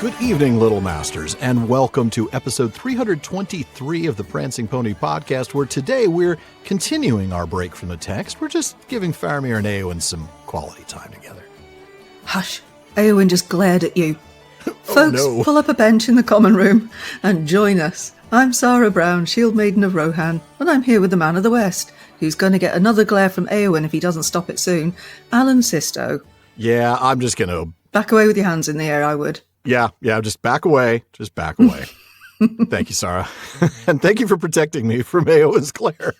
Good evening, Little Masters, and welcome to episode 323 of the Prancing Pony podcast, where today we're continuing our break from the text. We're just giving Faramir and Éowyn some quality time together. Hush. Éowyn just glared at you. Folks, no. Pull up a bench in the common room and join us. I'm Sarah Brown, Shield-maiden of Rohan, and I'm here with the man of the West, who's going to get another glare from Éowyn if he doesn't stop it soon, Alan Sisto. Yeah, I'm just going to... Back away with your hands in the air, I would. Yeah, just back away. Just back away. Thank you, Sarah. And thank you for protecting me from Éowyn's glare.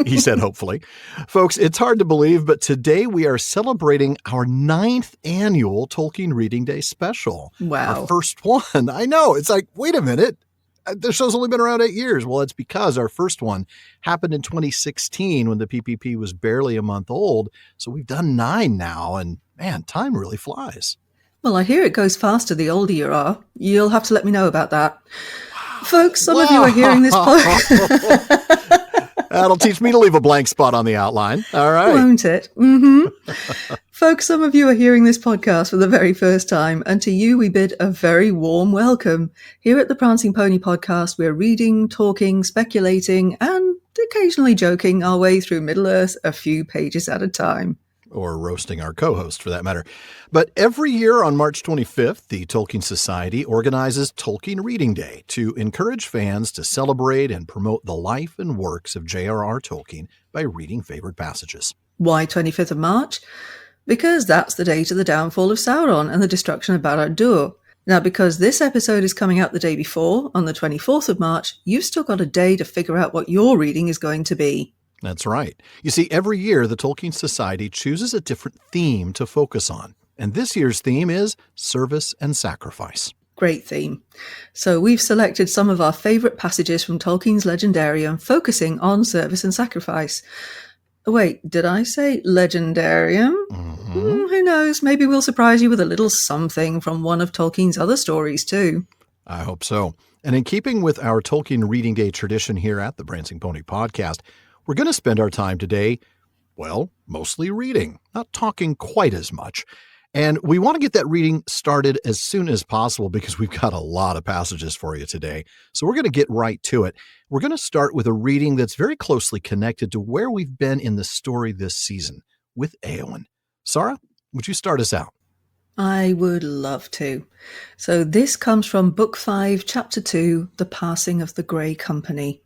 He said, hopefully. Folks, it's hard to believe, but today we are celebrating our 9th annual Tolkien Reading Day special. Wow. Our first one. I know. It's like, wait a minute. The show's only been around 8 years. Well, it's because our first one happened in 2016 when the PPP was barely a month old. So we've done 9 now, and man, time really flies. Well, I hear it goes faster the older you are. You'll have to let me know about that. Wow. Folks, some of you are hearing this podcast. That'll teach me to leave a blank spot on the outline. All right. Won't it? Mm-hmm. Folks, some of you are hearing this podcast for the very first time, and to you we bid a very warm welcome. Here at the Prancing Pony podcast, we're reading, talking, speculating, and occasionally joking our way through Middle-earth a few pages at a time. Or roasting our co-host, for that matter. But every year on March 25th, the Tolkien Society organizes Tolkien Reading Day to encourage fans to celebrate and promote the life and works of J.R.R. Tolkien by reading favorite passages. Why 25th of March? Because that's the date of the downfall of Sauron and the destruction of Barad-dûr. Now, because this episode is coming out the day before, on the 24th of March, you've still got a day to figure out what your reading is going to be. That's right. You see, every year the Tolkien Society chooses a different theme to focus on. And this year's theme is service and sacrifice. Great theme. So we've selected some of our favourite passages from Tolkien's Legendarium focusing on service and sacrifice. Wait, did I say Legendarium? Mm-hmm. Who knows? Maybe we'll surprise you with a little something from one of Tolkien's other stories too. I hope so. And in keeping with our Tolkien Reading Day tradition here at the Prancing Pony podcast, we're going to spend our time today, well, mostly reading, not talking quite as much. And we want to get that reading started as soon as possible because we've got a lot of passages for you today. So we're going to get right to it. We're going to start with a reading that's very closely connected to where we've been in the story this season with Éowyn. Sarah, would you start us out? I would love to. So this comes from Book 5, Chapter 2, The Passing of the Grey Company.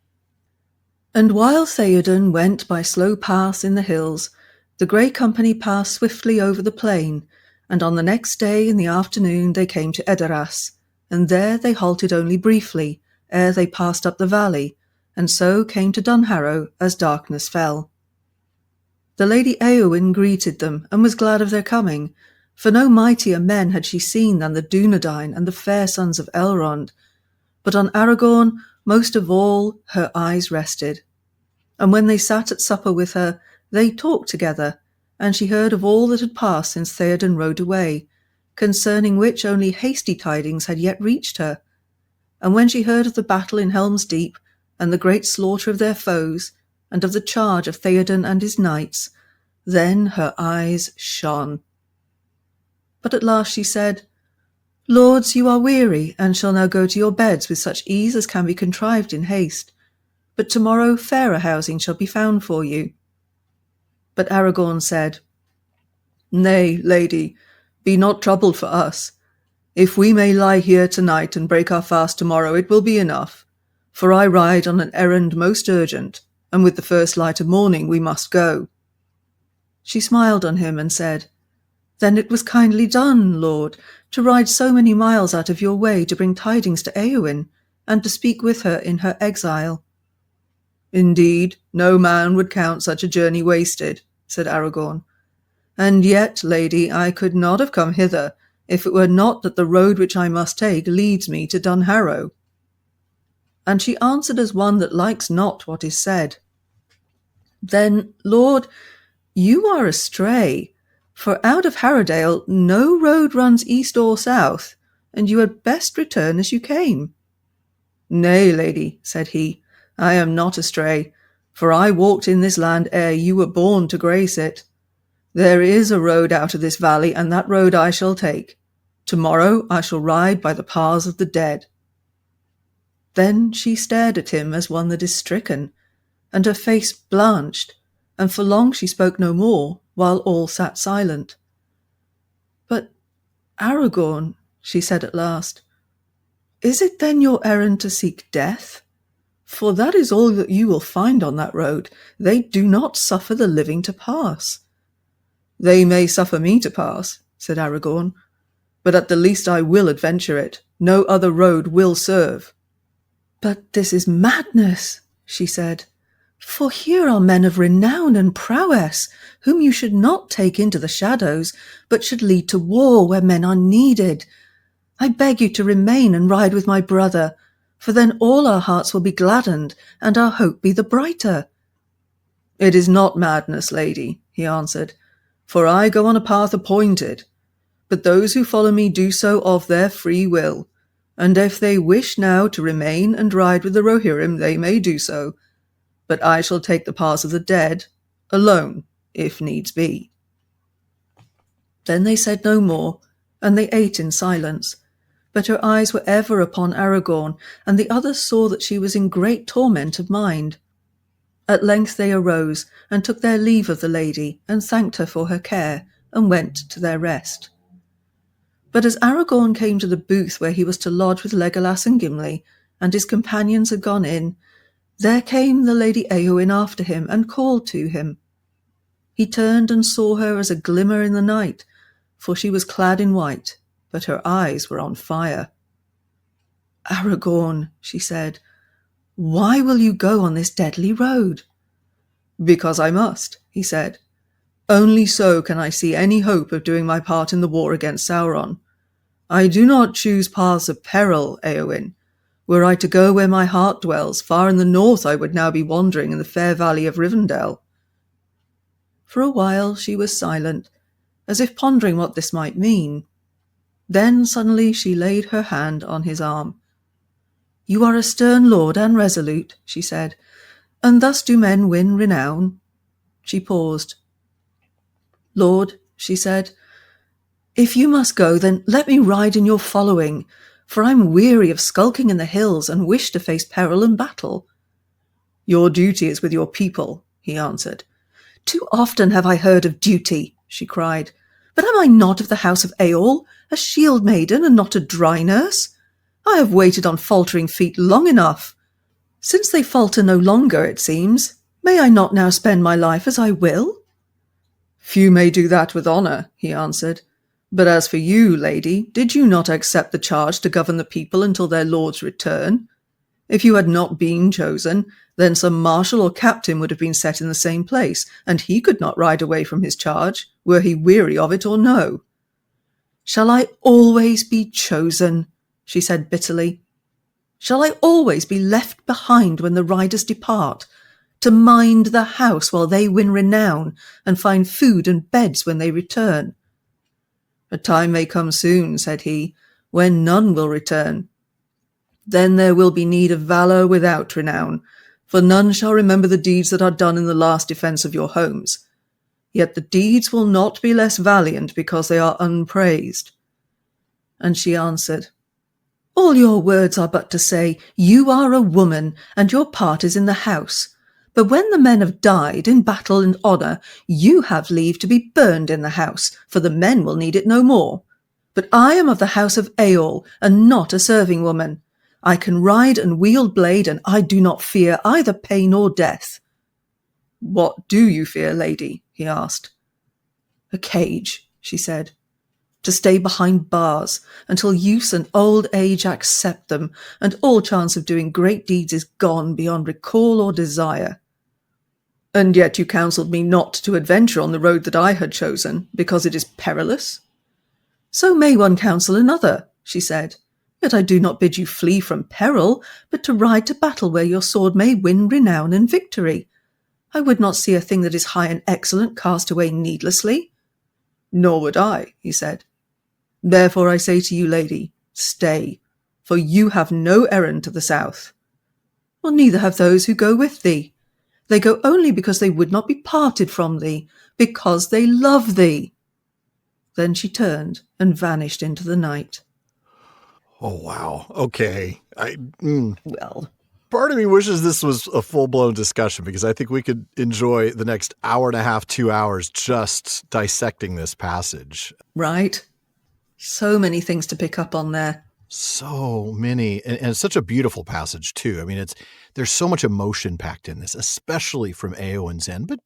And while Theoden went by slow paths in the hills, the Grey Company passed swiftly over the plain, and on the next day in the afternoon they came to Edoras, and there they halted only briefly, ere they passed up the valley, and so came to Dunharrow as darkness fell. The Lady Éowyn greeted them, and was glad of their coming, for no mightier men had she seen than the Dunedain and the fair sons of Elrond, but on Aragorn most of all her eyes rested. And when they sat at supper with her, they talked together, and she heard of all that had passed since Theoden rode away, concerning which only hasty tidings had yet reached her. And when she heard of the battle in Helm's Deep, and the great slaughter of their foes, and of the charge of Theoden and his knights, then her eyes shone. But at last she said, Lords, you are weary, and shall now go to your beds with such ease as can be contrived in haste. But tomorrow fairer housing shall be found for you. But Aragorn said, Nay, lady, be not troubled for us. If we may lie here tonight and break our fast tomorrow, it will be enough. For I ride on an errand most urgent, and with the first light of morning we must go. She smiled on him and said, Then it was kindly done, Lord, to ride so many miles out of your way to bring tidings to Éowyn, and to speak with her in her exile. Indeed, no man would count such a journey wasted, said Aragorn. And yet, lady, I could not have come hither, if it were not that the road which I must take leads me to Dunharrow. And she answered as one that likes not what is said. Then, Lord, you are astray, for out of Harrowdale no road runs east or south, and you had best return as you came. Nay, lady, said he, I am not astray, for I walked in this land ere you were born to grace it. There is a road out of this valley, and that road I shall take. Tomorrow I shall ride by the paths of the dead." Then she stared at him as one that is stricken, and her face blanched, and for long she spoke no more, while all sat silent. "But, Aragorn," she said at last, "is it then your errand to seek death? For that is all that you will find on that road. They do not suffer the living to pass." "They may suffer me to pass," said Aragorn, "but at the least I will adventure it. No other road will serve." "But this is madness," she said, "for here are men of renown and prowess, whom you should not take into the shadows, but should lead to war where men are needed. I beg you to remain and ride with my brother, for then all our hearts will be gladdened, and our hope be the brighter." "It is not madness, lady," he answered, "for I go on a path appointed. But those who follow me do so of their free will, and if they wish now to remain and ride with the Rohirrim, they may do so. But I shall take the paths of the dead, alone, if needs be." Then they said no more, and they ate in silence. But her eyes were ever upon Aragorn, and the others saw that she was in great torment of mind. At length they arose, and took their leave of the lady, and thanked her for her care, and went to their rest. But as Aragorn came to the booth where he was to lodge with Legolas and Gimli, and his companions had gone in, there came the Lady Éowyn after him, and called to him. He turned and saw her as a glimmer in the night, for she was clad in white, but her eyes were on fire. "Aragorn," she said, "why will you go on this deadly road?" "Because I must," he said. "Only so can I see any hope of doing my part in the war against Sauron. I do not choose paths of peril, Éowyn. Were I to go where my heart dwells, far in the north I would now be wandering in the fair valley of Rivendell." For a while she was silent, as if pondering what this might mean. Then suddenly she laid her hand on his arm. "You are a stern lord and resolute," she said, "and thus do men win renown." She paused. "Lord," she said, "if you must go, then let me ride in your following, for I am weary of skulking in the hills and wish to face peril and battle." "Your duty is with your people," he answered. "Too often have I heard of duty," she cried. "But am I not of the house of Éowyn, a shield-maiden and not a dry-nurse? I have waited on faltering feet long enough. Since they falter no longer, it seems, may I not now spend my life as I will?" "Few may do that with honour," he answered. "But as for you, lady, did you not accept the charge to govern the people until their lord's return? If you had not been chosen, then some marshal or captain would have been set in the same place, and he could not ride away from his charge, were he weary of it or no." "Shall I always be chosen?" she said bitterly. "Shall I always be left behind when the riders depart, to mind the house while they win renown, and find food and beds when they return?" "A time may come soon," said he, "when none will return. Then there will be need of valour without renown, for none shall remember the deeds that are done in the last defence of your homes. Yet the deeds will not be less valiant because they are unpraised." And she answered, "All your words are but to say, you are a woman, and your part is in the house. But when the men have died in battle and honour, you have leave to be burned in the house, for the men will need it no more. But I am of the house of Éowyn, and not a serving woman. I can ride and wield blade, and I do not fear either pain or death." "What do you fear, lady?" he asked. "A cage," she said, "to stay behind bars until use and old age accept them, and all chance of doing great deeds is gone beyond recall or desire." "And yet you counselled me not to adventure on the road that I had chosen, because it is perilous?" "So may one counsel another," she said. "Yet I do not bid you flee from peril, but to ride to battle where your sword may win renown and victory. I would not see a thing that is high and excellent cast away needlessly." "Nor would I," he said. "Therefore I say to you, lady, stay, for you have no errand to the south." "Well, neither have those who go with thee. They go only because they would not be parted from thee, because they love thee." Then she turned and vanished into the night. Oh, wow. Okay. Well, part of me wishes this was a full-blown discussion, because I think we could enjoy the next hour and a half, 2 hours just dissecting this passage. right? So many things to pick up on there. So many. And it's such a beautiful passage, too. I mean, there's so much emotion packed in this, especially from Éowyn's end. But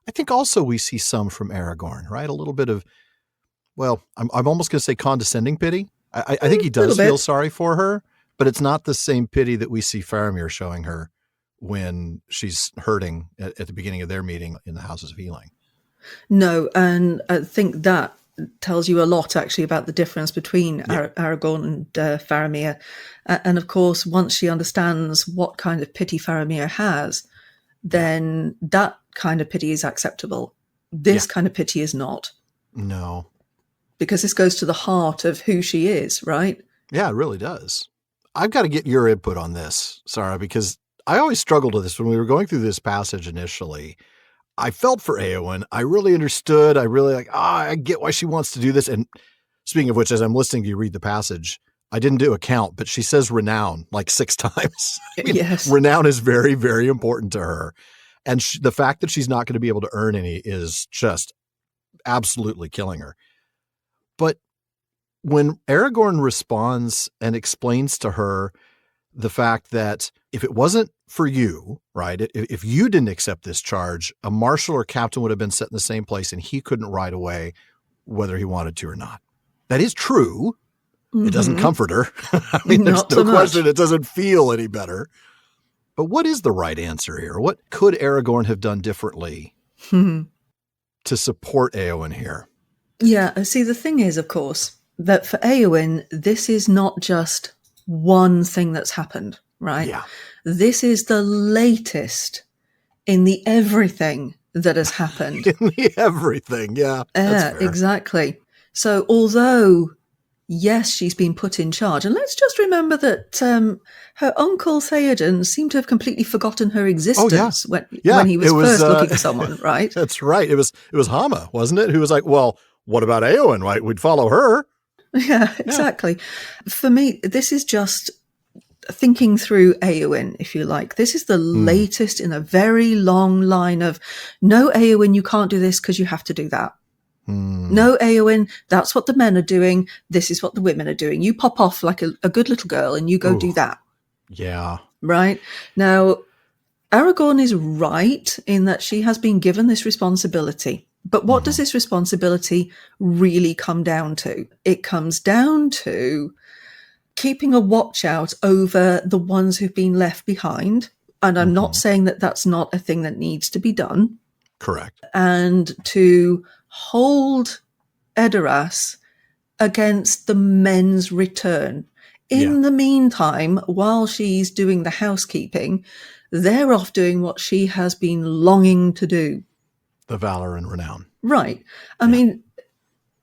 I think also we see some from Aragorn, right? A little bit of, well, I'm almost going to say condescending pity. I think he does feel sorry for her, but it's not the same pity that we see Faramir showing her when she's hurting at the beginning of their meeting in the Houses of Healing. No, and I think that tells you a lot, actually, about the difference between Aragorn and Faramir. And of course, once she understands what kind of pity Faramir has, then that kind of pity is acceptable. This kind of pity is not. No. Because this goes to the heart of who she is, right? Yeah, it really does. I've got to get your input on this, Sarah, because I always struggled with this when we were going through this passage initially. I felt for Éowyn. I really understood. I really I get why she wants to do this. And speaking of which, as I'm listening to you read the passage, I didn't do a count, but she says renown like 6 times. Yes. Renown is very, very important to her. And the fact that she's not going to be able to earn any is just absolutely killing her. But when Aragorn responds and explains to her the fact that if it wasn't for you, right, if you didn't accept this charge, a marshal or captain would have been set in the same place and he couldn't ride away whether he wanted to or not. That is true. Mm-hmm. It doesn't comfort her. I mean, there's no question it doesn't feel any better. But what is the right answer here? What could Aragorn have done differently to support Éowyn here? Yeah, see, the thing is, of course, that for Éowyn, this is not just one thing that's happened, right? Yeah. This is the latest in the everything that has happened. In the everything, yeah. Yeah, exactly. So although, yes, she's been put in charge, and let's just remember that her uncle Theoden seemed to have completely forgotten her existence when he was first looking for someone, right? That's right. It was Hama, wasn't it? Who was like, well, what about Éowyn, right? We'd follow her. Yeah, exactly. Yeah. For me, this is just thinking through Éowyn, if you like. This is the latest in a very long line of, no, Éowyn, you can't do this because you have to do that. No, Éowyn, that's what the men are doing. This is what the women are doing. You pop off like a good little girl and you go do that. Yeah. Right? Now, Aragorn is right in that she has been given this responsibility. But what does this responsibility really come down to? It comes down to keeping a watch out over the ones who've been left behind. And I'm not saying that that's not a thing that needs to be done. Correct. And to hold Edoras against the men's return. In the meantime, while she's doing the housekeeping, they're off doing what she has been longing to do. The valor and renown. Right. I mean,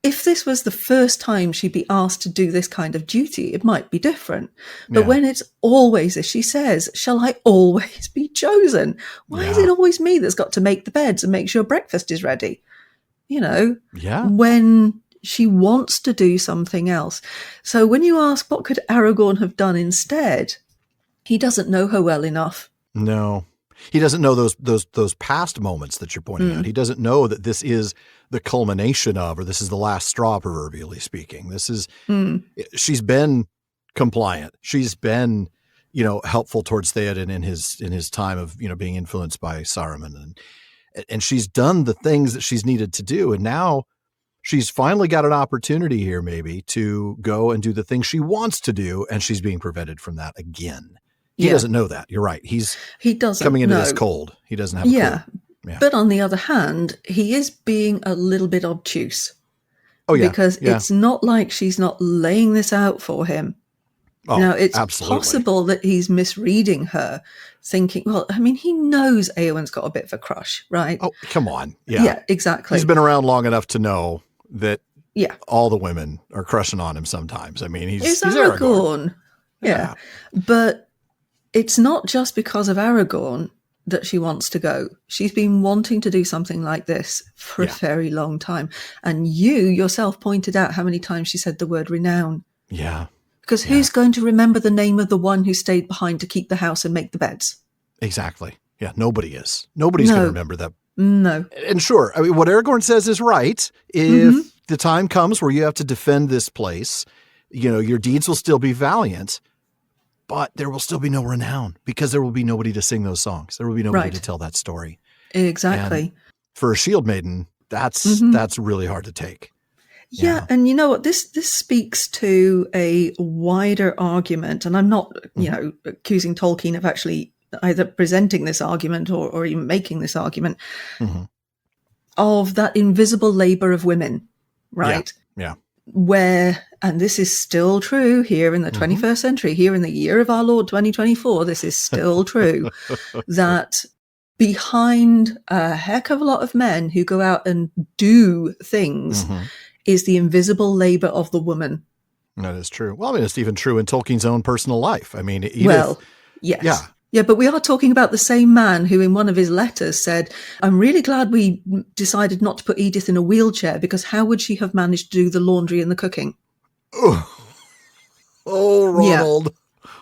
if this was the first time she'd be asked to do this kind of duty, it might be different. But when it's always, as she says, shall I always be chosen? Why is it always me that's got to make the beds and make sure breakfast is ready? You know, when she wants to do something else. So when you ask what could Aragorn have done instead, he doesn't know her well enough. No. He doesn't know those past moments that you're pointing out. He doesn't know that this is the culmination of, or this is the last straw, proverbially speaking. This is, she's been compliant. She's been, helpful towards Theoden in his time of, being influenced by Saruman. And she's done the things that she's needed to do. And now she's finally got an opportunity here maybe to go and do the things she wants to do. And she's being prevented from that again. He doesn't know that. You're right. He doesn't coming into this cold. He doesn't have a clue. Yeah. But on the other hand, he is being a little bit obtuse. Oh, yeah. Because it's not like she's not laying this out for him. Oh, now, it's absolutely possible that he's misreading her, thinking, well, I mean, he knows Éowyn's got a bit of a crush, right? Oh, come on. Yeah. Yeah, exactly. He's been around long enough to know that all the women are crushing on him sometimes. I mean, he's Aragorn. Yeah. But it's not just because of Aragorn that she wants to go. She's been wanting to do something like this for a very long time. And you yourself pointed out how many times she said the word renown. Yeah. Because who's going to remember the name of the one who stayed behind to keep the house and make the beds? Exactly. Yeah, nobody is. Nobody's going to remember that. No. And sure, I mean, what Aragorn says is right. If the time comes where you have to defend this place, your deeds will still be valiant, but there will still be no renown because there will be nobody to sing those songs. There will be nobody to tell that story. Exactly. And for a Shield-maiden, that's really hard to take. Yeah, and you know what? This speaks to a wider argument, and I'm not, accusing Tolkien of actually either presenting this argument or even making this argument of that invisible labor of women, right? Yeah. Where, and this is still true here in the 21st century, here in the year of our Lord 2024, this is still true, that behind a heck of a lot of men who go out and do things is the invisible labor of the woman. That is true. Well, I mean, it's even true in Tolkien's own personal life. I mean, yes. Yeah, but we are talking about the same man who in one of his letters said, I'm really glad we decided not to put Edith in a wheelchair because how would she have managed to do the laundry and the cooking? Ronald.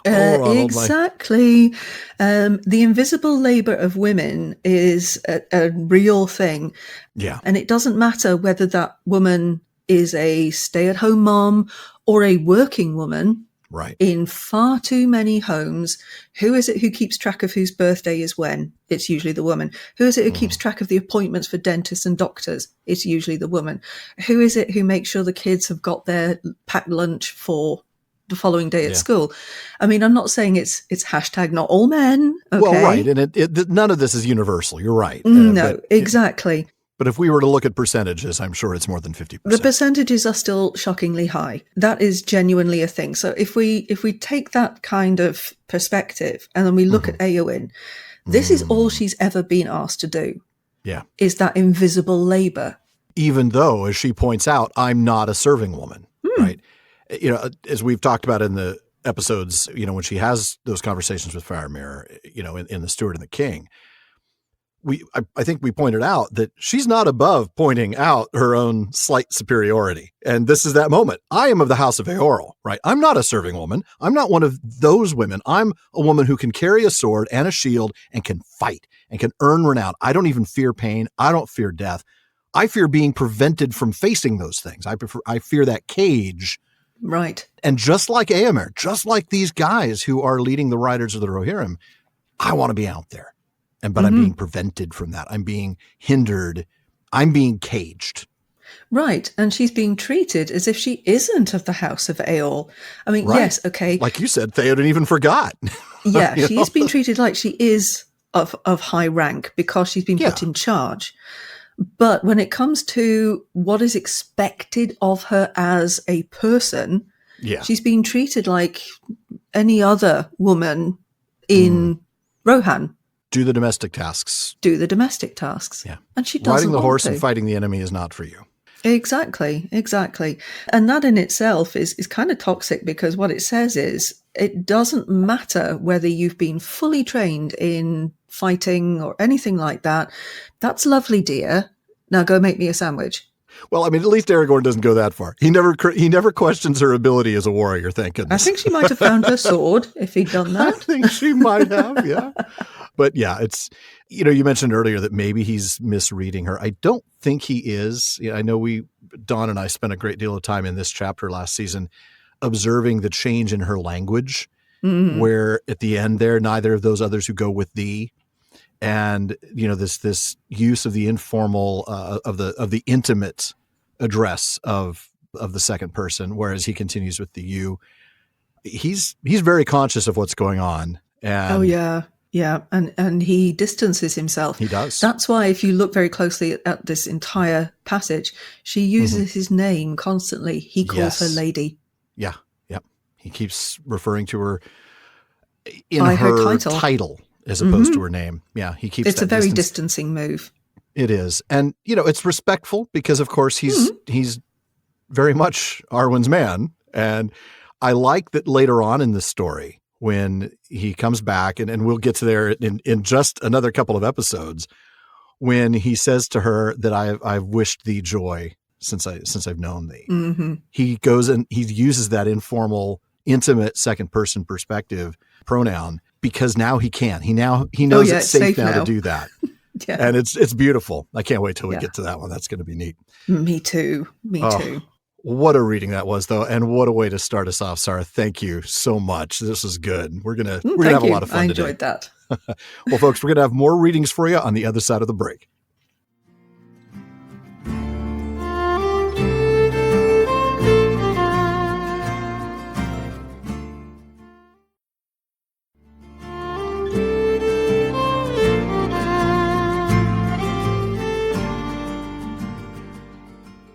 Ronald, exactly. The invisible labor of women is a real thing. Yeah. And it doesn't matter whether that woman is a stay-at-home mom or a working woman. Right. In far too many homes, who is it who keeps track of whose birthday is when? It's usually the woman. Who is it who keeps track of the appointments for dentists and doctors? It's usually the woman. Who is it who makes sure the kids have got their packed lunch for the following day at school? I mean, I'm not saying it's hashtag not all men. Okay? Well, right. And none of this is universal. You're right. No, exactly. But if we were to look at percentages, I'm sure it's more than 50%. The percentages are still shockingly high. That is genuinely a thing. So if we take that kind of perspective and then we look at Éowyn, this is all she's ever been asked to do. Yeah. Is that invisible labor. Even though, as she points out, I'm not a serving woman, right? As we've talked about in the episodes, when she has those conversations with Faramir, in The Steward and the King, I think we pointed out that she's not above pointing out her own slight superiority. And this is that moment. I am of the house of Eorl, right? I'm not a serving woman. I'm not one of those women. I'm a woman who can carry a sword and a shield and can fight and can earn renown. I don't even fear pain. I don't fear death. I fear being prevented from facing those things. I fear that cage. Right. And just like Éomer, just like these guys who are leading the riders of the Rohirrim, I want to be out there. But I'm being prevented from that. I'm being hindered. I'm being caged. Right. And she's being treated as if she isn't of the house of Eorl. I mean, yes, okay. Like you said, Theoden even forgot. Yeah, she's been treated like she is of high rank because she's been put in charge. But when it comes to what is expected of her as a person, she's being treated like any other woman in Rohan. Do the domestic tasks. Yeah. And she doesn't Riding the horse to. And fighting the enemy is not for you. Exactly. And that in itself is kind of toxic because what it says is it doesn't matter whether you've been fully trained in fighting or anything like that. That's lovely, dear. Now go make me a sandwich. Well, I mean, at least Aragorn doesn't go that far. He never questions her ability as a warrior, thank goodness. I think she might have found her sword if he'd done that. I think she might have, yeah. But yeah, it's, you mentioned earlier that maybe he's misreading her. I don't think he is. I know Dawn and I spent a great deal of time in this chapter last season observing the change in her language, where at the end there, neither of those others who go with thee. And, this use of the informal, of the intimate address of the second person, whereas he continues with the you. He's very conscious of what's going on. And Yeah, and he distances himself. He does. That's why if you look very closely at this entire passage, she uses his name constantly. He calls her lady. Yeah. He keeps referring to her by her title as opposed to her name. Yeah, he keeps It's a very distancing move. It is. And, it's respectful because, of course, he's very much Arwen's man. And I like that later on in the story, when he comes back, and we'll get to there in just another couple of episodes, when he says to her that I've wished thee joy since I've known thee. Mm-hmm. He goes and he uses that informal, intimate second person perspective pronoun because now he can. He knows it's safe now to do that. Yeah. And it's beautiful. I can't wait till we get to that one. That's going to be neat. Me too. Too. What a reading that was, though, and what a way to start us off, Sarah. Thank you so much. This is good. We're gonna have a lot of fun today. I enjoyed that. Well, folks, we're gonna have more readings for you on the other side of the break.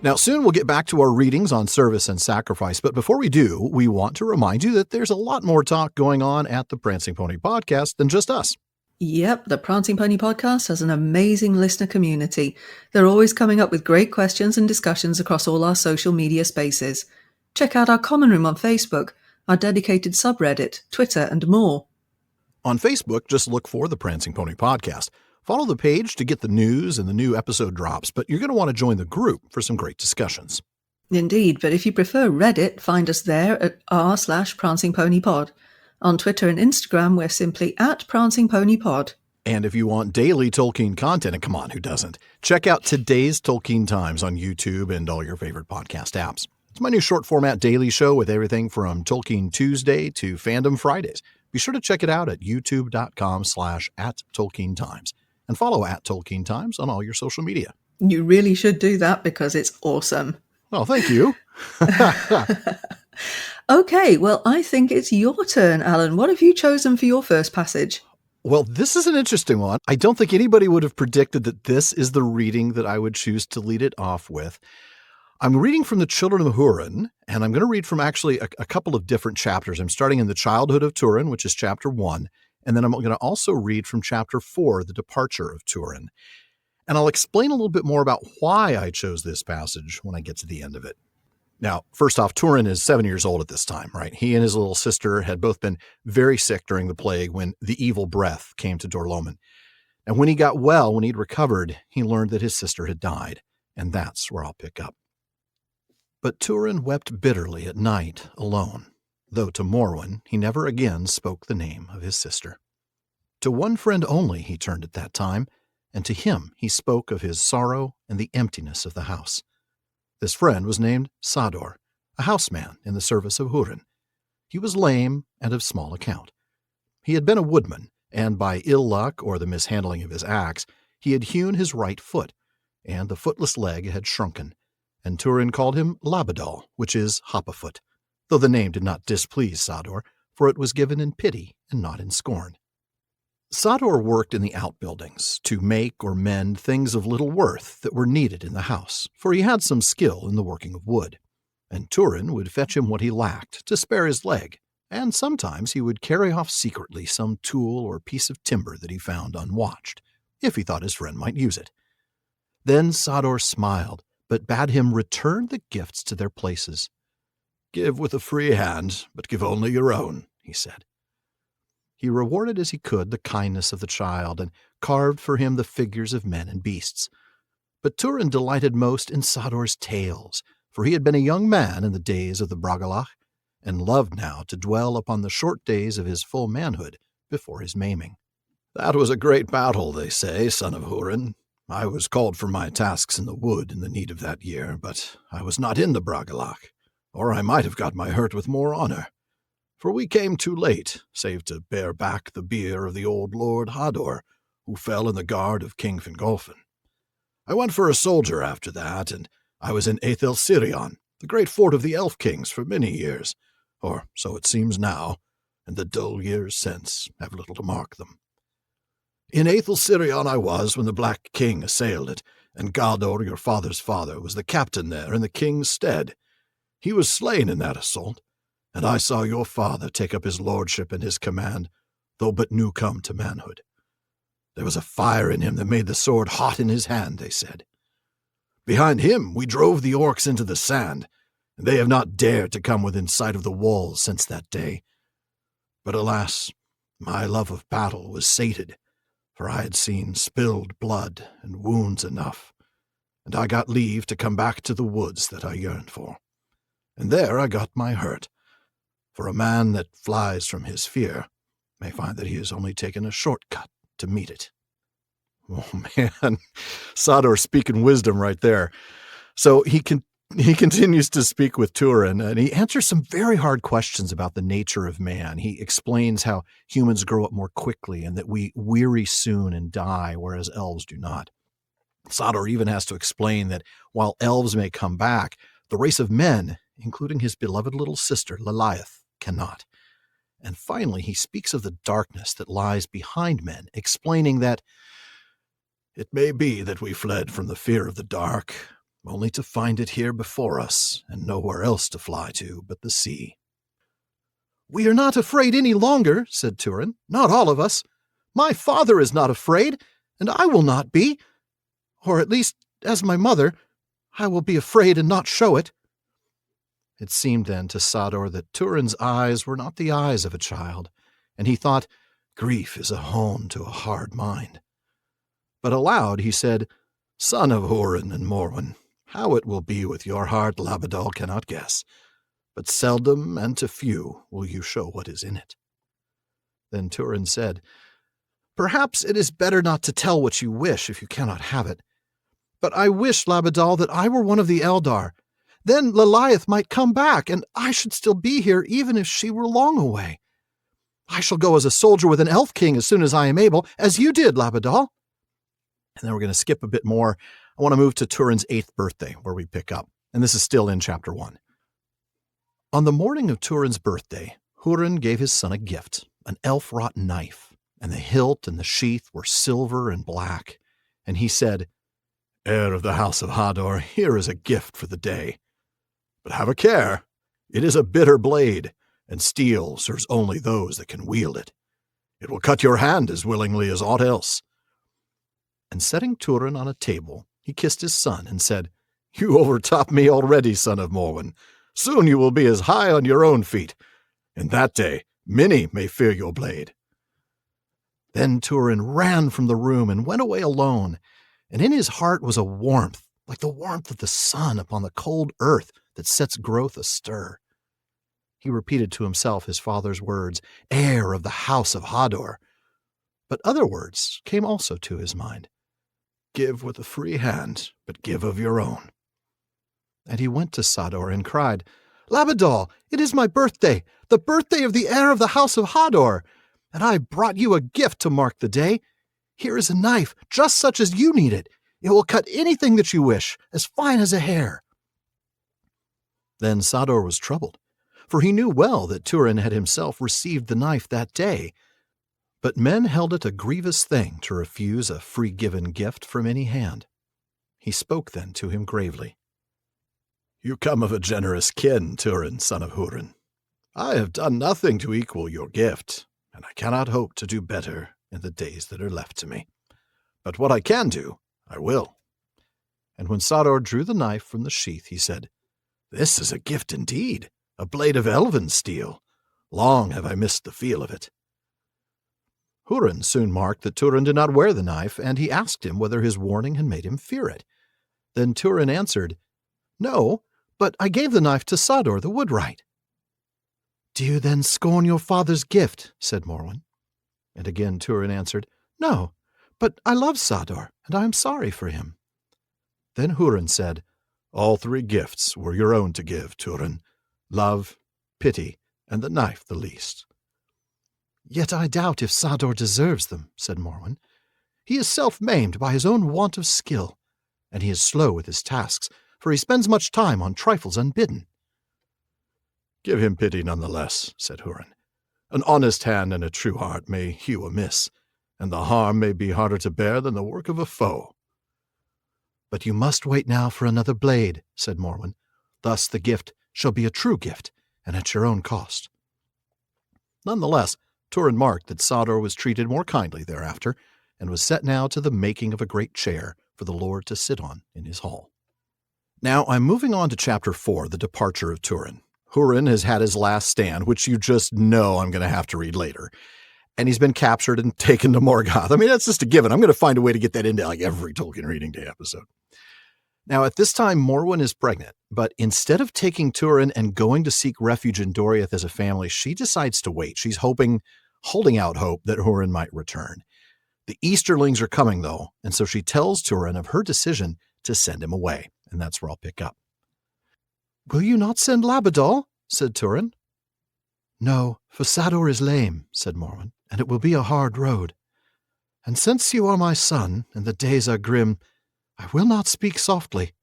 Now, soon we'll get back to our readings on service and sacrifice, but before we do, we want to remind you that there's a lot more talk going on at the Prancing Pony Podcast than just us. Yep, the Prancing Pony Podcast has an amazing listener community. They're always coming up with great questions and discussions across all our social media spaces. Check out our common room on Facebook, our dedicated subreddit, Twitter, and more. On Facebook, just look for the Prancing Pony Podcast. Follow the page to get the news and the new episode drops, but you're going to want to join the group for some great discussions. Indeed, but if you prefer Reddit, find us there at r/prancingponypod. On Twitter and Instagram, we're simply at prancingponypod. And if you want daily Tolkien content, and come on, who doesn't? Check out Today's Tolkien Times on YouTube and all your favorite podcast apps. It's my new short format daily show with everything from Tolkien Tuesday to Fandom Fridays. Be sure to check it out at youtube.com/@TolkienTimes. And follow @TolkienTimes on all your social media. You really should do that because it's awesome. Well, thank you. Okay, well, I think it's your turn, Alan. What have you chosen for your first passage? Well, this is an interesting one. I don't think anybody would have predicted that this is the reading that I would choose to lead it off with. I'm reading from the Children of Húrin, and I'm going to read from actually a couple of different chapters. I'm starting in the childhood of Turin, which is chapter 1. And then I'm going to also read from chapter 4, the departure of Turin. And I'll explain a little bit more about why I chose this passage when I get to the end of it. Now, first off, Turin is 7 years old at this time, right? He and his little sister had both been very sick during the plague when the evil breath came to Dor-lómin. And when he got well, when he'd recovered, he learned that his sister had died. And that's where I'll pick up. But Turin wept bitterly at night, alone, though to Morwen he never again spoke the name of his sister. To one friend only he turned at that time, and to him he spoke of his sorrow and the emptiness of the house. This friend was named Sador, a houseman in the service of Húrin. He was lame and of small account. He had been a woodman, and by ill luck or the mishandling of his axe, he had hewn his right foot, and the footless leg had shrunken, and Turin called him Labadal, which is hop-a-foot, though the name did not displease Sador, for it was given in pity and not in scorn. Sador worked in the outbuildings to make or mend things of little worth that were needed in the house, for he had some skill in the working of wood, and Turin would fetch him what he lacked to spare his leg, and sometimes he would carry off secretly some tool or piece of timber that he found unwatched, if he thought his friend might use it. Then Sador smiled, but bade him return the gifts to their places. "Give with a free hand, but give only your own," he said. He rewarded as he could the kindness of the child, and carved for him the figures of men and beasts. But Turin delighted most in Sador's tales, for he had been a young man in the days of the Bragalach, and loved now to dwell upon the short days of his full manhood before his maiming. "That was a great battle, they say, son of Húrin. I was called for my tasks in the wood in the need of that year, but I was not in the Bragalach, or I might have got my hurt with more honor. For we came too late, save to bear back the bier of the old Lord Hador, who fell in the guard of King Fingolfin. I went for a soldier after that, and I was in Aethel-Sirion, the great fort of the Elf Kings, for many years, or so it seems now, and the dull years since have little to mark them. In Aethel-Sirion I was when the Black King assailed it, and Galdor, your father's father, was the captain there in the king's stead. He was slain in that assault, and I saw your father take up his lordship and his command, though but new come to manhood. There was a fire in him that made the sword hot in his hand, they said. Behind him we drove the orcs into the sand, and they have not dared to come within sight of the walls since that day. But alas, my love of battle was sated, for I had seen spilled blood and wounds enough, and I got leave to come back to the woods that I yearned for. And there I got my hurt, for a man that flies from his fear may find that he has only taken a shortcut to meet it. Oh, man, Sador speaking wisdom right there. So he continues to speak with Húrin, and he answers some very hard questions about the nature of man. He explains how humans grow up more quickly and that we weary soon and die, whereas elves do not. Sador even has to explain that while elves may come back, the race of men, including his beloved little sister, Lilith, cannot. And finally, he speaks of the darkness that lies behind men, explaining that it may be that we fled from the fear of the dark, only to find it here before us, and nowhere else to fly to but the sea. "We are not afraid any longer," said Húrin. "Not all of us. My father is not afraid, and I will not be. Or at least, as my mother, I will be afraid and not show it." It seemed then to Sador that Húrin's eyes were not the eyes of a child, and he thought, grief is a hone to a hard mind. But aloud he said, "Son of Húrin and Morwen, how it will be with your heart Labadal cannot guess, but seldom and to few will you show what is in it." Then Húrin said, "Perhaps it is better not to tell what you wish if you cannot have it. But I wish, Labadal, that I were one of the Eldar. Then Lilith might come back, and I should still be here even if she were long away. I shall go as a soldier with an elf king as soon as I am able, as you did, Labadal." And then we're going to skip a bit more. I want to move to Turin's 8th birthday, where we pick up. And this is still in chapter 1. On the morning of Turin's birthday, Húrin gave his son a gift, an elf-wrought knife, and the hilt and the sheath were silver and black. And he said, "Heir of the house of Hador, here is a gift for the day. But have a care. It is a bitter blade, and steel serves only those that can wield it. It will cut your hand as willingly as aught else." And setting Húrin on a table, he kissed his son and said, "You overtop me already, son of Morwen. Soon you will be as high on your own feet. In that day, many may fear your blade." Then Húrin ran from the room and went away alone, and in his heart was a warmth, like the warmth of the sun upon the cold earth that sets growth astir. He repeated to himself his father's words, "Heir of the house of Hador." But other words came also to his mind. "Give with a free hand, but give of your own." And he went to Sador and cried, "Labadal, it is my birthday, the birthday of the heir of the house of Hador, and I brought you a gift to mark the day. Here is a knife, just such as you need it. It will cut anything that you wish, as fine as a hair." Then Sador was troubled, for he knew well that Húrin had himself received the knife that day. But men held it a grievous thing to refuse a free-given gift from any hand. He spoke then to him gravely. "You come of a generous kin, Húrin, son of Húrin. I have done nothing to equal your gift, and I cannot hope to do better in the days that are left to me. But what I can do, I will." And when Sador drew the knife from the sheath, he said, "This is a gift indeed, a blade of elven steel. Long have I missed the feel of it." Húrin soon marked that Húrin did not wear the knife, and he asked him whether his warning had made him fear it. Then Húrin answered, "No, but I gave the knife to Sador the woodwright." "Do you then scorn your father's gift?" said Morwen. And again Húrin answered, "No, but I love Sador, and I am sorry for him." Then Húrin said, "All 3 gifts were your own to give, Húrin, love, pity, and the knife the least." "Yet I doubt if Sador deserves them," said Morwen. "He is self-maimed by his own want of skill, and he is slow with his tasks, for he spends much time on trifles unbidden." "Give him pity nonetheless," said Húrin. "An honest hand and a true heart may hew amiss, and the harm may be harder to bear than the work of a foe." "But you must wait now for another blade," said Morwen. "Thus the gift shall be a true gift, and at your own cost." Nonetheless, Húrin marked that Sador was treated more kindly thereafter, and was set now to the making of a great chair for the Lord to sit on in his hall. Now I'm moving on to chapter 4, the departure of Húrin. Húrin has had his last stand, which you just know I'm going to have to read later. And he's been captured and taken to Morgoth. I mean, that's just a given. I'm going to find a way to get that into like every Tolkien Reading Day episode. Now, at this time, Morwen is pregnant, but instead of taking Turin and going to seek refuge in Doriath as a family, she decides to wait. She's holding out hope that Húrin might return. The Easterlings are coming, though, and so she tells Turin of her decision to send him away, and that's where I'll pick up. "Will you not send Labadal?" said Turin. "No, for Sador is lame," said Morwen, "and it will be a hard road. And since you are my son, and the days are grim, I will not speak softly.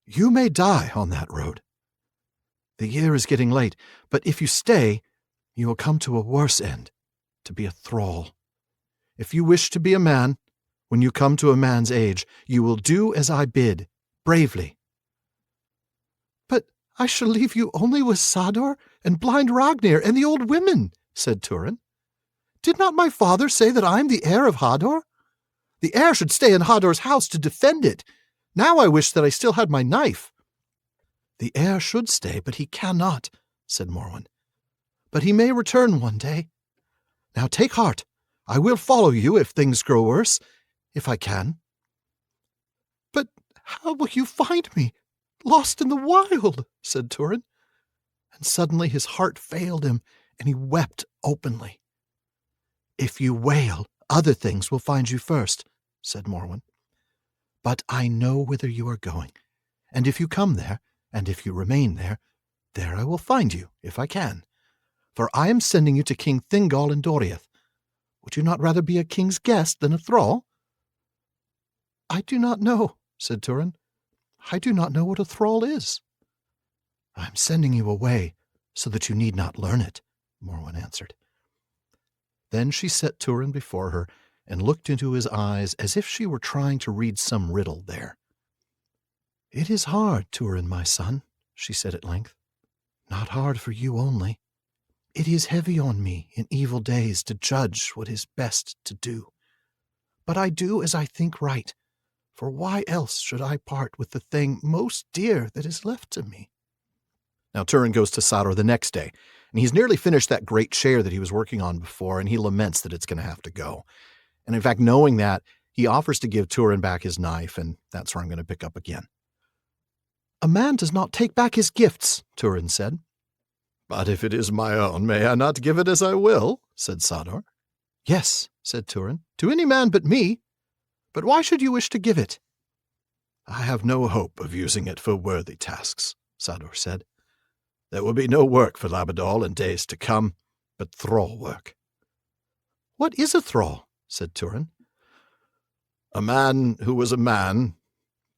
You may die on that road. The year is getting late, but if you stay, you will come to a worse end, to be a thrall. If you wish to be a man, when you come to a man's age, you will do as I bid, bravely." "But I shall leave you only with Sador and blind Ragnir and the old women," said Turin. "Did not my father say that I am the heir of Hador? The heir should stay in Hador's house to defend it. Now I wish that I still had my knife." "The heir should stay, but he cannot," said Morwen. "But he may return one day. Now take heart. I will follow you if things grow worse, if I can." "But how will you find me, lost in the wild?" said Turin. And suddenly his heart failed him, and he wept openly. "If you wail, other things will find you first," said Morwen. "But I know whither you are going, and if you come there, and if you remain there, there I will find you, if I can. For I am sending you to King Thingol in Doriath. Would you not rather be a king's guest than a thrall?" "I do not know," said Turin. "I do not know what a thrall is." "I am sending you away, so that you need not learn it," Morwen answered. Then she set Turin before her and looked into his eyes as if she were trying to read some riddle there. "It is hard, Turin, my son," she said at length. "Not hard for you only. It is heavy on me in evil days to judge what is best to do. But I do as I think right, for why else should I part with the thing most dear that is left to me?" Now Turin goes to Sador the next day, and he's nearly finished that great chair that he was working on before, and he laments that it's going to have to go. And in fact, knowing that, he offers to give Turin back his knife, and that's where I'm going to pick up again. "A man does not take back his gifts," Turin said. "But if it is my own, may I not give it as I will?" said Sador. "Yes," said Turin, "to any man but me. But why should you wish to give it?" "I have no hope of using it for worthy tasks," Sador said. "There will be no work for Labadal in days to come, but thrall work." "What is a thrall?" said Turin. "A man who was a man,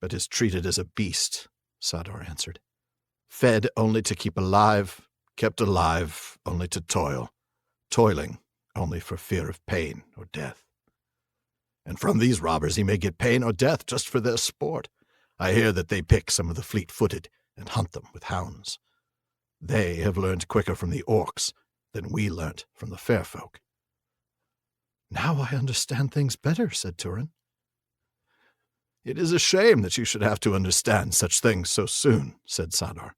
but is treated as a beast," Sador answered. "Fed only to keep alive, kept alive only to toil, toiling only for fear of pain or death. And from these robbers he may get pain or death just for their sport. I hear that they pick some of the fleet-footed and hunt them with hounds. They have learned quicker from the orcs than we learnt from the fair folk." "Now I understand things better," said Turin. "It is a shame that you should have to understand such things so soon," said Sador.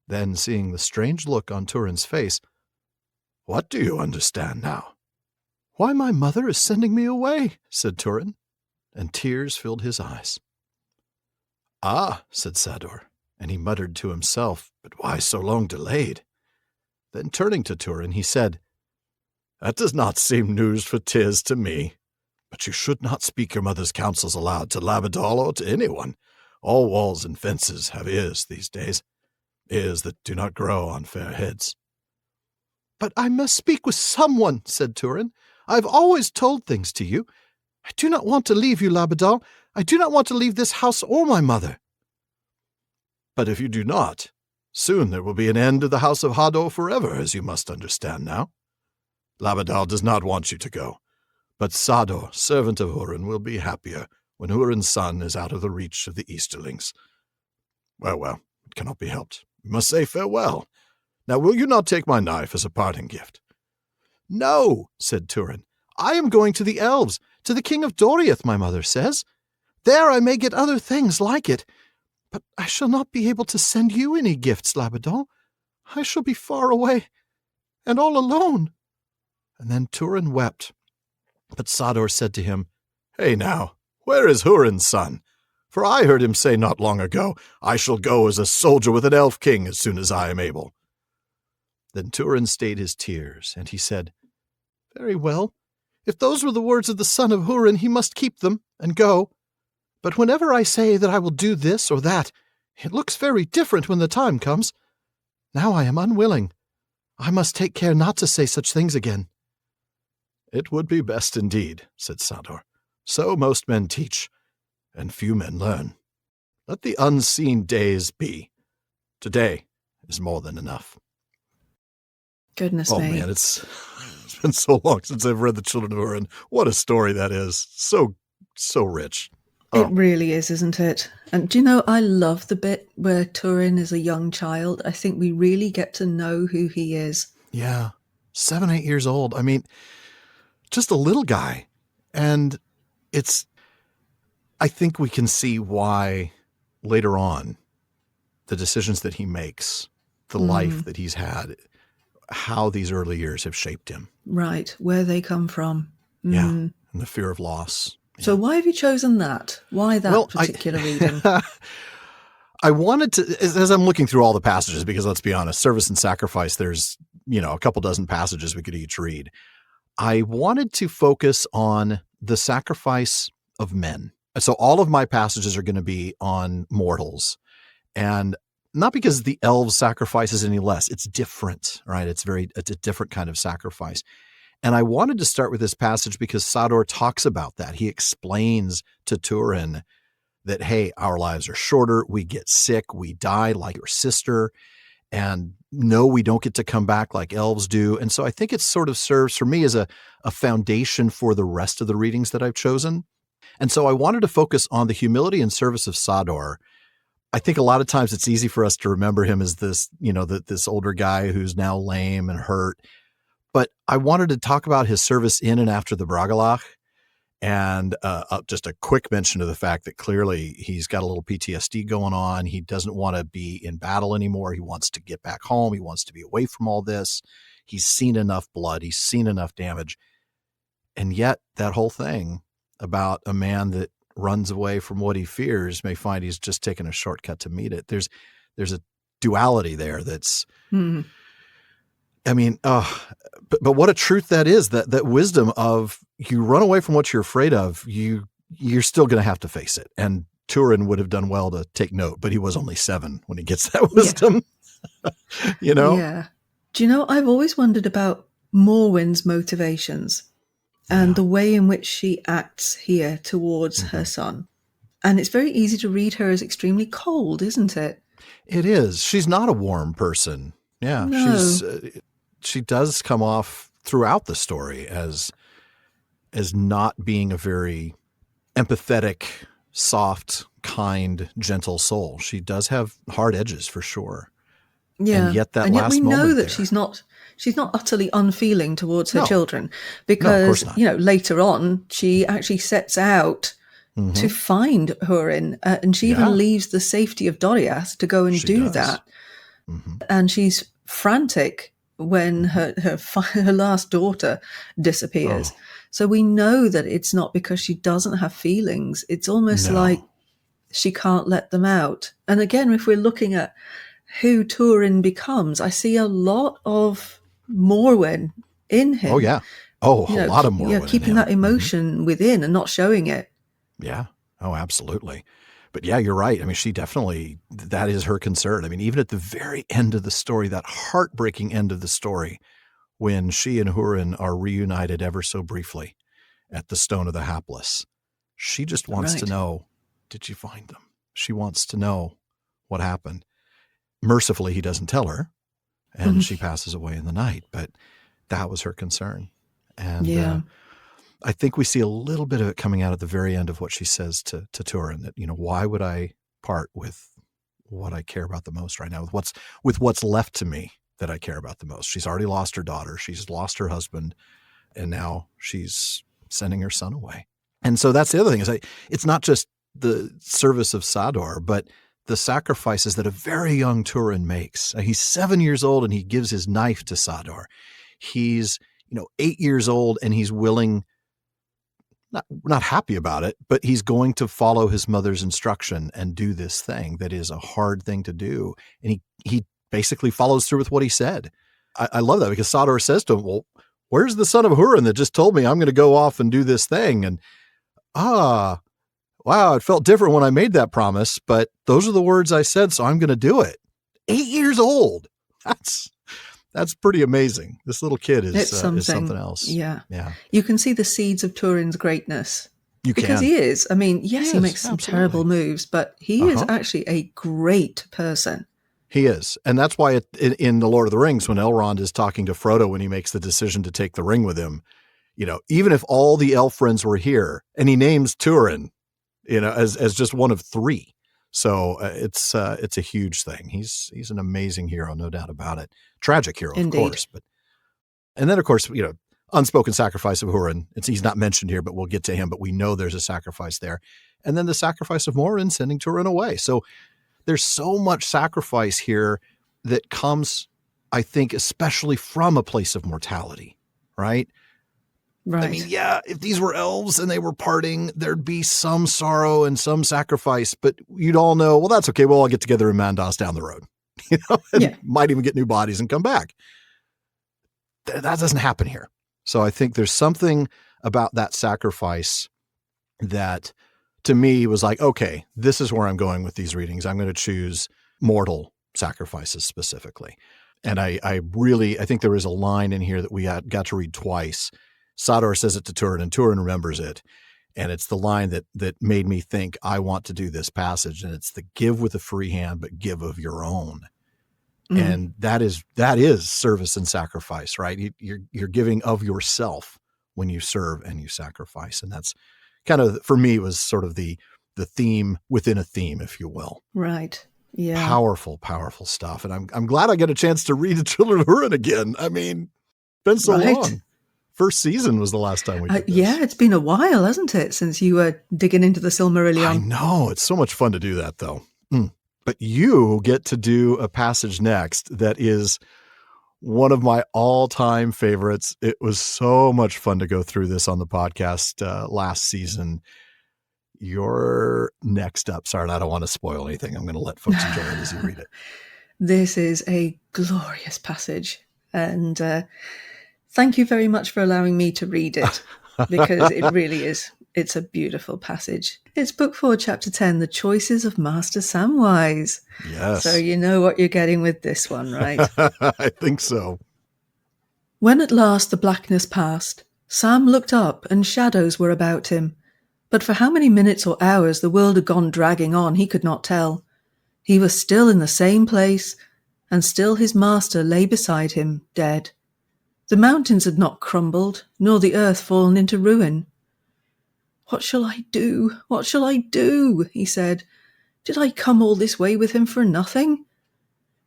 Then, seeing the strange look on Turin's face, "What do you understand now?" "Why my mother is sending me away," said Turin, and tears filled his eyes. "Ah," said Sador, and he muttered to himself, "But why so long delayed?" Then turning to Turin, he said, "That does not seem news for tears to me. But you should not speak your mother's counsels aloud to Labadal or to anyone. All walls and fences have ears these days, ears that do not grow on fair heads." "But I must speak with someone," said Turin. "I have always told things to you. I do not want to leave you, Labadal. I do not want to leave this house or my mother." "But if you do not, soon there will be an end to the house of Hador forever, as you must understand now. Labadal does not want you to go, but Sador, servant of Húrin, will be happier when Húrin's son is out of the reach of the Easterlings. Well, it cannot be helped. We must say farewell. Now will you not take my knife as a parting gift?" "No," said Turin. "I am going to the elves, to the king of Doriath, my mother says. There I may get other things like it. But I shall not be able to send you any gifts, Labadal. I shall be far away and all alone." And then Húrin wept. But Sador said to him, "Hey now, where is Húrin's son? For I heard him say not long ago, 'I shall go as a soldier with an elf king as soon as I am able.'" Then Húrin stayed his tears, and he said, "Very well. If those were the words of the son of Húrin, he must keep them and go. But whenever I say that I will do this or that, it looks very different when the time comes. Now I am unwilling. I must take care not to say such things again." "It would be best indeed," said Sador. "So most men teach, and few men learn. Let the unseen days be. Today is more than enough." Goodness me. Oh man, it's been so long since I've read The Children of Húrin. What a story that is. So rich. Oh. It really is, isn't it? And do you know, I love the bit where Húrin is a young child. I think we really get to know who he is. Yeah. 7, 8 years old. I mean, just a little guy. And I think we can see why later on the decisions that he makes, the life that he's had, how these early years have shaped him. Right, where they come from. Yeah, and the fear of loss. So why have you chosen that? Why that particular reading? I wanted to, as I'm looking through all the passages, because let's be honest, service and sacrifice, there's, a couple dozen passages we could each read. I wanted to focus on the sacrifice of men. So all of my passages are going to be on mortals, and not because the elves sacrifice is any less. It's different, right? It's a different kind of sacrifice. And I wanted to start with this passage because Sador talks about that. He explains to Húrin that, hey, our lives are shorter. We get sick. We die like your sister. And no, we don't get to come back like elves do. And so I think it sort of serves for me as a foundation for the rest of the readings that I've chosen. And so I wanted to focus on the humility and service of Sador. I think a lot of times it's easy for us to remember him as this, this older guy who's now lame and hurt. But I wanted to talk about his service in and after the Bragalach, and just a quick mention of the fact that clearly he's got a little PTSD going on. He doesn't want to be in battle anymore. He wants to get back home. He wants to be away from all this. He's seen enough blood. He's seen enough damage. And yet that whole thing about a man that runs away from what he fears may find he's just taken a shortcut to meet it. There's a duality there that's, I mean, but what a truth that is, that wisdom of you run away from what you're afraid of, you're still going to have to face it. And Húrin would have done well to take note, but he was only 7 when he gets that wisdom, Yeah. Do you know, I've always wondered about Morwen's motivations and the way in which she acts here towards her son. And it's very easy to read her as extremely cold, isn't it? It is. She's not a warm person. Yeah. No. She does come off throughout the story as not being a very empathetic, soft, kind, gentle soul. She does have hard edges for sure. Yeah. And yet we know that she's not utterly unfeeling towards her children, because, later on she actually sets out to find Húrin, and she even leaves the safety of Doriath to go and do that. And she's frantic when her last daughter disappears. So we know that it's not because she doesn't have feelings. It's almost like she can't let them out. And again, if we're looking at who Húrin becomes, I see a lot of Morwen in him. Oh, yeah. Oh, a lot of Morwen. Yeah, keeping that emotion within and not showing it. Yeah. Oh, absolutely. But yeah, you're right. I mean, she definitely, that is her concern. I mean, even at the very end of the story, that heartbreaking end of the story, when she and Húrin are reunited ever so briefly at the Stone of the Hapless, she just wants to know, did you find them? She wants to know what happened. Mercifully, he doesn't tell her, and she passes away in the night, but that was her concern. And I think we see a little bit of it coming out at the very end of what she says to Húrin, that, why would I part with what I care about the most right now, with what's left to me that I care about the most? She's already lost her daughter. She's lost her husband, and now she's sending her son away. And so that's the other thing, is it's not just the service of Sador, but the sacrifices that a very young Turin makes. He's 7 years old and he gives his knife to Sador. He's, 8 years old and he's willing, not happy about it, but he's going to follow his mother's instruction and do this thing that is a hard thing to do. And he basically follows through with what he said. I love that because Sador says to him, well, where's the son of Húrin that just told me I'm going to go off and do this thing? And, wow, it felt different when I made that promise, but those are the words I said, so I'm going to do it. 8 years old. That's pretty amazing. This little kid is something else. Yeah. You can see the seeds of Turin's greatness. Because he is. I mean, yes, he makes some terrible moves, but he is actually a great person. He is. And that's why in The Lord of the Rings, when Elrond is talking to Frodo when he makes the decision to take the ring with him, even if all the elf friends were here, and he names Turin, as just one of three. So it's a huge thing. He's an amazing hero, no doubt about it. Tragic hero, Indeed. Of course. And then, of course, unspoken sacrifice of Húrin. He's not mentioned here, but we'll get to him. But we know there's a sacrifice there. And then the sacrifice of Morin sending Turin away. So there's so much sacrifice here that comes, I think, especially from a place of mortality, right? Right. I mean, if these were elves and they were parting, there'd be some sorrow and some sacrifice, but you'd all know, well, that's okay. We'll all get together in Mandos down the road, and might even get new bodies and come back. That doesn't happen here. So I think there's something about that sacrifice that to me was like, okay, this is where I'm going with these readings. I'm going to choose mortal sacrifices specifically. And I think there is a line in here that we got to read twice. Sador says it to Turin and Turin remembers it. And it's the line that made me think I want to do this passage. And it's the give with a free hand, but give of your own. And that is service and sacrifice, right? You're giving of yourself when you serve and you sacrifice. And that's kind of, for me, was sort of the theme within a theme, if you will. Right. Yeah. Powerful, powerful stuff. And I'm glad I get a chance to read The Children of Húrin again. I mean, it's been so long. First season was the last time we did this. Yeah, it's been a while, hasn't it, since you were digging into the Silmarillion? I know. It's so much fun to do that, though. But you get to do a passage next that is one of my all-time favorites. It was so much fun to go through this on the podcast last season. You're next up. Sorry, I don't want to spoil anything. I'm going to let folks enjoy it as you read it. This is a glorious passage. And thank you very much for allowing me to read it, because it really is. It's a beautiful passage. It's Book 4, Chapter 10, The Choices of Master Samwise. Yes. So you know what you're getting with this one, right? I think so. When at last the blackness passed, Sam looked up and shadows were about him. But for how many minutes or hours the world had gone dragging on, he could not tell. He was still in the same place, and still his master lay beside him, dead. The mountains had not crumbled, nor the earth fallen into ruin. "What shall I do? What shall I do?" he said. "Did I come all this way with him for nothing?"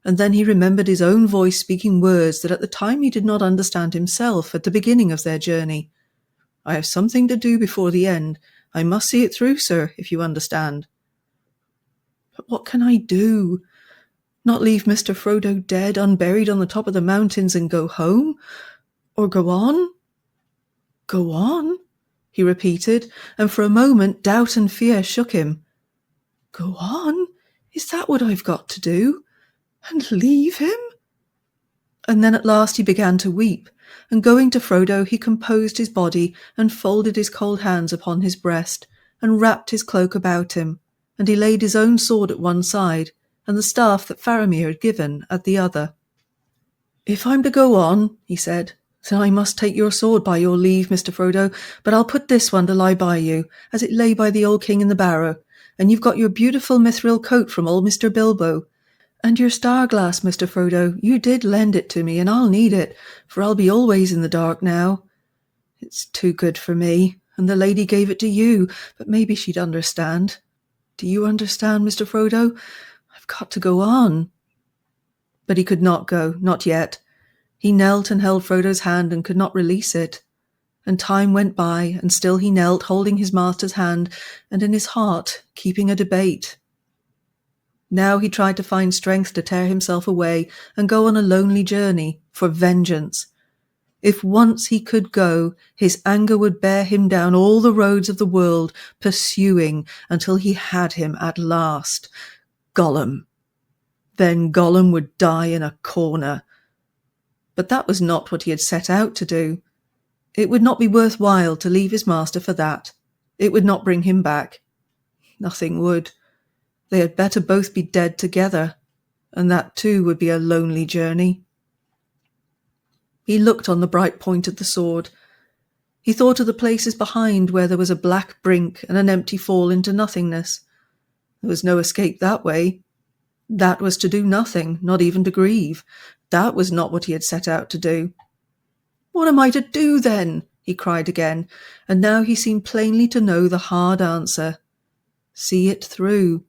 And then he remembered his own voice speaking words that at the time he did not understand himself at the beginning of their journey. "I have something to do before the end. I must see it through, sir, if you understand." "But what can I do? Not leave Mr. Frodo dead, unburied on the top of the mountains and go home? Or go on?" "Go on?" he repeated, and for a moment doubt and fear shook him. "Go on? Is that what I've got to do? And leave him?" And then at last he began to weep, and going to Frodo he composed his body and folded his cold hands upon his breast and wrapped his cloak about him, and he laid his own sword at one side and the staff that Faramir had given at the other. "If I'm to go on," he said, "then I must take your sword by your leave, Mr. Frodo, but I'll put this one to lie by you, as it lay by the old king in the barrow, and you've got your beautiful mithril coat from old Mr. Bilbo. And your star-glass, Mr. Frodo, you did lend it to me, and I'll need it, for I'll be always in the dark now. It's too good for me, and the lady gave it to you, but maybe she'd understand. Do you understand, Mr. Frodo? I've got to go on." But he could not go, not yet. He knelt and held Frodo's hand and could not release it. And time went by, and still he knelt, holding his master's hand, and in his heart keeping a debate. Now he tried to find strength to tear himself away and go on a lonely journey for vengeance. If once he could go, his anger would bear him down all the roads of the world, pursuing until he had him at last. Gollum. Then Gollum would die in a corner. But that was not what he had set out to do. It would not be worthwhile to leave his master for that. It would not bring him back. Nothing would. They had better both be dead together, and that too would be a lonely journey. He looked on the bright point of the sword. He thought of the places behind where there was a black brink and an empty fall into nothingness. There was no escape that way. That was to do nothing, not even to grieve. That was not what he had set out to do. "What am I to do then?" he cried again, and now he seemed plainly to know the hard answer. See it through.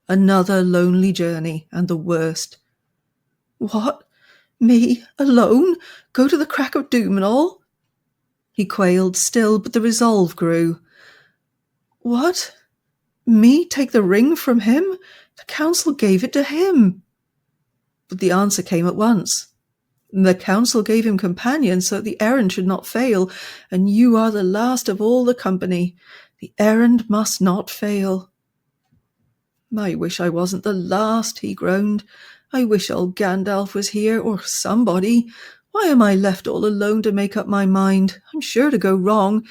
Another lonely journey, and the worst. "What? Me? Alone? Go to the crack of doom and all?" He quailed still, but the resolve grew. "What? Me take the ring from him? The council gave it to him." But the answer came at once. "The council gave him companions so that the errand should not fail, and you are the last of all the company. The errand must not fail." "I wish I wasn't the last," he groaned. "I wish old Gandalf was here, or somebody. Why am I left all alone to make up my mind? I'm sure to go wrong,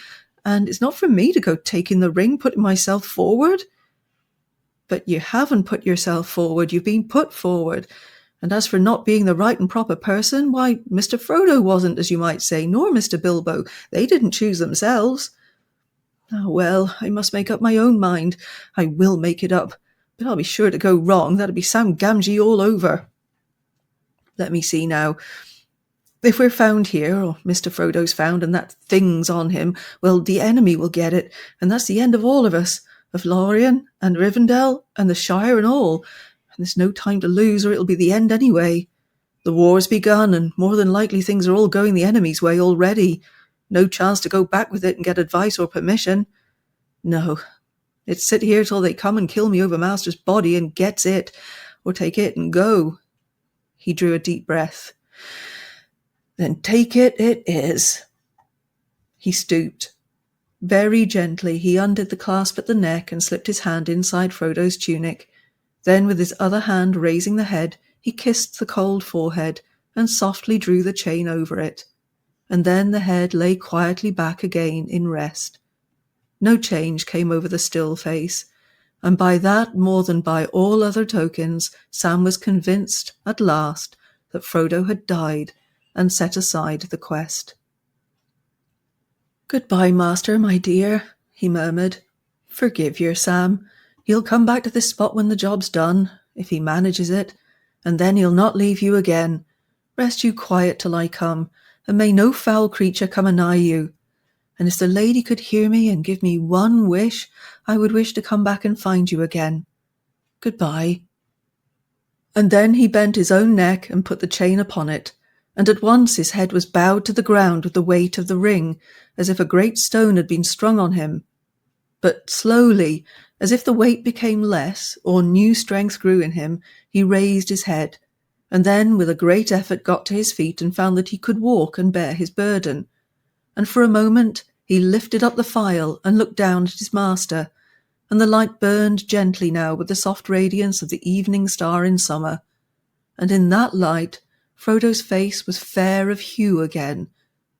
and it's not for me to go taking the ring, putting myself forward." "But you haven't put yourself forward, you've been put forward. And as for not being the right and proper person, why, Mr. Frodo wasn't, as you might say, nor Mr. Bilbo. They didn't choose themselves." "Ah, well, I must make up my own mind. I will make it up. But I'll be sure to go wrong. That'll be Sam Gamgee all over. Let me see now. If we're found here, or Mr. Frodo's found, and that thing's on him, well, the enemy will get it, and that's the end of all of us, of Lorien, and Rivendell, and the Shire and all. And there's no time to lose, or it'll be the end anyway. The war's begun, and more than likely things are all going the enemy's way already. No chance to go back with it and get advice or permission. No. It's sit here till they come and kill me over Master's body and gets it, or take it and go." He drew a deep breath. "Then take it is." He stooped. Very gently he undid the clasp at the neck and slipped his hand inside Frodo's tunic. Then with his other hand raising the head, he kissed the cold forehead and softly drew the chain over it. And then the head lay quietly back again in rest. No change came over the still face, and by that more than by all other tokens, Sam was convinced at last that Frodo had died and set aside the quest. "Goodbye, Master, my dear," he murmured. "Forgive your Sam. He'll come back to this spot when the job's done, if he manages it, and then he'll not leave you again. Rest you quiet till I come, and may no foul creature come anigh you. And if the lady could hear me and give me one wish, I would wish to come back and find you again. Goodbye." And then he bent his own neck and put the chain upon it, and at once his head was bowed to the ground with the weight of the ring, as if a great stone had been strung on him. But slowly, as if the weight became less, or new strength grew in him, he raised his head, and then with a great effort got to his feet and found that he could walk and bear his burden. And for a moment he lifted up the phial and looked down at his master, and the light burned gently now with the soft radiance of the evening star in summer. And in that light Frodo's face was fair of hue again,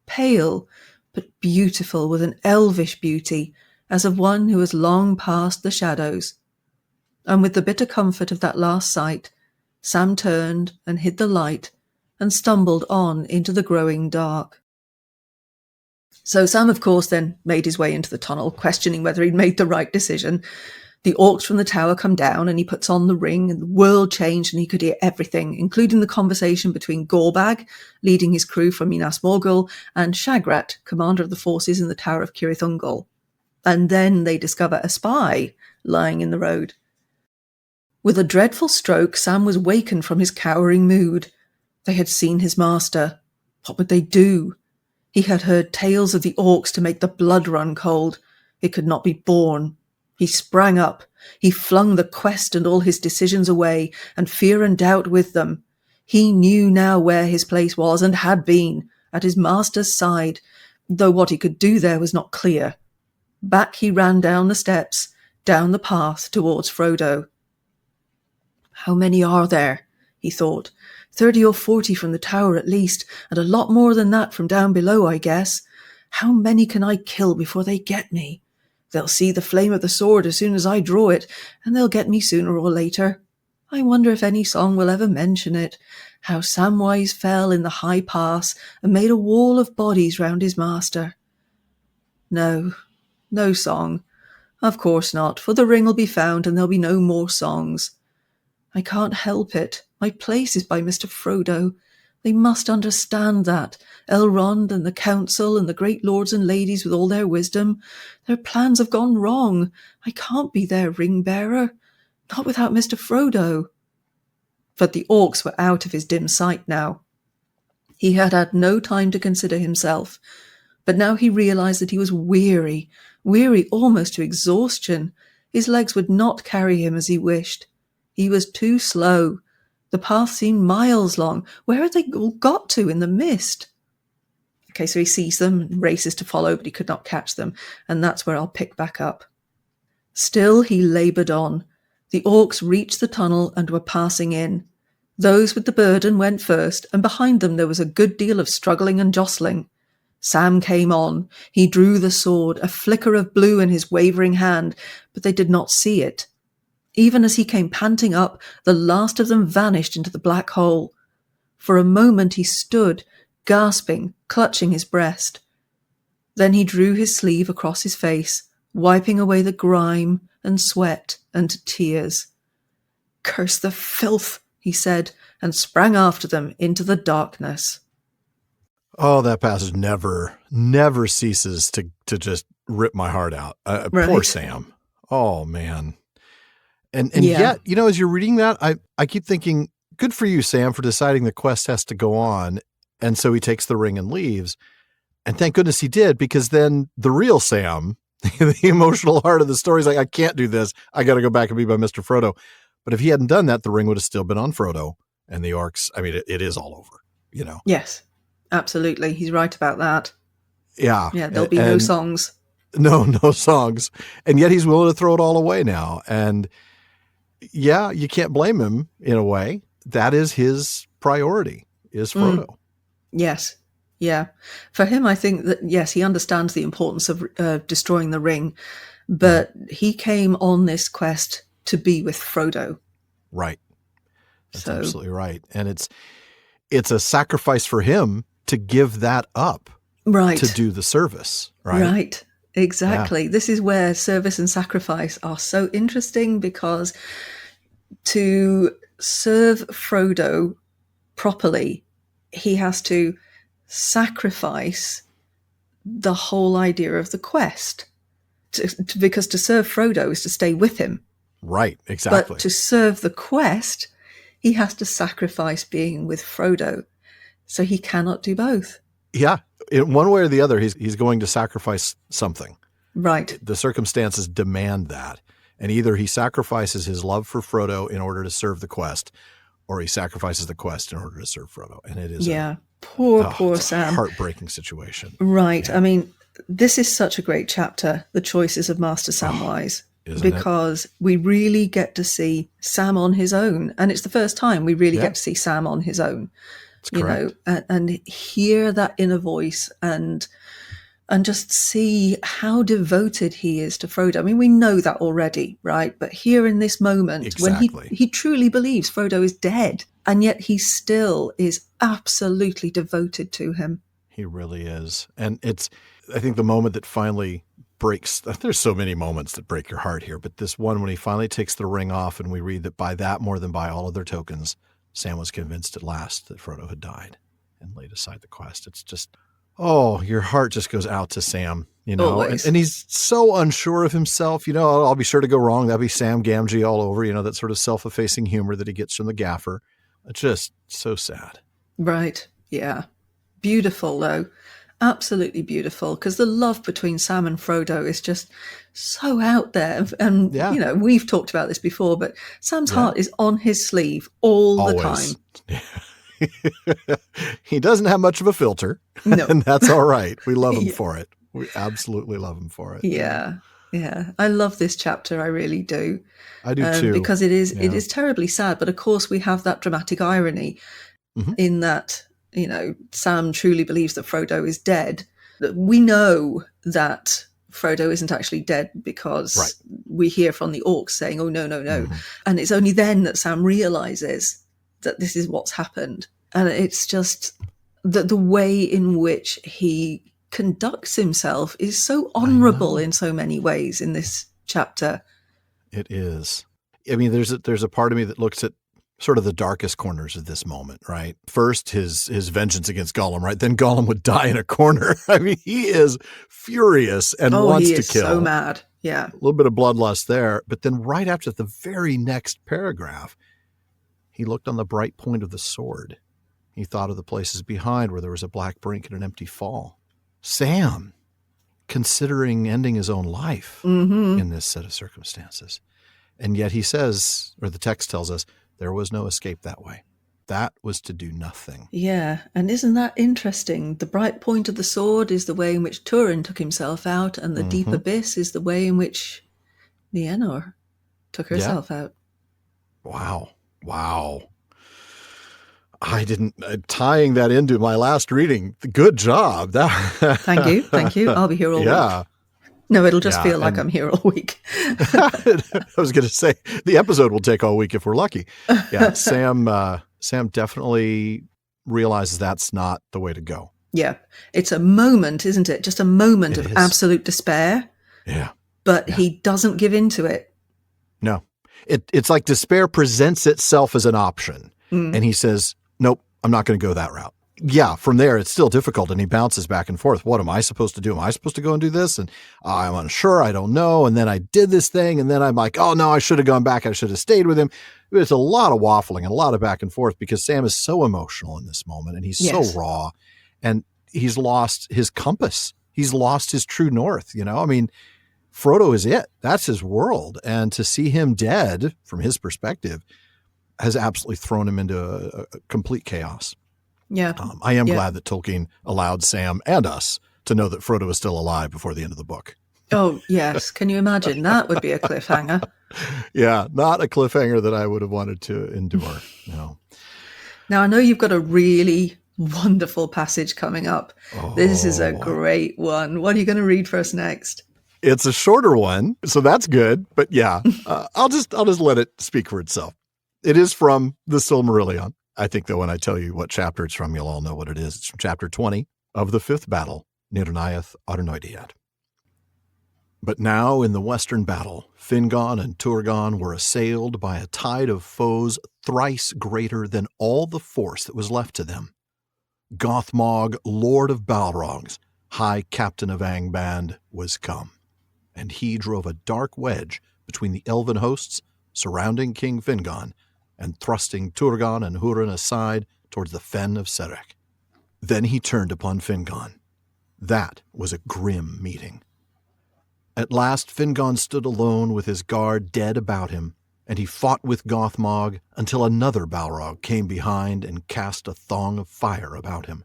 pale, but beautiful with an elvish beauty, as of one who has long passed the shadows. And with the bitter comfort of that last sight, Sam turned and hid the light and stumbled on into the growing dark. So Sam, of course, then made his way into the tunnel, questioning whether he'd made the right decision. The orcs from the tower come down, and he puts on the ring, and the world changed, and he could hear everything, including the conversation between Gorbag, leading his crew from Minas Morgul, and Shagrat, commander of the forces in the Tower of Cirith Ungol. And then they discover a spy lying in the road. With a dreadful stroke, Sam was wakened from his cowering mood. They had seen his master. What would they do? He had heard tales of the orcs to make the blood run cold. It could not be borne. He sprang up. He flung the quest and all his decisions away, and fear and doubt with them. He knew now where his place was, and had been, at his master's side, though what he could do there was not clear. Back he ran down the steps, down the path towards Frodo. How many are there? He thought. 30 or 40 from the tower at least, and a lot more than that from down below, I guess. How many can I kill before they get me? They'll see the flame of the sword as soon as I draw it, and they'll get me sooner or later. I wonder if any song will ever mention it, how Samwise fell in the high pass and made a wall of bodies round his master. No song. Of course not, for the ring will be found and there'll be no more songs. I can't help it. My place is by Mr. Frodo. They must understand that. Elrond and the council and the great lords and ladies with all their wisdom. Their plans have gone wrong. I can't be their ring-bearer. Not without Mr. Frodo. But the orcs were out of his dim sight now. He had had no time to consider himself. But now he realized that he was weary almost to exhaustion. His legs would not carry him as he wished. He was too slow. The path seemed miles long. Where had they all got to in the mist? Okay, so he sees them and races to follow, but he could not catch them, and that's where I'll pick back up. Still he laboured on. The orcs reached the tunnel and were passing in. Those with the burden went first, and behind them there was a good deal of struggling and jostling. Sam came on. He drew the sword, a flicker of blue in his wavering hand, but they did not see it. Even as he came panting up, the last of them vanished into the black hole. For a moment he stood, gasping, clutching his breast. Then he drew his sleeve across his face, wiping away the grime and sweat and tears. "Curse the filth," he said, and sprang after them into the darkness. Oh, that passage never ceases to just rip my heart out. Right. Poor Sam. Oh, man. And yet, as you're reading that, I keep thinking, good for you, Sam, for deciding the quest has to go on. And so he takes the ring and leaves. And thank goodness he did, because then the real Sam, the emotional heart of the story, is like, I can't do this. I got to go back and be by Mr. Frodo. But if he hadn't done that, the ring would have still been on Frodo. And the orcs, I mean, it is all over, Yes, absolutely. He's right about that. Yeah. Yeah, there'll be no songs. No songs. And yet he's willing to throw it all away now. And yeah, you can't blame him in a way. That is his priority, is Frodo. Yes. Yeah. For him, I think that, yes, he understands the importance of destroying the ring, but he came on this quest to be with Frodo. Right. That's absolutely right. And it's a sacrifice for him to give that up. Right. To do the service. Right. Right. Exactly. Yeah. This is where service and sacrifice are so interesting, because to serve Frodo properly, he has to sacrifice the whole idea of the quest. Because to serve Frodo is to stay with him. Right, exactly. But to serve the quest, he has to sacrifice being with Frodo. So he cannot do both. Yeah. In one way or the other, he's going to sacrifice something. Right. The circumstances demand that. And either he sacrifices his love for Frodo in order to serve the quest, or he sacrifices the quest in order to serve Frodo. And it is poor Sam. A heartbreaking situation. Right. Yeah. I mean, this is such a great chapter, The Choices of Master Samwise, because we really get to see Sam on his own. And it's the first time we really get to see Sam on his own. And hear that inner voice and just see how devoted he is to Frodo. I mean, we know that already, right? But here in this moment, when he truly believes Frodo is dead, and yet he still is absolutely devoted to him. He really is. And I think the moment that finally breaks, there's so many moments that break your heart here, but this one when he finally takes the ring off and we read that by that more than by all other tokens, Sam was convinced at last that Frodo had died and laid aside the quest. It's just, your heart just goes out to Sam, and he's so unsure of himself. I'll be sure to go wrong. That'll be Sam Gamgee all over, that sort of self-effacing humor that he gets from the gaffer. It's just so sad. Right. Yeah. Beautiful, though. Absolutely beautiful, because the love between Sam and Frodo is just so out there. And, Yeah. We've talked about this before, but Sam's Yeah. heart is on his sleeve all the Always. time. He doesn't have much of a filter, No. and that's all right. We love him Yeah. for it. We absolutely love him for it. Yeah. I love this chapter. I really do. I do too. Because it is terribly sad. But of course, we have that dramatic irony in that, Sam truly believes that Frodo is dead. We know that Frodo isn't actually dead because we hear from the orcs saying, oh, no, no, no. And it's only then that Sam realizes that this is what's happened. And it's just that the way in which he conducts himself is so honorable in so many ways in this chapter. It is. I mean, there's a part of me that looks at sort of the darkest corners of this moment, right? First, his vengeance against Gollum, right? Then Gollum would die in a corner. I mean, he is furious and wants to kill. So mad. Yeah. A little bit of bloodlust there. But then right after the very next paragraph, he looked on the bright point of the sword. He thought of the places behind where there was a black brink and an empty fall. Sam, considering ending his own life in this set of circumstances. And yet he says, or the text tells us, there was no escape that way. That was to do nothing. Yeah, and isn't that interesting? The bright point of the sword is the way in which Húrin took himself out, and the deep abyss is the way in which Nienor took herself out. Wow. I didn't, tying that into my last reading. Good job. Thank you. I'll be here all week. No, it'll just feel like I'm here all week. I was going to say the episode will take all week if we're lucky. Yeah, Sam definitely realizes that's not the way to go. Yeah, it's a moment, isn't it? Just a moment of absolute despair. Yeah. But he doesn't give in to it. No. It's like despair presents itself as an option. And he says, nope, I'm not going to go that route. Yeah, from there, it's still difficult, and he bounces back and forth. What am I supposed to do? Am I supposed to go and do this? And I'm unsure. I don't know. And then I did this thing, and then I'm like, oh, no, I should have gone back. I should have stayed with him. It's a lot of waffling and a lot of back and forth because Sam is so emotional in this moment, and he's so raw, and he's lost his compass. He's lost his true north, I mean, Frodo is it. That's his world. And to see him dead, from his perspective, has absolutely thrown him into a complete chaos. Yeah. I am glad that Tolkien allowed Sam and us to know that Frodo is still alive before the end of the book. Oh, yes. Can you imagine? That would be a cliffhanger. Yeah, not a cliffhanger that I would have wanted to endure. No. Now, I know you've got a really wonderful passage coming up. This is a great one. What are you going to read for us next? It's a shorter one, so that's good. But yeah, I'll just let it speak for itself. It is from the Silmarillion. I think that when I tell you what chapter it's from, you'll all know what it is. It's from chapter 20 of the 5th battle, Nirnaeth Arnoediad. But now in the western battle, Fingon and Turgon were assailed by a tide of foes thrice greater than all the force that was left to them. Gothmog, Lord of Balrogs, High Captain of Angband, was come, and he drove a dark wedge between the elven hosts surrounding King Fingon and thrusting Turgon and Húrin aside towards the fen of Serech. Then he turned upon Fingon. That was a grim meeting. At last Fingon stood alone with his guard dead about him, and he fought with Gothmog until another Balrog came behind and cast a thong of fire about him.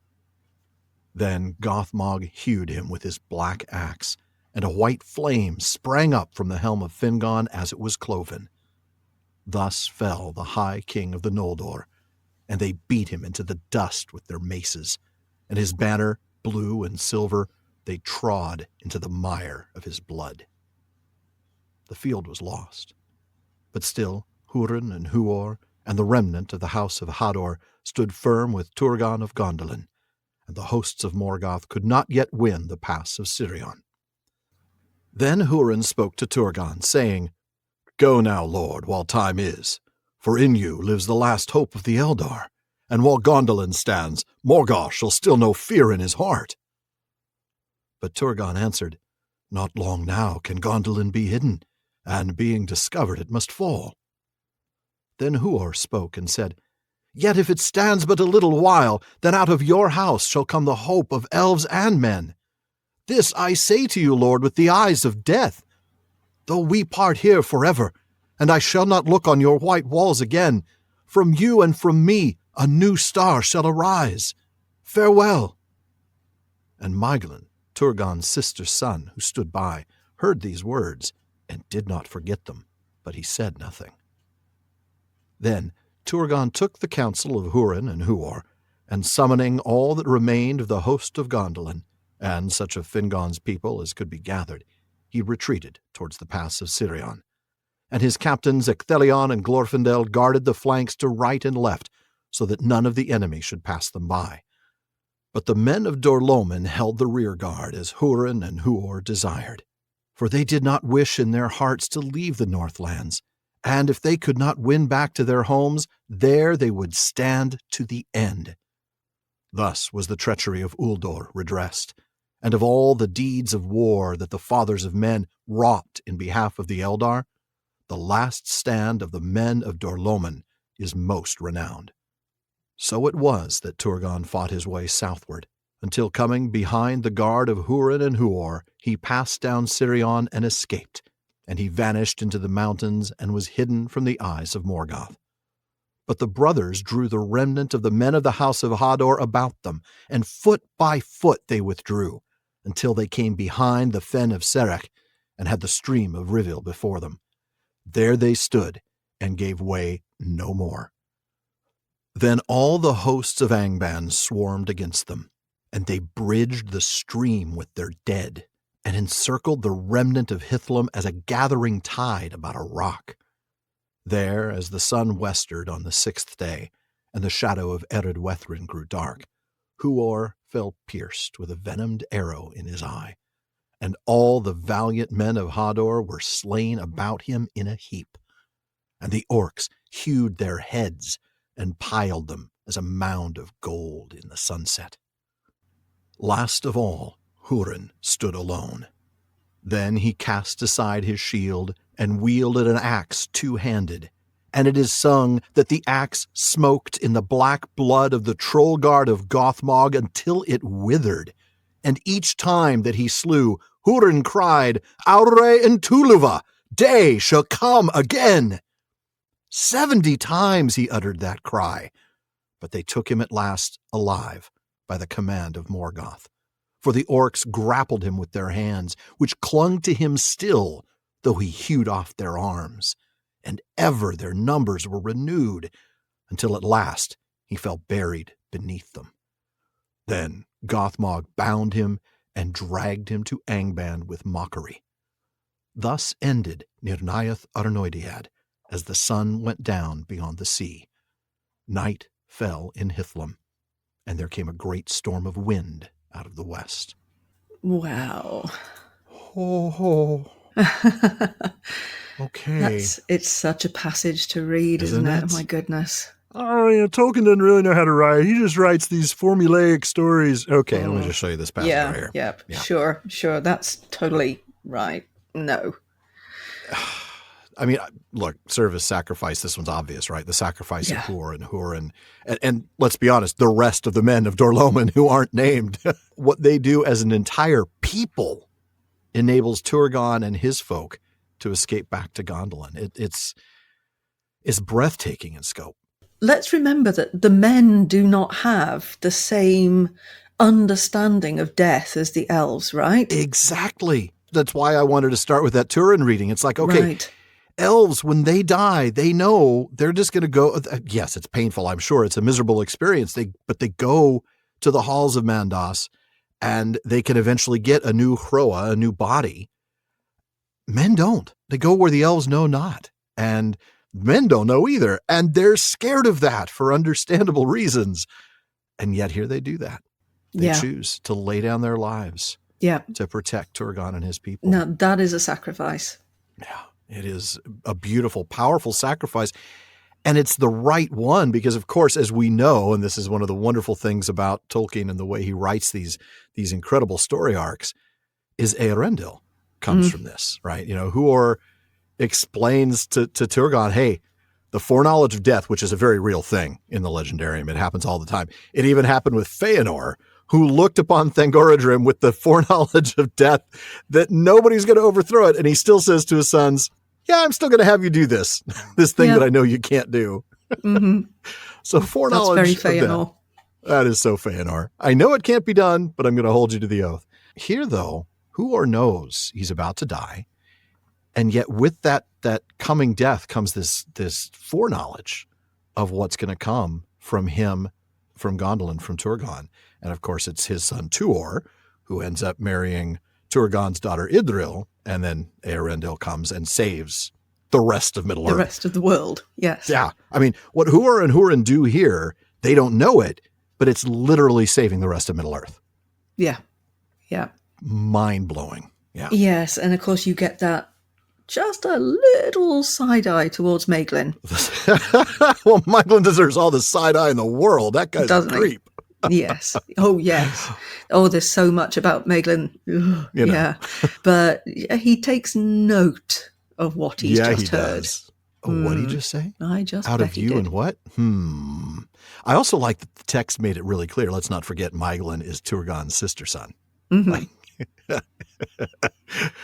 Then Gothmog hewed him with his black axe, and a white flame sprang up from the helm of Fingon as it was cloven. Thus fell the High King of the Noldor, and they beat him into the dust with their maces, and his banner, blue and silver, they trod into the mire of his blood. The field was lost, but still Húrin and Huor and the remnant of the house of Hador stood firm with Turgon of Gondolin, and the hosts of Morgoth could not yet win the pass of Sirion. Then Húrin spoke to Turgon, saying, Go now, Lord, while time is, for in you lives the last hope of the Eldar, and while Gondolin stands, Morgoth shall still know fear in his heart. But Turgon answered, Not long now can Gondolin be hidden, and being discovered it must fall. Then Huor spoke and said, Yet if it stands but a little while, then out of your house shall come the hope of elves and men. This I say to you, Lord, with the eyes of death. Though we part here forever, and I shall not look on your white walls again, from you and from me a new star shall arise. Farewell." And Meiglin, Turgon's sister's son, who stood by, heard these words and did not forget them, but he said nothing. Then Turgon took the counsel of Húrin and Huor, and summoning all that remained of the host of Gondolin, and such of Fingon's people as could be gathered, he retreated towards the pass of Sirion. And his captains Ecthelion and Glorfindel guarded the flanks to right and left, so that none of the enemy should pass them by. But the men of Dorlomin held the rear guard, as Húrin and Huor desired. For they did not wish in their hearts to leave the Northlands, and if they could not win back to their homes, there they would stand to the end. Thus was the treachery of Uldor redressed, and of all the deeds of war that the fathers of men wrought in behalf of the Eldar, the last stand of the men of Dorlomin is most renowned. So it was that Turgon fought his way southward, until coming behind the guard of Húrin and Huor, he passed down Sirion and escaped, and he vanished into the mountains and was hidden from the eyes of Morgoth. But the brothers drew the remnant of the men of the house of Hador about them, and foot by foot they withdrew, until they came behind the fen of Serech, and had the stream of Rivil before them. There they stood, and gave way no more. Then all the hosts of Angband swarmed against them, and they bridged the stream with their dead, and encircled the remnant of Hithlum as a gathering tide about a rock. There, as the sun westered on the 6th day, and the shadow of Ered Wethrin grew dark, Huor fell pierced with a venomed arrow in his eye, and all the valiant men of Hador were slain about him in a heap, and the orcs hewed their heads and piled them as a mound of gold in the sunset. Last of all, Húrin stood alone. Then he cast aside his shield and wielded an axe two-handed, and it is sung that the axe smoked in the black blood of the troll guard of Gothmog until it withered, and each time that he slew, Húrin cried, "Aure and Tuluva, day shall come again." 70 times he uttered that cry, but they took him at last alive by the command of Morgoth. For the orcs grappled him with their hands, which clung to him still, though he hewed off their arms, and ever their numbers were renewed, until at last he fell buried beneath them. Then Gothmog bound him and dragged him to Angband with mockery. Thus ended Nirnaeth Arnoediad, as the sun went down beyond the sea. Night fell in Hithlum, and there came a great storm of wind out of the west. Wow. Oh. Okay. It's such a passage to read, isn't it? Oh my goodness. Oh, Tolkien doesn't really know how to write. He just writes these formulaic stories. Okay, let me just show you this passage right here. Yeah, sure. That's totally right. No. I mean, look, service, sacrifice, this one's obvious, right? The sacrifice of Húrin. And let's be honest, the rest of the men of Dorlomin who aren't named, what they do as an entire people enables Turgon and his folk to escape back to Gondolin. It's breathtaking in scope. Let's remember that the men do not have the same understanding of death as the elves, right? Exactly. That's why I wanted to start with that Tolkien reading. It's like, okay, right. Elves, when they die, they know they're just going to go. Yes, it's painful. I'm sure it's a miserable experience. But they go to the halls of Mandos, and they can eventually get a new Hroa, a new body. Men don't. They go where the elves know not, and men don't know either, and they're scared of that for understandable reasons. And yet here they do that. They choose to lay down their lives to protect Turgon and his people. Now, that is a sacrifice. Yeah. It is a beautiful, powerful sacrifice, and it's the right one because, of course, as we know, and this is one of the wonderful things about Tolkien and the way he writes these incredible story arcs, is Eärendil comes from this, right? Huor explains to Turgon, hey, the foreknowledge of death, which is a very real thing in the Legendarium. It happens all the time. It even happened with Feanor, who looked upon Thangorodrim with the foreknowledge of death that nobody's going to overthrow it. And he still says to his sons, yeah, I'm still going to have you do this thing that I know you can't do. Mm-hmm. So foreknowledge That's very Feanor. of death. That is so Feanor. I know it can't be done, but I'm going to hold you to the oath. Here, though, Húrin knows he's about to die. And yet with that coming death comes this foreknowledge of what's going to come from him, from Gondolin, from Turgon. And of course, it's his son Tuor, who ends up marrying Turgon's daughter Idril. And then Eärendil comes and saves the rest of Middle-earth. The rest of the world, yes. Yeah. I mean, what Húrin and Húrin do here, they don't know it, but it's literally saving the rest of Middle-earth. Yeah. Yeah. Mind-blowing. Yeah. Yes. And of course, you get that just a little side-eye towards Maeglin. Well, Maeglin deserves all the side-eye in the world. That guy's a creep. Yes. Oh, yes. Oh, there's so much about Maeglin. Yeah. But he takes note of what he's just heard. Does. Oh, what did he just say? I just out of you did. And what? I also like that the text made it really clear. Let's not forget Maeglin is Turgon's sister son. Mm-hmm.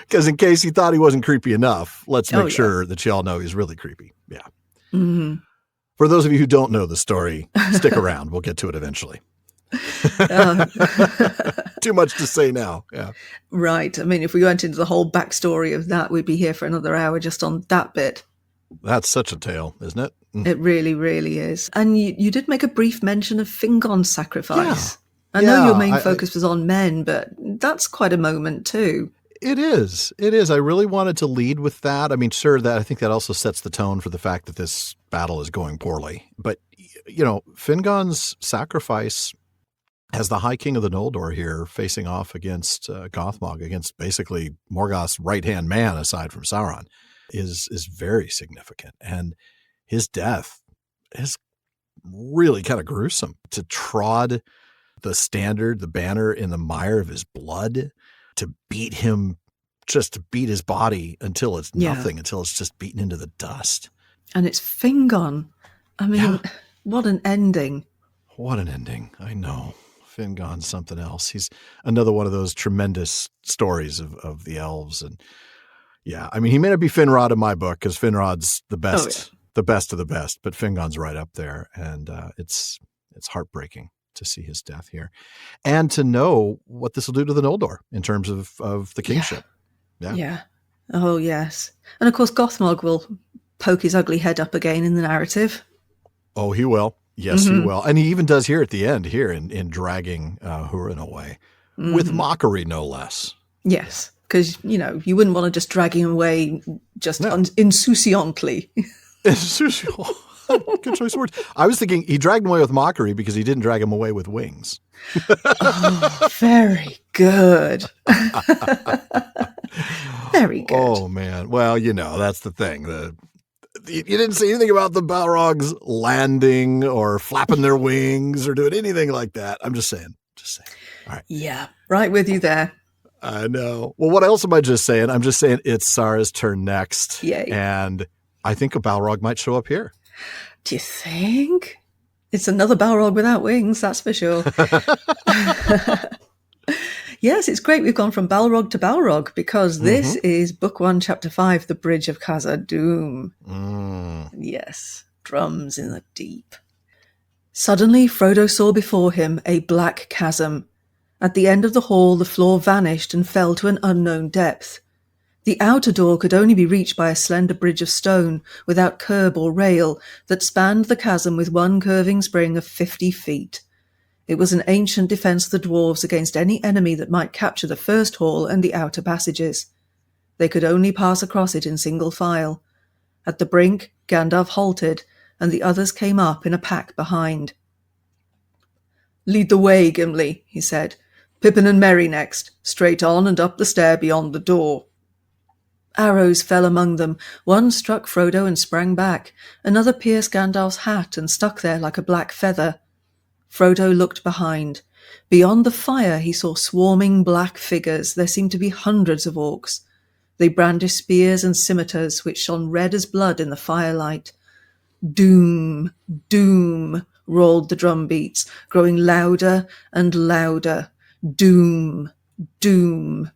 Because in case you thought he wasn't creepy enough, let's make sure that you all know he's really creepy. Yeah. Mm-hmm. For those of you who don't know the story, stick around. We'll get to it eventually. Too much to say now. Yeah. Right. I mean, if we went into the whole backstory of that, we'd be here for another hour just on that bit. That's such a tale, isn't it? It really, really is. And you did make a brief mention of Fingon's sacrifice. Yeah. I know your main focus was on men, but that's quite a moment too. It is. It is. I really wanted to lead with that. I mean, sure, that I think that also sets the tone for the fact that this battle is going poorly. But, Fingon's sacrifice as the High King of the Noldor here facing off against Gothmog, against basically Morgoth's right-hand man aside from Sauron, is very significant. And his death is really kind of gruesome. To trod the standard, the banner in the mire of his blood, to beat him, just to beat his body until it's nothing, until it's just beaten into the dust. And it's Fingon. I mean, what an ending. What an ending. I know. Fingon's something else. He's another one of those tremendous stories of the elves. And I mean, he may not be Finrod in my book because Finrod's the best, the best of the best, but Fingon's right up there. And it's heartbreaking to see his death here and to know what this will do to the Noldor in terms of the kingship. Yeah. Oh, yes. And of course, Gothmog will poke his ugly head up again in the narrative. Oh, he will. Yes, he will. And he even does here at the end here in dragging Húrin away with mockery, no less. Yes. Because, you wouldn't want to just drag him away just insouciantly. Good choice of words. I was thinking he dragged him away with mockery because he didn't drag him away with wings. Oh, very good. Very good. Oh, man. Well, that's the thing. You didn't say anything about the Balrogs landing or flapping their wings or doing anything like that. I'm just saying. All right. Yeah, right with you there. I know. Well, what else am I just saying? I'm just saying it's Sara's turn next. Yay. And I think a Balrog might show up here. Do you think? It's another Balrog without wings, that's for sure. Yes, it's great we've gone from Balrog to Balrog because this is Book 1, Chapter 5, The Bridge of Khazad-dûm. Yes, drums in the deep. Suddenly, Frodo saw before him a black chasm. At the end of the hall, the floor vanished and fell to an unknown depth. The outer door could only be reached by a slender bridge of stone, without curb or rail, that spanned the chasm with one curving spring of 50 feet. It was an ancient defence of the dwarves against any enemy that might capture the first hall and the outer passages. They could only pass across it in single file. At the brink, Gandalf halted, and the others came up in a pack behind. "Lead the way, Gimli," he said. "Pippin and Merry next, straight on and up the stair beyond the door." Arrows fell among them. One struck Frodo and sprang back. Another pierced Gandalf's hat and stuck there like a black feather. Frodo looked behind. Beyond the fire he saw swarming black figures. There seemed to be hundreds of orcs. They brandished spears and scimitars which shone red as blood in the firelight. Doom, doom, roared the drum beats, growing louder and louder. Doom, doom.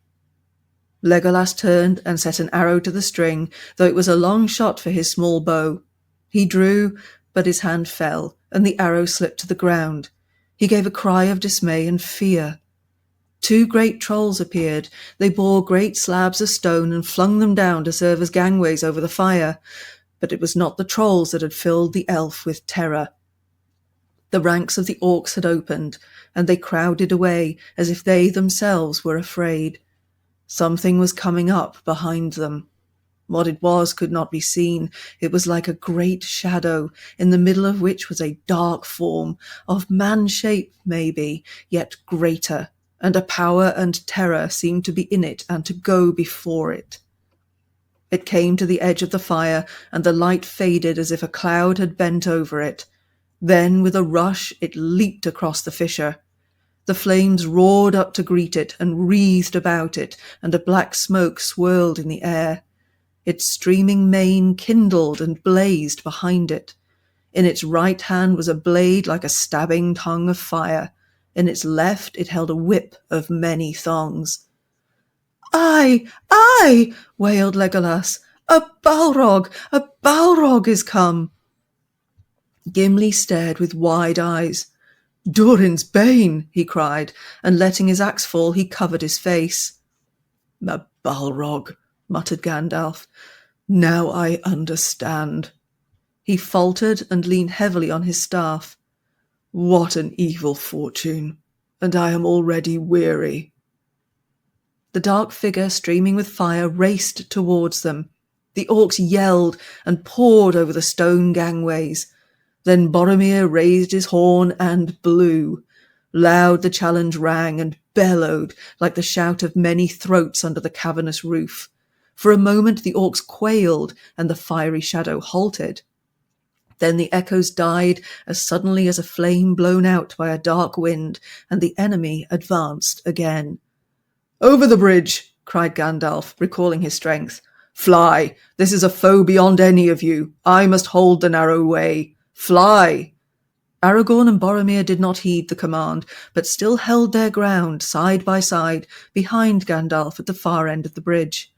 Legolas turned and set an arrow to the string, though it was a long shot for his small bow. He drew, but his hand fell, and the arrow slipped to the ground. He gave a cry of dismay and fear. 2 great trolls appeared. They bore great slabs of stone and flung them down to serve as gangways over the fire. But it was not the trolls that had filled the elf with terror. The ranks of the orcs had opened, and they crowded away as if they themselves were afraid. Something was coming up behind them. What it was could not be seen. It was like a great shadow, in the middle of which was a dark form, of man-shape maybe, yet greater, and a power and terror seemed to be in it and to go before it. It came to the edge of the fire, and the light faded as if a cloud had bent over it. Then, with a rush, it leaped across the fissure. The flames roared up to greet it and wreathed about it, and a black smoke swirled in the air. Its streaming mane kindled and blazed behind it. In its right hand was a blade like a stabbing tongue of fire. In its left it held a whip of many thongs. "Aye, aye!" wailed Legolas. A Balrog is come!" Gimli stared with wide eyes. "Durin's bane!" he cried, and letting his axe fall, he covered his face. "A Balrog," muttered Gandalf. "Now I understand." He faltered and leaned heavily on his staff. "What an evil fortune, and I am already weary." The dark figure, streaming with fire, raced towards them. The orcs yelled and poured over the stone gangways. Then Boromir raised his horn and blew. Loud the challenge rang and bellowed like the shout of many throats under the cavernous roof. For a moment the orcs quailed and the fiery shadow halted. Then the echoes died as suddenly as a flame blown out by a dark wind, and the enemy advanced again. "Over the bridge!" cried Gandalf, recalling his strength. "Fly! This is a foe beyond any of you. I must hold the narrow way. Fly!" Aragorn and Boromir did not heed the command, but still held their ground, side by side, behind Gandalf at the far end of the bridge.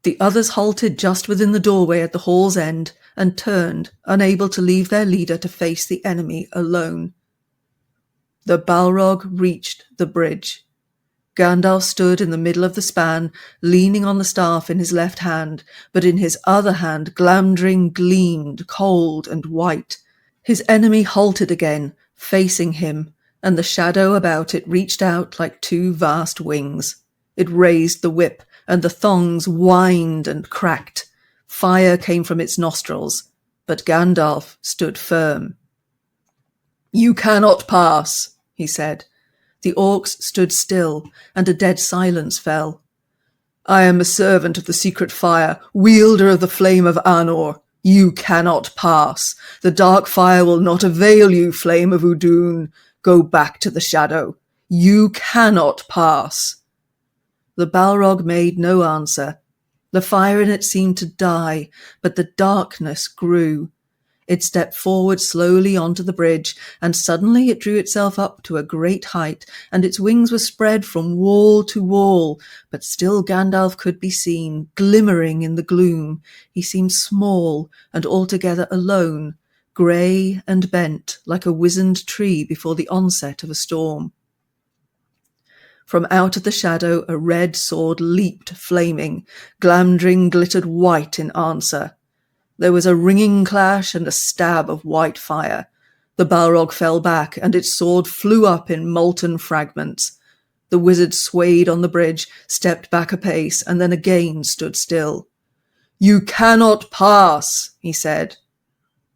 The others halted just within the doorway at the hall's end, and turned, unable to leave their leader to face the enemy alone. The Balrog reached the bridge. Gandalf stood in the middle of the span, leaning on the staff in his left hand, but in his other hand Glamdring gleamed, cold and white. His enemy halted again, facing him, and the shadow about it reached out like 2 vast wings. It raised the whip, and the thongs whined and cracked. Fire came from its nostrils, but Gandalf stood firm. "You cannot pass," he said. The orcs stood still, and a dead silence fell. "I am a servant of the secret fire, wielder of the flame of Anor. You cannot pass. The dark fire will not avail you, flame of Udun. Go back to the shadow. You cannot pass." The Balrog made no answer. The fire in it seemed to die, but the darkness grew. It stepped forward slowly onto the bridge, and suddenly it drew itself up to a great height, and its wings were spread from wall to wall, but still Gandalf could be seen, glimmering in the gloom. He seemed small and altogether alone, grey and bent, like a wizened tree before the onset of a storm. From out of the shadow a red sword leaped, flaming. Glamdring glittered white in answer. There was a ringing clash and a stab of white fire. The Balrog fell back, and its sword flew up in molten fragments. The wizard swayed on the bridge, stepped back a pace, and then again stood still. "You cannot pass," he said.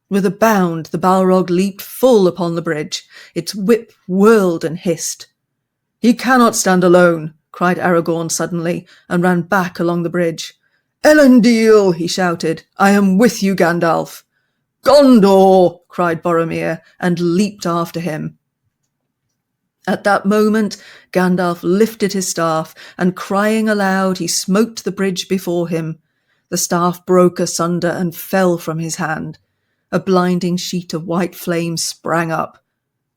With a bound, the Balrog leaped full upon the bridge. Its whip whirled and hissed. "He cannot stand alone," cried Aragorn suddenly, and ran back along the bridge. "Elendil!" he shouted. "I am with you, Gandalf." "Gondor!" cried Boromir, and leaped after him. At that moment, Gandalf lifted his staff, and crying aloud, he smote the bridge before him. The staff broke asunder and fell from his hand. A blinding sheet of white flame sprang up.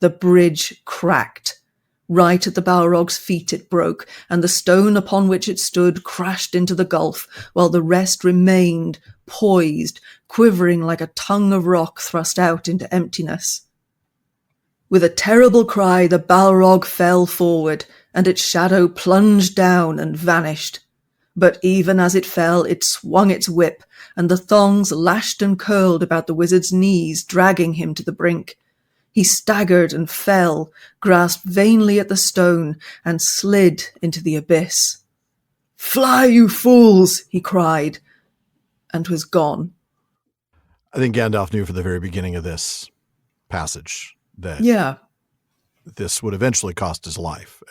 The bridge cracked. Right at the Balrog's feet it broke, and the stone upon which it stood crashed into the gulf, while the rest remained poised, quivering like a tongue of rock thrust out into emptiness. With a terrible cry, the Balrog fell forward, and its shadow plunged down and vanished. But even as it fell, it swung its whip, and the thongs lashed and curled about the wizard's knees, dragging him to the brink. He staggered and fell, grasped vainly at the stone, and slid into the abyss. "Fly, you fools!" he cried, and was gone. I think Gandalf knew from the very beginning of this passage that this would eventually cost his life.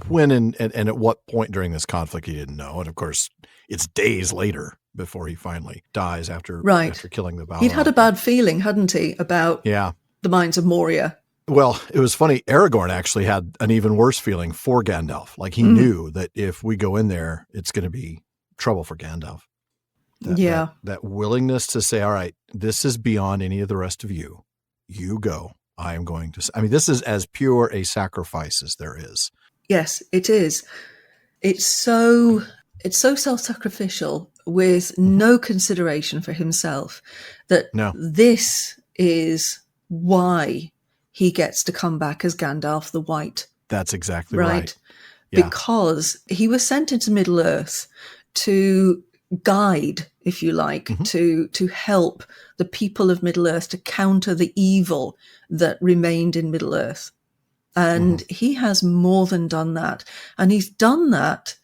When and at what point during this conflict he didn't know. And of course, it's days later before he finally dies after killing the Balrog. He'd had a bad feeling, hadn't he, about the mines of Moria. Well, it was funny. Aragorn actually had an even worse feeling for Gandalf. Like he knew that if we go in there, it's going to be trouble for Gandalf. That willingness to say, all right, this is beyond any of the rest of you. You go. I am going to. I mean, this is as pure a sacrifice as there is. Yes, it is. It's so self-sacrificial with no consideration for himself that this is why he gets to come back as Gandalf the White. That's exactly right. Yeah. Because he was sent into Middle-earth to guide, if you like, to help the people of Middle-earth to counter the evil that remained in Middle-earth. And he has more than done that. And he's done that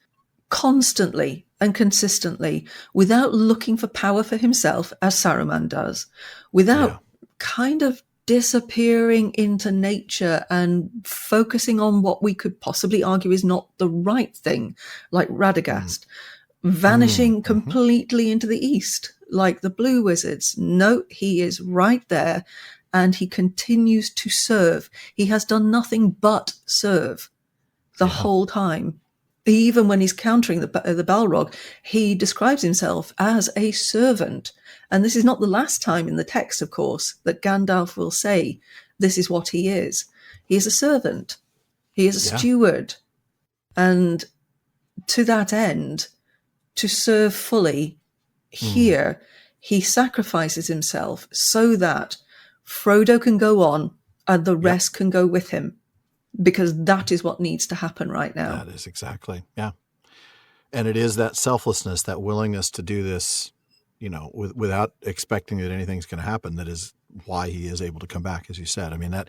constantly and consistently without looking for power for himself, as Saruman does, without kind of disappearing into nature and focusing on what we could possibly argue is not the right thing, like Radagast, vanishing completely into the east, like the Blue Wizards. No, he is right there, and he continues to serve. He has done nothing but serve the whole time. Even when he's countering the Balrog, he describes himself as a servant. And this is not the last time in the text, of course, that Gandalf will say this is what he is. He is a servant. He is a steward. And to that end, to serve fully, here, he sacrifices himself so that Frodo can go on and the rest can go with him. Because that is what needs to happen right now. That is exactly, And it is that selflessness, that willingness to do this, without expecting that anything's going to happen. That is why he is able to come back, as you said. I mean, that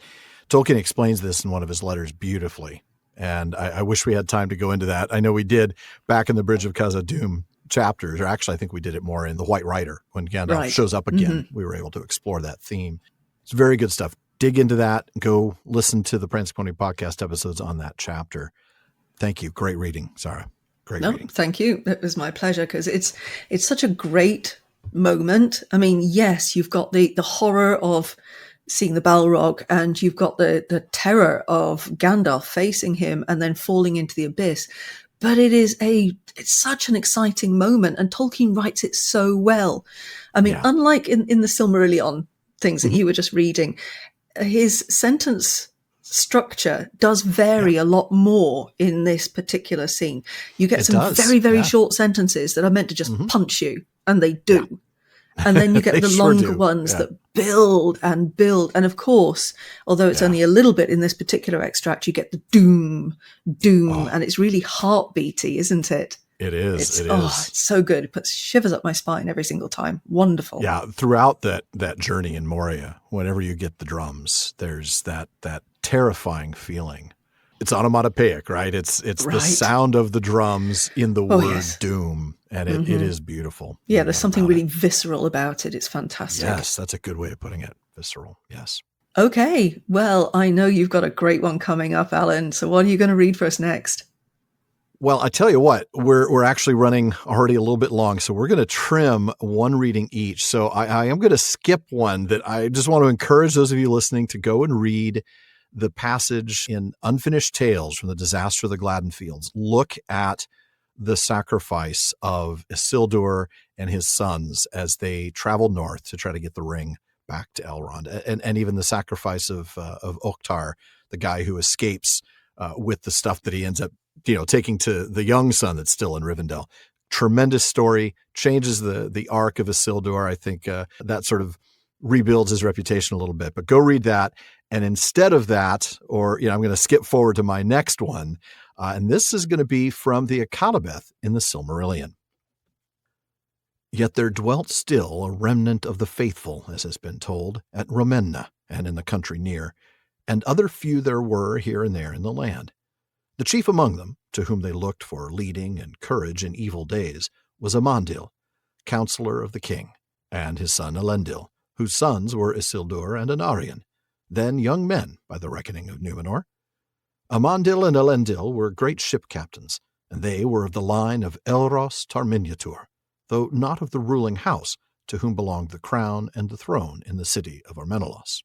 Tolkien explains this in one of his letters beautifully. And I wish we had time to go into that. I know we did back in the Bridge of Khazad-dûm chapters, or actually I think we did it more in The White Rider. When Gandalf shows up again, we were able to explore that theme. It's very good stuff. Dig into that. Go listen to the Prancing Pony podcast episodes on that chapter. Thank you. Great reading, Sarah. Great reading. Thank you. It was my pleasure, because it's such a great moment. I mean, yes, you've got the horror of seeing the Balrog, and you've got the terror of Gandalf facing him and then falling into the abyss. But it's such an exciting moment, and Tolkien writes it so well. I mean, unlike in the Silmarillion things that you were just reading, his sentence structure does vary a lot more in this particular scene. You get some very, very short sentences that are meant to just punch you, and they do. And then you get the longer ones that build and build. And of course, although it's only a little bit in this particular extract, you get the doom, and it's really heartbeaty, isn't it? It is. It's so good. It puts shivers up my spine every single time. Wonderful. Yeah. Throughout that journey in Moria, whenever you get the drums, there's that terrifying feeling. It's onomatopoeic, right? It's the sound of the drums in the word doom. And it is beautiful. Yeah. There's something really visceral about it. It's fantastic. Yes. That's a good way of putting it. Visceral. Yes. Okay. Well, I know you've got a great one coming up, Alan. So what are you going to read for us next? Well, I tell you what, we're actually running already a little bit long, so we're going to trim one reading each. So I am going to skip one that I just want to encourage those of you listening to go and read the passage in Unfinished Tales from the Disaster of the Gladden Fields. Look at the sacrifice of Isildur and his sons as they traveled north to try to get the ring back to Elrond, and even the sacrifice of Oktar, the guy who escapes with the stuff that he ends up, taking to the young son that's still in Rivendell. Tremendous story, changes the arc of Isildur. I think that sort of rebuilds his reputation a little bit. But go read that. And instead of that, I'm going to skip forward to my next one. And this is going to be from the Akadabeth in the Silmarillion. Yet there dwelt still a remnant of the faithful, as has been told, at Romenna and in the country near, and other few there were here and there in the land. The chief among them, to whom they looked for leading and courage in evil days, was Amandil, counselor of the king, and his son Elendil, whose sons were Isildur and Anarion, then young men by the reckoning of Númenor. Amandil and Elendil were great ship captains, and they were of the line of Elros Tar-Miniatur, though not of the ruling house, to whom belonged the crown and the throne in the city of Armenelos.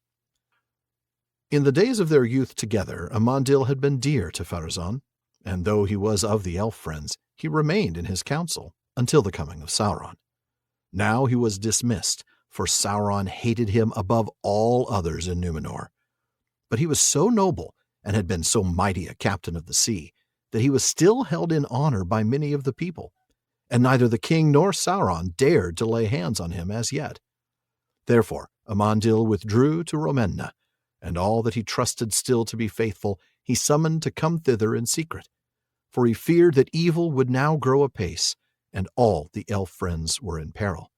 In the days of their youth together, Amandil had been dear to Pharazôn, and though he was of the elf friends, he remained in his council until the coming of Sauron. Now he was dismissed, for Sauron hated him above all others in Númenor. But he was so noble, and had been so mighty a captain of the sea, that he was still held in honor by many of the people, and neither the king nor Sauron dared to lay hands on him as yet. Therefore Amandil withdrew to Romenna, and all that he trusted still to be faithful he summoned to come thither in secret, for he feared that evil would now grow apace, and all the elf friends were in peril.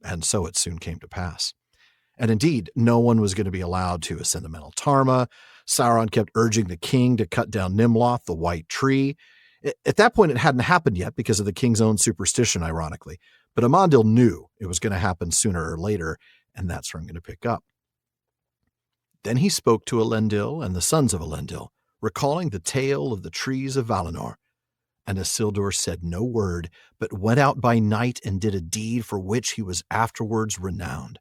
And so it soon came to pass. And indeed, no one was going to be allowed to ascend the Meneltarma. Sauron kept urging the king to cut down Nimloth, the white tree. At that point, it hadn't happened yet because of the king's own superstition, ironically. But Amandil knew it was going to happen sooner or later, and that's where I'm going to pick up. Then he spoke to Elendil and the sons of Elendil, recalling the tale of the trees of Valinor. And Isildur said no word, but went out by night and did a deed for which he was afterwards renowned.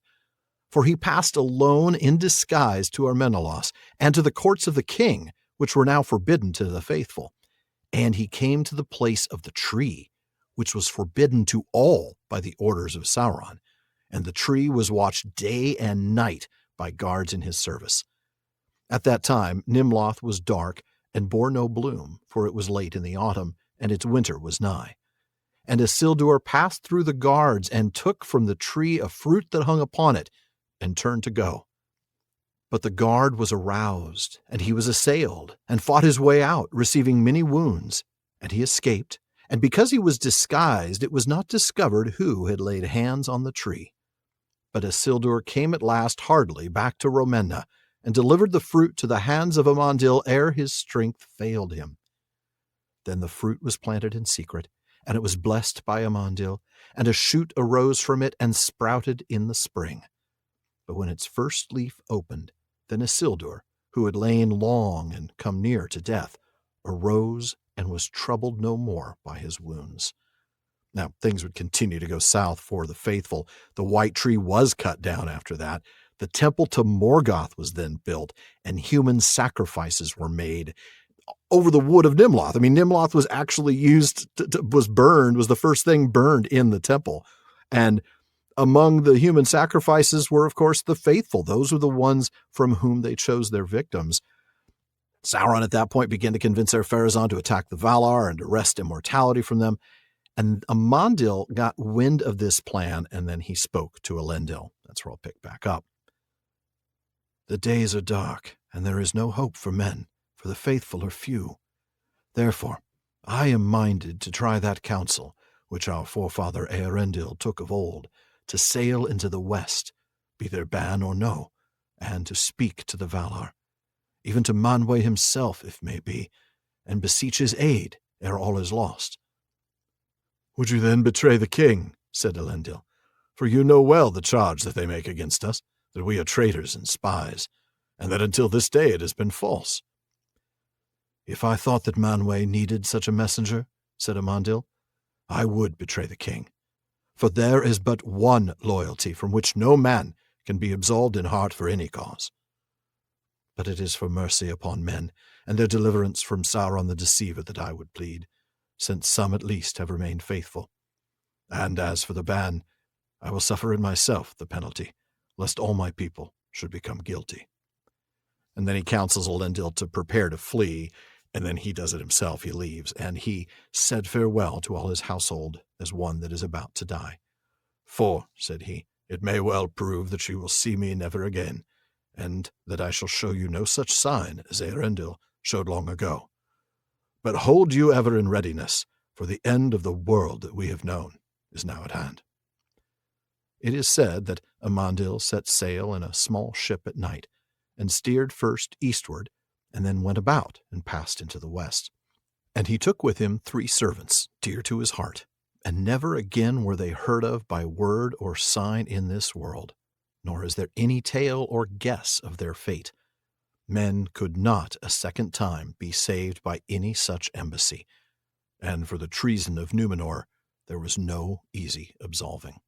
For he passed alone in disguise to Armenelos and to the courts of the king, which were now forbidden to the faithful. And he came to the place of the tree, which was forbidden to all by the orders of Sauron, and the tree was watched day and night by guards in his service. At that time Nimloth was dark and bore no bloom, for it was late in the autumn, and its winter was nigh. And Isildur passed through the guards and took from the tree a fruit that hung upon it, and turned to go. But the guard was aroused, and he was assailed, and fought his way out, receiving many wounds, and he escaped. And because he was disguised, it was not discovered who had laid hands on the tree. But Isildur came at last hardly back to Romenna, and delivered the fruit to the hands of Amandil ere his strength failed him. Then the fruit was planted in secret, and it was blessed by Amandil, and a shoot arose from it and sprouted in the spring. But when its first leaf opened, then Isildur, who had lain long and come near to death, arose and was troubled no more by his wounds. Now, things would continue to go south for the faithful. The white tree was cut down after that. The temple to Morgoth was then built, and human sacrifices were made over the wood of Nimloth. I mean, Nimloth was actually used, was the first thing burned in the temple. And among the human sacrifices were, of course, the faithful. Those were the ones from whom they chose their victims. Sauron at that point began to convince Pharazôn to attack the Valar and to wrest immortality from them. And Amandil got wind of this plan, and then he spoke to Elendil. That's where I'll pick back up. The days are dark, and there is no hope for men, for the faithful are few. Therefore, I am minded to try that counsel which our forefather Eärendil took of old, to sail into the west, be there ban or no, and to speak to the Valar, even to Manwë himself, if may be, and beseech his aid ere all is lost. Would you then betray the king? Said Elendil, for you know well the charge that they make against us, that we are traitors and spies, and that until this day it has been false. If I thought that Manwë needed such a messenger, said Amandil, I would betray the king. For there is but one loyalty from which no man can be absolved in heart for any cause. But it is for mercy upon men, and their deliverance from Sauron the Deceiver that I would plead, since some at least have remained faithful. And as for the ban, I will suffer it myself, the penalty, lest all my people should become guilty. And then he counsels Elendil to prepare to flee, and then he does it himself. He leaves, and he said farewell to all his household as one that is about to die. For, said he, it may well prove that you will see me never again, and that I shall show you no such sign as Eärendil showed long ago. But hold you ever in readiness, for the end of the world that we have known is now at hand. It is said that Amandil set sail in a small ship at night, and steered first eastward, and then went about and passed into the west. And he took with him 3 servants, dear to his heart, and never again were they heard of by word or sign in this world, nor is there any tale or guess of their fate. Men could not a second time be saved by any such embassy, and for the treason of Númenor there was no easy absolving.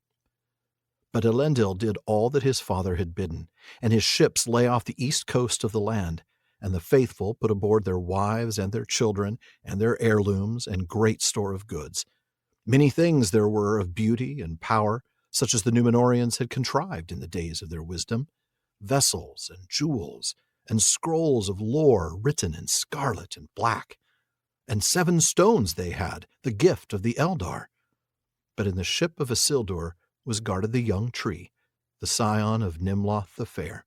But Elendil did all that his father had bidden, and his ships lay off the east coast of the land, and the faithful put aboard their wives and their children and their heirlooms and great store of goods. Many things there were of beauty and power, such as the Númenorians had contrived in the days of their wisdom, vessels and jewels, and scrolls of lore written in scarlet and black. And 7 stones they had, the gift of the Eldar. But in the ship of Isildur was guarded the young tree, the scion of Nimloth the Fair.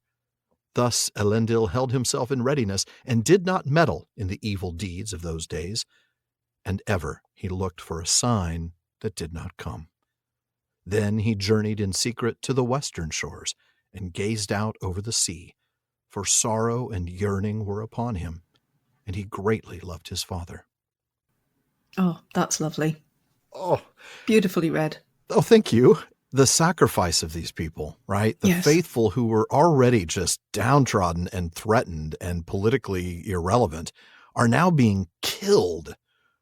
Thus Elendil held himself in readiness, and did not meddle in the evil deeds of those days. And ever he looked for a sign that did not come. Then he journeyed in secret to the western shores, and gazed out over the sea, for sorrow and yearning were upon him, and he greatly loved his father. Oh, that's lovely. Oh, beautifully read. Oh, thank you. The sacrifice of these people, right? The Yes. faithful who were already just downtrodden and threatened and politically irrelevant are now being killed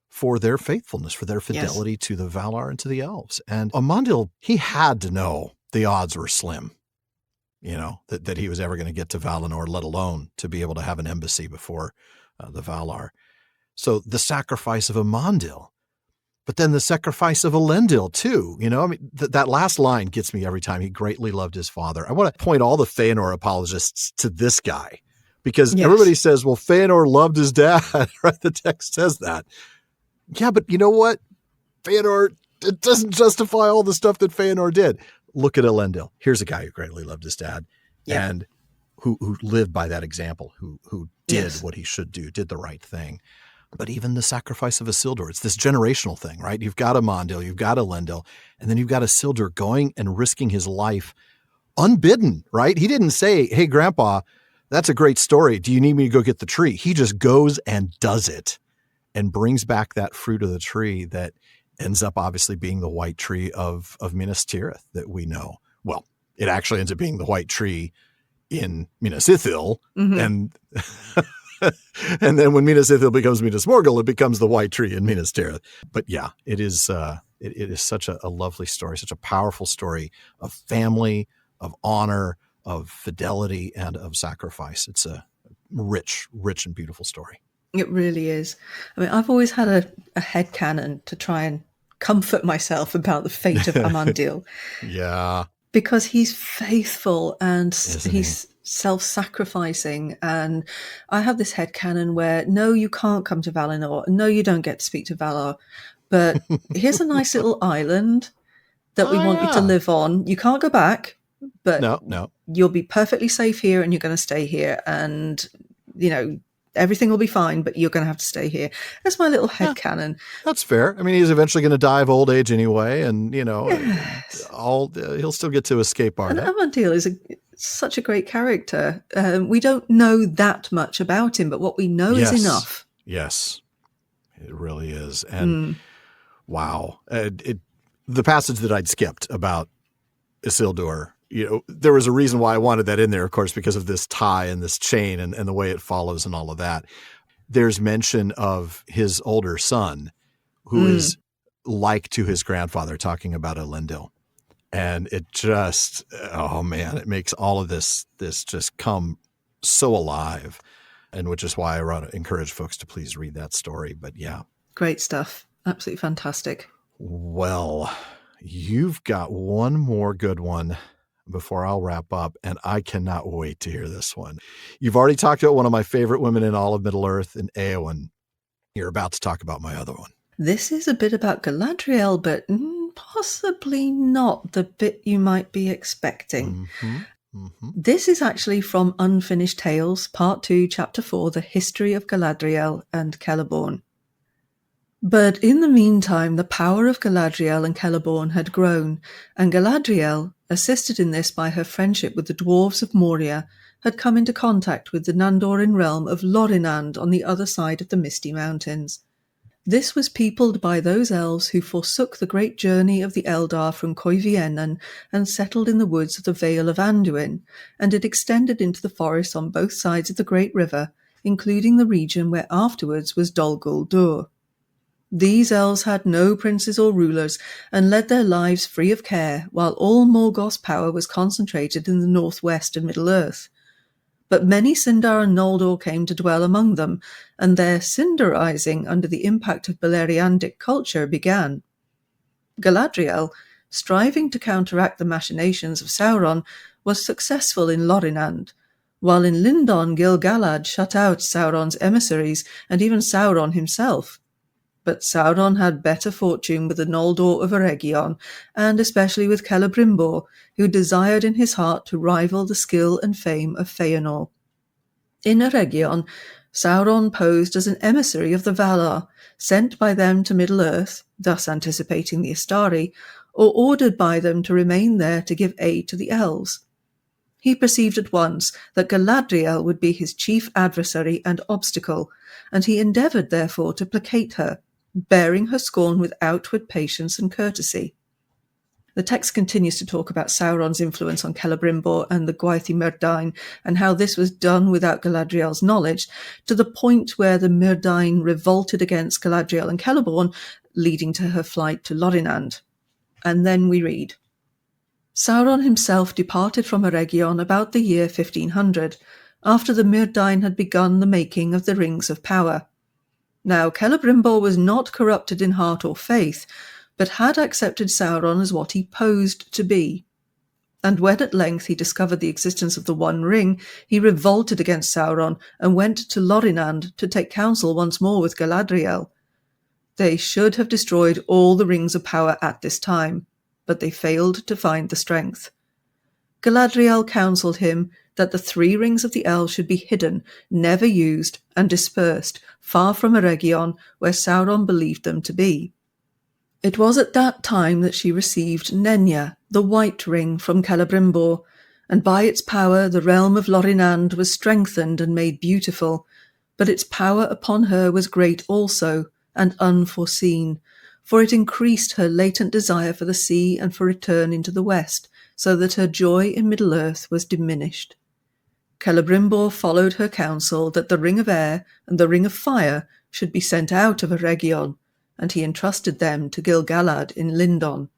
for their faithfulness, for their fidelity to the Valar and to the elves. And Amandil, he had to know the odds were slim, that he was ever going to get to Valinor, let alone to be able to have an embassy before the Valar. So the sacrifice of Amandil, but then the sacrifice of Elendil too. That last line gets me every time. He greatly loved his father. I want to point all the Feanor apologists to this guy, because everybody says, well, Feanor loved his dad, right? The text says that. Yeah, but you know what? Feanor, it doesn't justify all the stuff that Feanor did. Look at Elendil. Here's a guy who greatly loved his dad and who lived by that example, who did what he should do, did the right thing. But even the sacrifice of Isildur, it's this generational thing, right? You've got Amandil, you've got Elendil, and then you've got Isildur going and risking his life unbidden, right? He didn't say, hey, Grandpa, that's a great story. Do you need me to go get the tree? He just goes and does it and brings back that fruit of the tree that ends up obviously being the white tree of Minas Tirith that we know. Well, it actually ends up being the white tree in Minas Ithil, and and then when Minas Ithil becomes Minas Morgul, it becomes the white tree in Minas Tirith. But yeah, it is such a lovely story, such a powerful story of family, of honor, of fidelity, and of sacrifice. It's a rich and beautiful story. It really is. I mean, I've always had a headcanon to try and comfort myself about the fate of Amandil. Yeah. Because he's faithful and he's self-sacrificing. And I have this headcanon where, no, you can't come to Valinor. No, you don't get to speak to Valar. But here's a nice little island that we want you to live on. You can't go back, but no. You'll be perfectly safe here and you're going to stay here. And, everything will be fine, but you're going to have to stay here. That's my little headcanon. That's fair. I mean, he's eventually going to die of old age anyway, and he'll still get to escape Barad. And Amandil is such a great character. We don't know that much about him, but what we know is enough. Yes, it really is. And wow, the passage that I'd skipped about Isildur. There was a reason why I wanted that in there, of course, because of this tie and this chain and the way it follows and all of that. There's mention of his older son who is like to his grandfather, talking about Elendil. And it just, it makes all of this just come so alive. And which is why I want to encourage folks to please read that story. But yeah. Great stuff. Absolutely fantastic. Well, you've got one more good one before I'll wrap up, and I cannot wait to hear this one. You've already talked about one of my favorite women in all of Middle-earth, in Éowyn. You're about to talk about my other one. This is a bit about Galadriel, but possibly not the bit you might be expecting. This is actually from Unfinished Tales, Part 2, Chapter 4, The History of Galadriel and Celeborn. But in the meantime, the power of Galadriel and Celeborn had grown, and Galadriel, assisted in this by her friendship with the dwarves of Moria, had come into contact with the Nandoran realm of Lorinand on the other side of the Misty Mountains. This was peopled by those elves who forsook the great journey of the Eldar from Coivienan and settled in the woods of the Vale of Anduin, and it extended into the forests on both sides of the great river, including the region where afterwards was Dol Guldur. These elves had no princes or rulers and led their lives free of care, while all Morgoth's power was concentrated in the northwest and Middle-earth. But many Sindar and Noldor came to dwell among them, and their Sindarizing under the impact of Beleriandic culture began. Galadriel, striving to counteract the machinations of Sauron, was successful in Lorinand, while in Lindon Gil-galad shut out Sauron's emissaries and even Sauron himself. But Sauron had better fortune with the Noldor of Eregion, and especially with Celebrimbor, who desired in his heart to rival the skill and fame of Feanor. In Eregion, Sauron posed as an emissary of the Valar, sent by them to Middle-earth, thus anticipating the Astari, or ordered by them to remain there to give aid to the elves. He perceived at once that Galadriel would be his chief adversary and obstacle, and he endeavoured therefore to placate her, bearing her scorn with outward patience and courtesy. The text continues to talk about Sauron's influence on Celebrimbor and the Gwaith y Myrdain, and how this was done without Galadriel's knowledge, to the point where the Myrdain revolted against Galadriel and Celeborn, leading to her flight to Lorinand. And then we read, Sauron himself departed from Eregion about the year 1500, after the Myrdain had begun the making of the Rings of Power. Now Celebrimbor was not corrupted in heart or faith, but had accepted Sauron as what he posed to be. And when at length he discovered the existence of the One Ring, he revolted against Sauron and went to Lorinand to take counsel once more with Galadriel. They should have destroyed all the Rings of Power at this time, but they failed to find the strength. Galadriel counselled him that the 3 rings of the elves should be hidden, never used, and dispersed, far from Eregion, where Sauron believed them to be. It was at that time that she received Nenya, the White Ring, from Celebrimbor, and by its power the realm of Lorinand was strengthened and made beautiful, but its power upon her was great also, and unforeseen, for it increased her latent desire for the sea and for return into the west, so that her joy in Middle-earth was diminished. Celebrimbor followed her counsel that the Ring of Air and the Ring of Fire should be sent out of Eregion, and he entrusted them to Gil-galad in Lindon.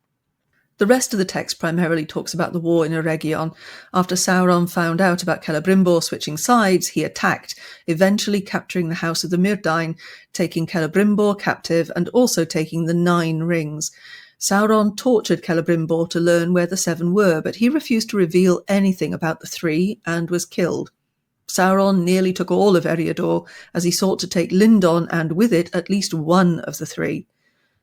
The rest of the text primarily talks about the war in Eregion. After Sauron found out about Celebrimbor switching sides, he attacked, eventually capturing the House of the Myrdain, taking Celebrimbor captive and also taking the 9 rings. Sauron tortured Celebrimbor to learn where the 7 were, but he refused to reveal anything about the 3 and was killed. Sauron nearly took all of Eriador as he sought to take Lindon and with it at least 1 of the 3.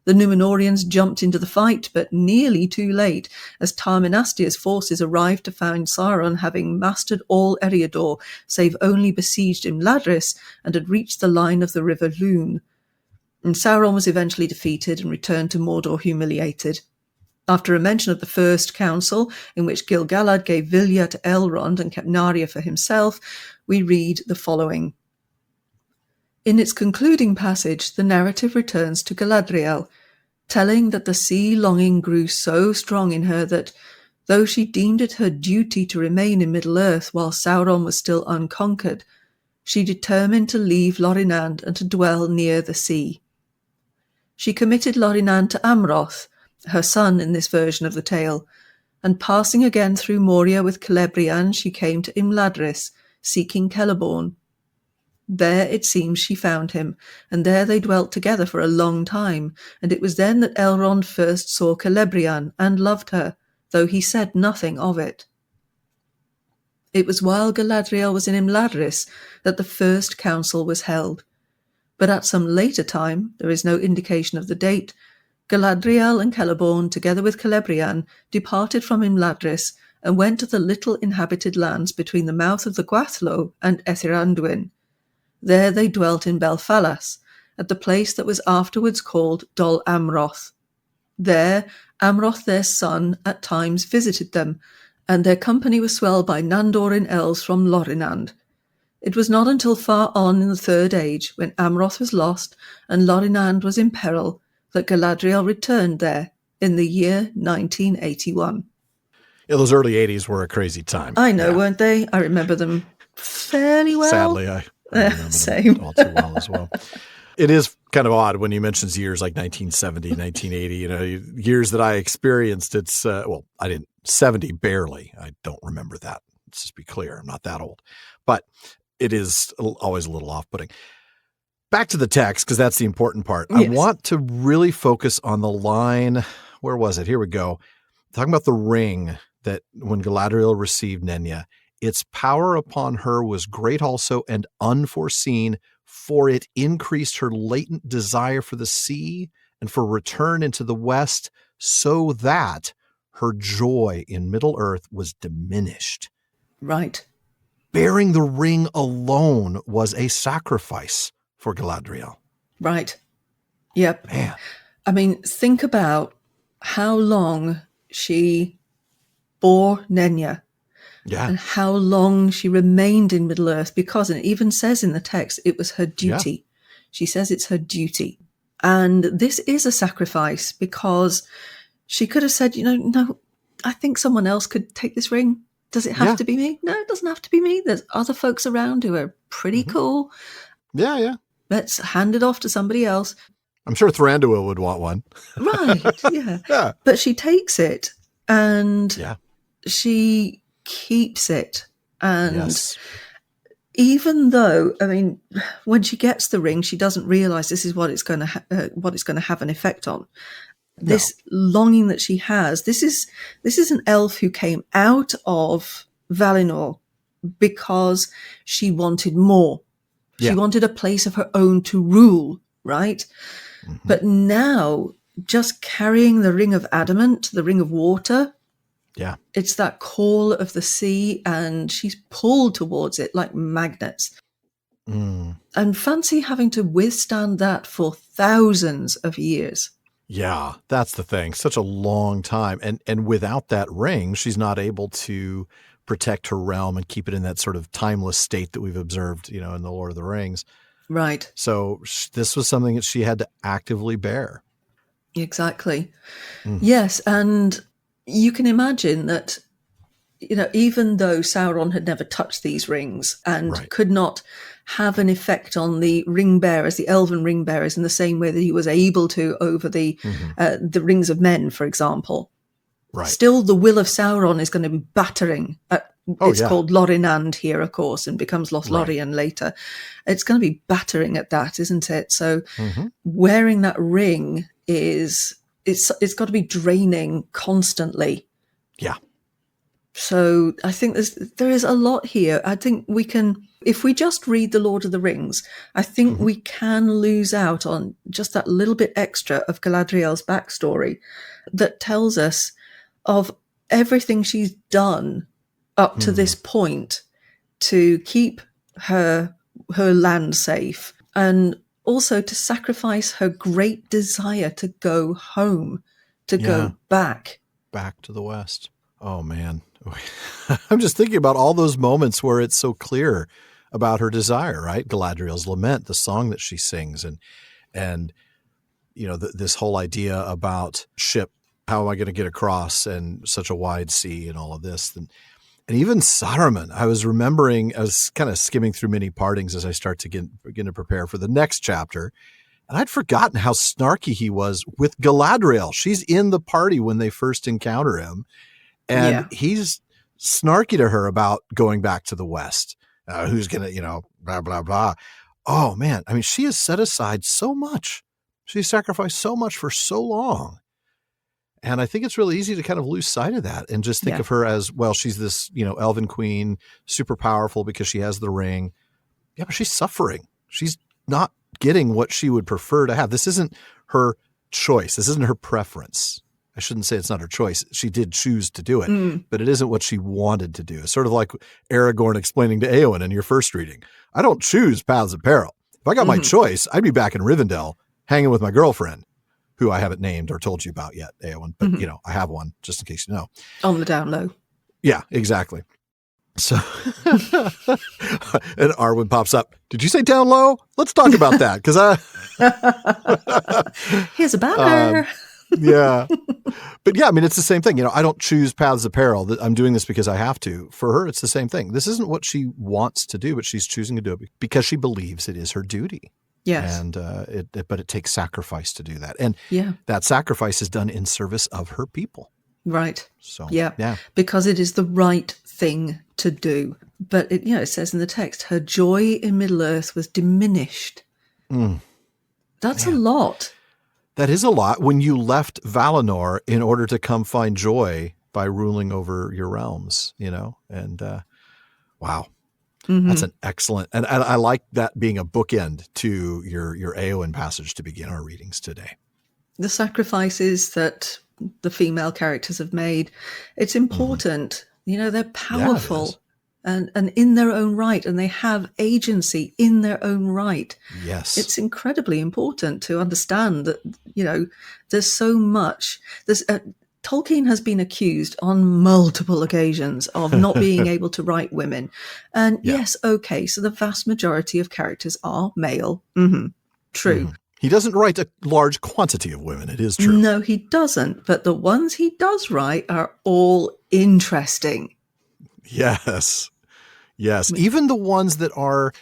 The Númenóreans jumped into the fight, but nearly too late, as Tar-Minastia's forces arrived to find Sauron having mastered all Eriador, save only besieged Imladris, and had reached the line of the river Lune. And Sauron was eventually defeated and returned to Mordor humiliated. After a mention of the First Council, in which Gil-galad gave Vilya to Elrond and kept Narya for himself, we read the following. In its concluding passage, the narrative returns to Galadriel, telling that the sea longing grew so strong in her that, though she deemed it her duty to remain in Middle-earth while Sauron was still unconquered, she determined to leave Lorinand and to dwell near the sea. She committed Lorinand to Amroth, her son in this version of the tale, and passing again through Moria with Celebrian, she came to Imladris, seeking Celeborn. There it seems she found him, and there they dwelt together for a long time, and it was then that Elrond first saw Celebrian and loved her, though he said nothing of it. It was while Galadriel was in Imladris that the first council was held. But at some later time, there is no indication of the date, Galadriel and Celeborn, together with Celebrian, departed from Imladris and went to the little inhabited lands between the mouth of the Gwathlo and Ethiranduin. There they dwelt in Belfalas, at the place that was afterwards called Dol Amroth. There Amroth their son at times visited them, and their company was swelled by Nandorin elves from Lorinand. It was not until far on in the Third Age, when Amroth was lost and Lorinand was in peril, that Galadriel returned there in the year 1981. Yeah, those early 80s were a crazy time. I know, weren't they? I remember them fairly well. Sadly, I remember them all too well as well. It is kind of odd when you mention years like 1970, 1980, years that I experienced. It's, I didn't, 70 barely. I don't remember that. Let's just be clear. I'm not that old. But it is always a little off-putting. Back to the text, because that's the important part. Yes. I want to really focus on the line. Where was it? Here we go. Talking about the ring that when Galadriel received Nenya, its power upon her was great also and unforeseen, for it increased her latent desire for the sea and for return into the west, so that her joy in Middle-earth was diminished. Right. Bearing the ring alone was a sacrifice for Galadriel. Right. Yep. Man. I mean, think about how long she bore Nenya. Yeah. And how long she remained in Middle-earth, because it even says in the text it was her duty. Yeah. She says it's her duty. And this is a sacrifice, because she could have said, no, I think someone else could take this ring. Does it have to be me? No, it doesn't have to be me. There's other folks around who are pretty cool. Yeah. Let's hand it off to somebody else. I'm sure Thranduil would want one. Right, yeah. But she takes it and she keeps it. And even though, I mean, when she gets the ring, she doesn't realize this is what it's going to have an effect on. This longing that she has. This is an elf who came out of Valinor because she wanted more. She wanted a place of her own to rule, right? Mm-hmm. But now, just carrying the ring of adamant, the ring of water, it's that call of the sea, and she's pulled towards it like magnets. Mm. And fancy having to withstand that for thousands of years. Yeah, that's the thing. Such a long time. And without that ring, she's not able to protect her realm and keep it in that sort of timeless state that we've observed, in the Lord of the Rings. Right. So this was something that she had to actively bear. Exactly. Mm. Yes. And you can imagine that, even though Sauron had never touched these rings and could not have an effect on the ring bearers, the elven ring bearers, in the same way that he was able to over the rings of men, for example. Right. Still, the will of Sauron is going to be battering at, it's called Lorinand here, of course, and becomes Lothlorien later. It's going to be battering at that, isn't it? So wearing that ring it's got to be draining constantly. Yeah. So I think there is a lot here. I think we can, if we just read The Lord of the Rings, I think we can lose out on just that little bit extra of Galadriel's backstory that tells us of everything she's done up to this point to keep her land safe, and also to sacrifice her great desire to go home, to go back to the West. Oh, man. I'm just thinking about all those moments where it's so clear about her desire, right? Galadriel's Lament, the song that she sings, and this whole idea about ship, how am I going to get across and such a wide sea and all of this. And even Saruman, I was kind of skimming through many partings as I start to begin to prepare for the next chapter. And I'd forgotten how snarky he was with Galadriel. She's in the party when they first encounter him. And he's snarky to her about going back to the West. Who's going to, blah, blah, blah. Oh, man. I mean, she has set aside so much. She sacrificed so much for so long. And I think it's really easy to kind of lose sight of that and just think of her as, well, she's this, elven queen, super powerful because she has the ring. Yeah, but she's suffering. She's not getting what she would prefer to have. This isn't her choice. This isn't her preference. I shouldn't say it's not her choice. She did choose to do it, but it isn't what she wanted to do. It's sort of like Aragorn explaining to Éowyn in your first reading. I don't choose paths of peril. If I got my choice, I'd be back in Rivendell hanging with my girlfriend, who I haven't named or told you about yet, Éowyn, but I have one just in case you know. On the down low. Yeah, exactly. So, and Arwen pops up. Did you say down low? Let's talk about that. Cause here's a banner. Yeah. But yeah, I mean, it's the same thing. I don't choose paths of peril. I'm doing this because I have to. For her, it's the same thing. This isn't what she wants to do, but she's choosing to do it because she believes it is her duty. Yes. And but it takes sacrifice to do that. And yeah, that sacrifice is done in service of her people. Right. So yeah. Because it is the right thing to do. But it says in the text, her joy in Middle-earth was diminished. That's a lot. That is a lot when you left Valinor in order to come find joy by ruling over your realms, and wow. That's an excellent, and I like that being a bookend to your Éowyn passage to begin our readings today. The sacrifices that the female characters have made, it's important. They're powerful and in their own right, and they have agency in their own right. Yes. It's incredibly important to understand that, there's so much. Tolkien has been accused on multiple occasions of not being able to write women. And yes, okay, so the vast majority of characters are male. True. He doesn't write a large quantity of women, it is true. No, he doesn't. But the ones he does write are all interesting. Yes. Even the ones that are,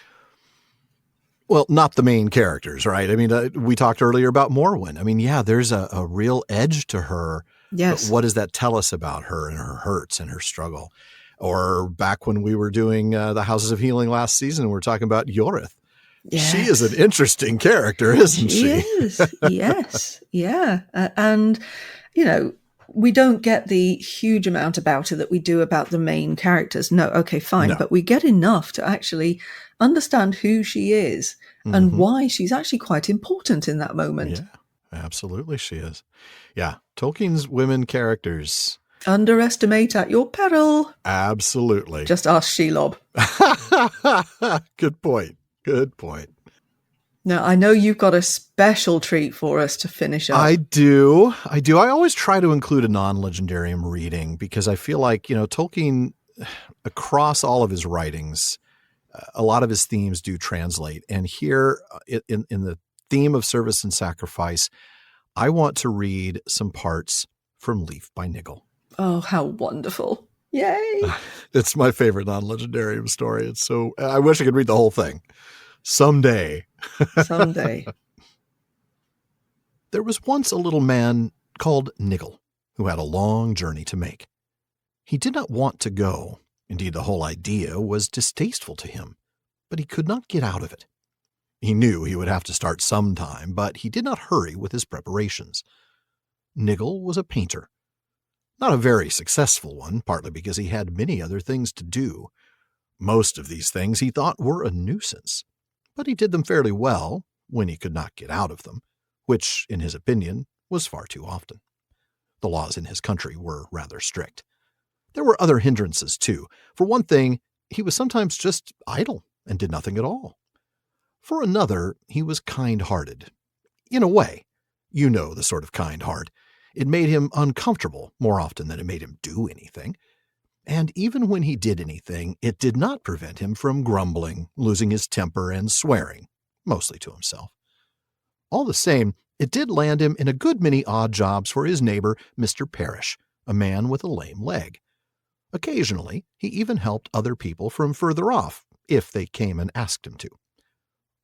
well, not the main characters, right? I mean, we talked earlier about Morwen. I mean, there's a real edge to her. Yes. But what does that tell us about her and her hurts and her struggle? Or back when we were doing the Houses of Healing last season, we were talking about Yorith. Yes. She is an interesting character, isn't she? She is. Yes. Yeah. And, we don't get the huge amount about her that we do about the main characters. No. Okay, fine. No. But we get enough to actually understand who she is and why she's actually quite important in that moment. Yeah, absolutely she is. Yeah. Tolkien's women characters. Underestimate at your peril. Absolutely. Just ask Shelob. Good point. Now, I know you've got a special treat for us to finish up. I do. I always try to include a non-legendarium reading because I feel like, Tolkien, across all of his writings, a lot of his themes do translate. And here in the theme of service and sacrifice, I want to read some parts from Leaf by Nigel. Oh, how wonderful. Yay. It's my favorite non-legendarium story. I wish I could read the whole thing. Someday. There was once a little man called Nigel who had a long journey to make. He did not want to go. Indeed, the whole idea was distasteful to him, but he could not get out of it. He knew he would have to start sometime, but he did not hurry with his preparations. Nigel was a painter. Not a very successful one, partly because he had many other things to do. Most of these things he thought were a nuisance, but he did them fairly well when he could not get out of them, which, in his opinion, was far too often. The laws in his country were rather strict. There were other hindrances, too. For one thing, he was sometimes just idle and did nothing at all. For another, he was kind-hearted. In a way, the sort of kind heart. It made him uncomfortable more often than it made him do anything. And even when he did anything, it did not prevent him from grumbling, losing his temper, and swearing, mostly to himself. All the same, it did land him in a good many odd jobs for his neighbor, Mr. Parrish, a man with a lame leg. Occasionally, he even helped other people from further off, if they came and asked him to.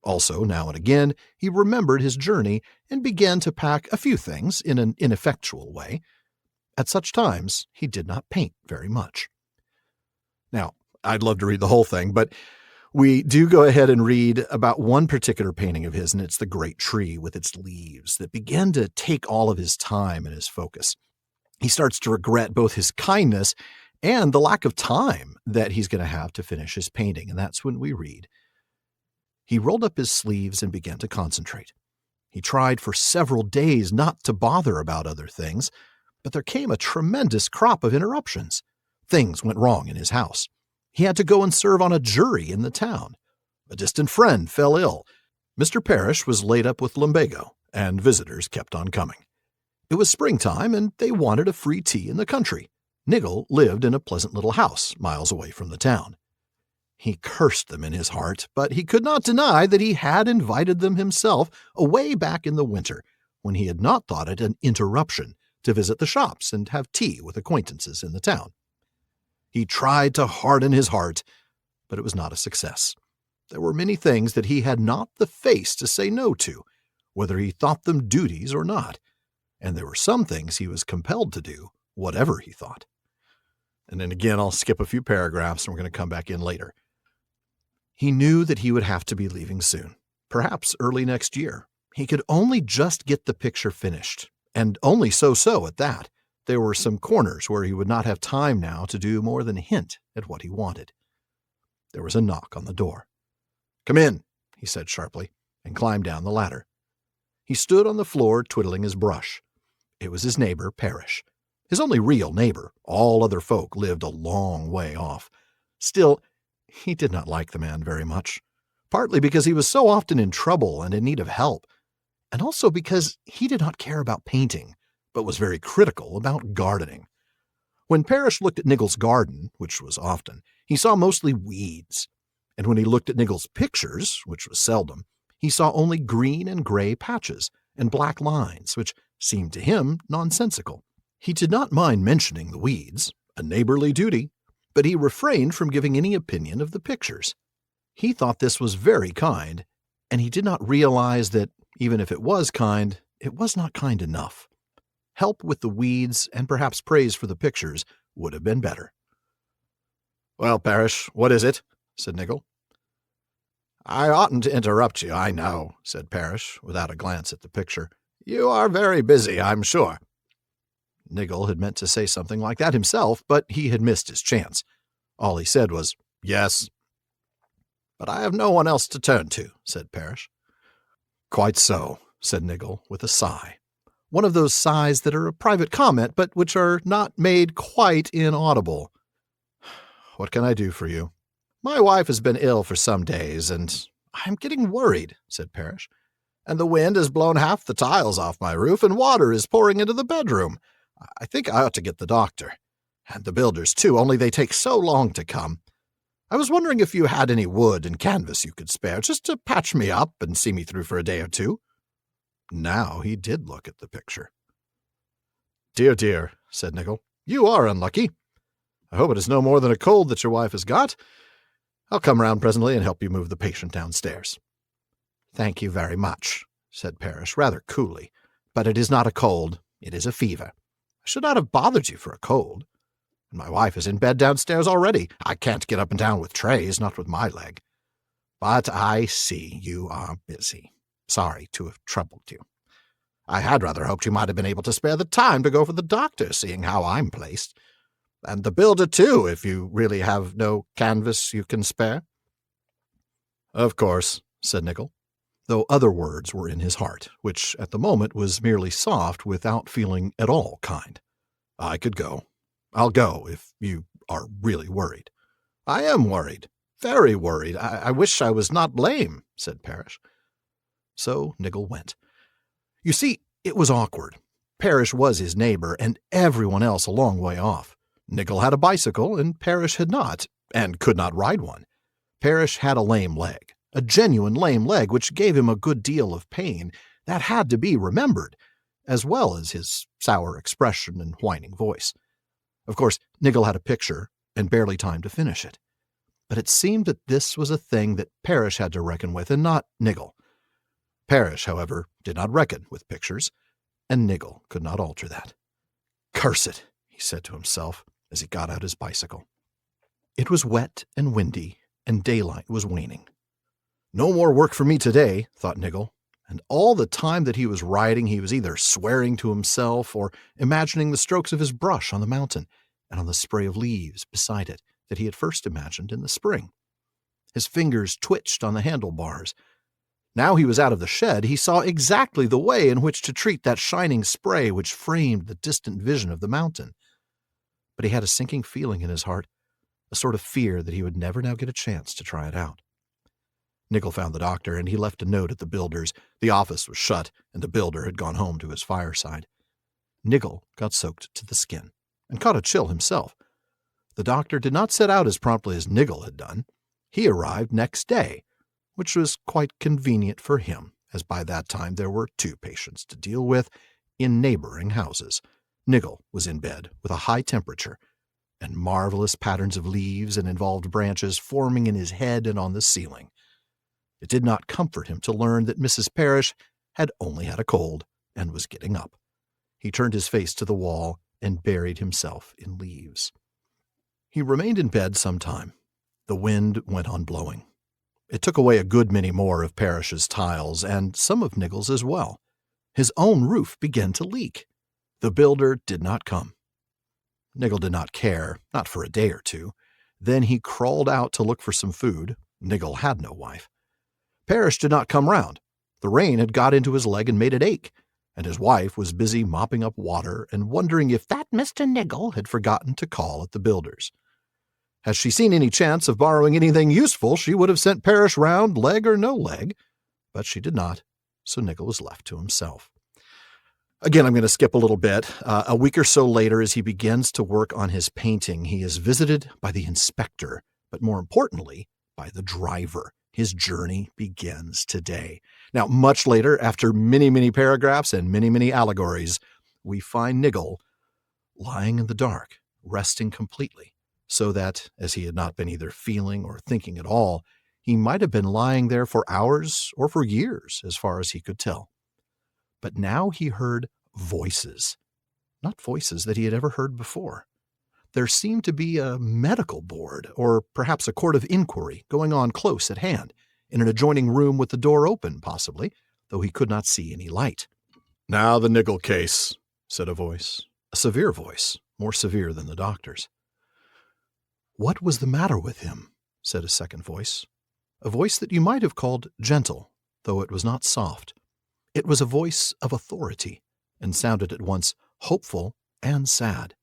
Also, now and again, he remembered his journey and began to pack a few things in an ineffectual way. At such times, he did not paint very much. Now, I'd love to read the whole thing, but we do go ahead and read about one particular painting of his, and it's the great tree with its leaves that began to take all of his time and his focus. He starts to regret both his kindness and the lack of time that he's going to have to finish his painting. And that's when we read, "He rolled up his sleeves and began to concentrate. He tried for several days not to bother about other things, but there came a tremendous crop of interruptions. Things went wrong in his house. He had to go and serve on a jury in the town. A distant friend fell ill. Mr. Parrish was laid up with lumbago, and visitors kept on coming. It was springtime, and they wanted a free tea in the country. Nigel lived in a pleasant little house miles away from the town. He cursed them in his heart, but he could not deny that he had invited them himself away back in the winter, when he had not thought it an interruption to visit the shops and have tea with acquaintances in the town. He tried to harden his heart, but it was not a success. There were many things that he had not the face to say no to, whether he thought them duties or not, and there were some things he was compelled to do, whatever he thought." And then again, I'll skip a few paragraphs and we're going to come back in later. He knew that he would have to be leaving soon, perhaps early next year. He could only just get the picture finished, and only so at that. There were some corners where he would not have time now to do more than hint at what he wanted. There was a knock on the door. "Come in," he said sharply, and climbed down the ladder. He stood on the floor twiddling his brush. It was his neighbor, Parrish. His only real neighbor. All other folk lived a long way off. Still, he did not like the man very much, partly because he was so often in trouble and in need of help, and also because he did not care about painting, but was very critical about gardening. When Parrish looked at Nigel's garden, which was often, he saw mostly weeds, and when he looked at Nigel's pictures, which was seldom, he saw only green and gray patches and black lines, which seemed to him nonsensical. He did not mind mentioning the weeds, a neighborly duty, but he refrained from giving any opinion of the pictures. He thought this was very kind, and he did not realize that, even if it was kind, it was not kind enough. Help with the weeds and perhaps praise for the pictures would have been better. "Well, Parrish, what is it?" said Nigel. "I oughtn't to interrupt you, I know," said Parrish, without a glance at the picture. "You are very busy, I'm sure." Nigel had meant to say something like that himself, but he had missed his chance. All he said was, "Yes." "But I have no one else to turn to," said Parrish. "Quite so," said Nigel, with a sigh. One of those sighs that are a private comment, but which are not made quite inaudible. "What can I do for you?" "My wife has been ill for some days, and I'm getting worried," said Parrish. "And the wind has blown half the tiles off my roof, and water is pouring into the bedroom. I think I ought to get the doctor. And the builders, too, only they take so long to come. I was wondering if you had any wood and canvas you could spare, just to patch me up and see me through for a day or two." Now he did look at the picture. "Dear, dear," said Nigel, "you are unlucky. I hope it is no more than a cold that your wife has got. I'll come round presently and help you move the patient downstairs." "Thank you very much," said Parrish, rather coolly, "but it is not a cold, it is a fever. I should not have bothered you for a cold. And my wife is in bed downstairs already. I can't get up and down with trays, not with my leg. But I see you are busy. Sorry to have troubled you. I had rather hoped you might have been able to spare the time to go for the doctor, seeing how I'm placed. And the builder, too, if you really have no canvas you can spare." "Of course," said Nigel, though other words were in his heart, which at the moment was merely soft without feeling at all kind. "I could go. I'll go if you are really worried." "I am worried, very worried. I wish I was not lame," said Parrish. So Nigel went. You see, it was awkward. Parrish was his neighbor, and everyone else a long way off. Nigel had a bicycle, and Parrish had not, and could not ride one. Parrish had a lame leg, a genuine lame leg, which gave him a good deal of pain. That had to be remembered, as well as his sour expression and whining voice. Of course, Nigel had a picture, and barely time to finish it. But it seemed that this was a thing that Parrish had to reckon with, and not Nigel. Parrish, however, did not reckon with pictures, and Nigel could not alter that. "Curse it," he said to himself as he got out his bicycle. It was wet and windy, and daylight was waning. "No more work for me today," thought Nigel, And all the time that he was writing, he was either swearing to himself or imagining the strokes of his brush on the mountain and on the spray of leaves beside it that he had first imagined in the spring. His fingers twitched on the handlebars. Now he was out of the shed, he saw exactly the way in which to treat that shining spray which framed the distant vision of the mountain. But he had a sinking feeling in his heart, a sort of fear that he would never now get a chance to try it out. Nigel found the doctor, and he left a note at the builder's. The office was shut, and the builder had gone home to his fireside. Nigel got soaked to the skin, and caught a chill himself. The doctor did not set out as promptly as Nigel had done. He arrived next day, which was quite convenient for him, as by that time there were 2 patients to deal with in neighboring houses. Nigel was in bed with a high temperature, and marvelous patterns of leaves and involved branches forming in his head and on the ceiling. It did not comfort him to learn that Mrs. Parrish had only had a cold and was getting up. He turned his face to the wall and buried himself in leaves. He remained in bed some time. The wind went on blowing. It took away a good many more of Parrish's tiles, and some of Nigel's as well. His own roof began to leak. The builder did not come. Nigel did not care, not for a day or 2. Then he crawled out to look for some food. Nigel had no wife. Parrish did not come round. The rain had got into his leg and made it ache, and his wife was busy mopping up water and wondering if that Mr. Nigel had forgotten to call at the builder's. Had she seen any chance of borrowing anything useful, she would have sent Parrish round, leg or no leg, but she did not, so Nigel was left to himself. Again, I'm going to skip a little bit. A week or so later, as he begins to work on his painting, he is visited by the inspector, but more importantly, by the driver. His journey begins today. Now, much later, after many, many paragraphs and many, many allegories, we find Nigel lying in the dark, resting completely, so that, as he had not been either feeling or thinking at all, he might have been lying there for hours or for years, as far as he could tell. But now he heard voices, not voices that he had ever heard before. There seemed to be a medical board, or perhaps a court of inquiry, going on close at hand, in an adjoining room with the door open, possibly, though he could not see any light. "Now the Nigel case," said a voice, a severe voice, more severe than the doctor's. "What was the matter with him?" said a second voice, a voice that you might have called gentle, though it was not soft. It was a voice of authority, and sounded at once hopeful and sad.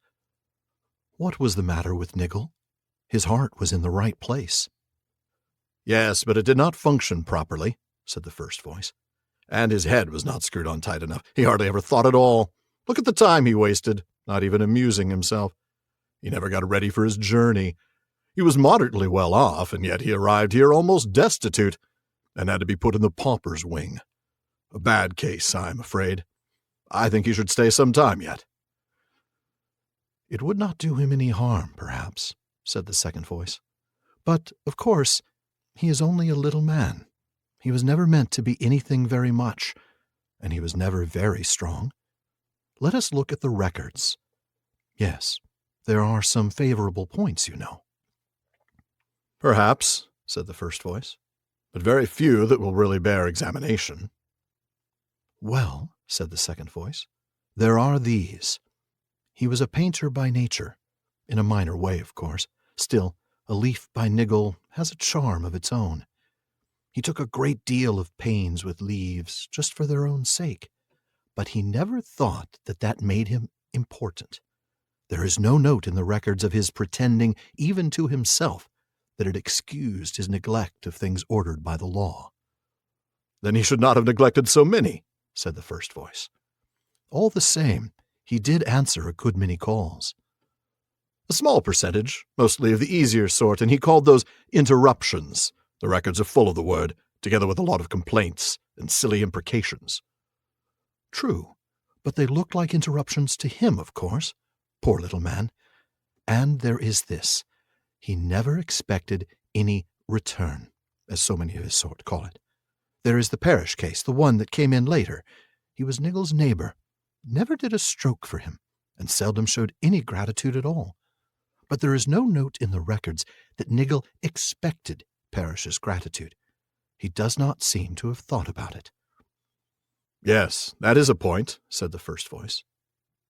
What was the matter with Nigel? His heart was in the right place. "Yes, but it did not function properly," said the first voice. "And his head was not screwed on tight enough. He hardly ever thought at all. Look at the time he wasted, not even amusing himself. He never got ready for his journey. He was moderately well off, and yet he arrived here almost destitute, and had to be put in the pauper's wing. A bad case, I am afraid. I think he should stay some time yet." "It would not do him any harm, perhaps," said the second voice. "But, of course, he is only a little man. He was never meant to be anything very much, and he was never very strong. Let us look at the records. Yes, there are some favorable points, you know." "Perhaps," said the first voice, "but very few that will really bear examination." "Well," said the second voice, "there are these. He was a painter by nature, in a minor way, of course. Still, a leaf by Nigel has a charm of its own. He took a great deal of pains with leaves, just for their own sake, but he never thought that that made him important. There is no note in the records of his pretending, even to himself, that it excused his neglect of things ordered by the law." "Then he should not have neglected so many," said the first voice. "All the same, he did answer a good many calls." "A small percentage, mostly of the easier sort, and he called those interruptions. The records are full of the word, together with a lot of complaints and silly imprecations." "True, but they looked like interruptions to him, of course. Poor little man. And there is this. He never expected any return, as so many of his sort call it. There is the Parrish case, the one that came in later. He was Nigel's neighbor, never did a stroke for him, and seldom showed any gratitude at all. But there is no note in the records that Nigel expected Parrish's gratitude. He does not seem to have thought about it. Yes, that is a point, said the first voice,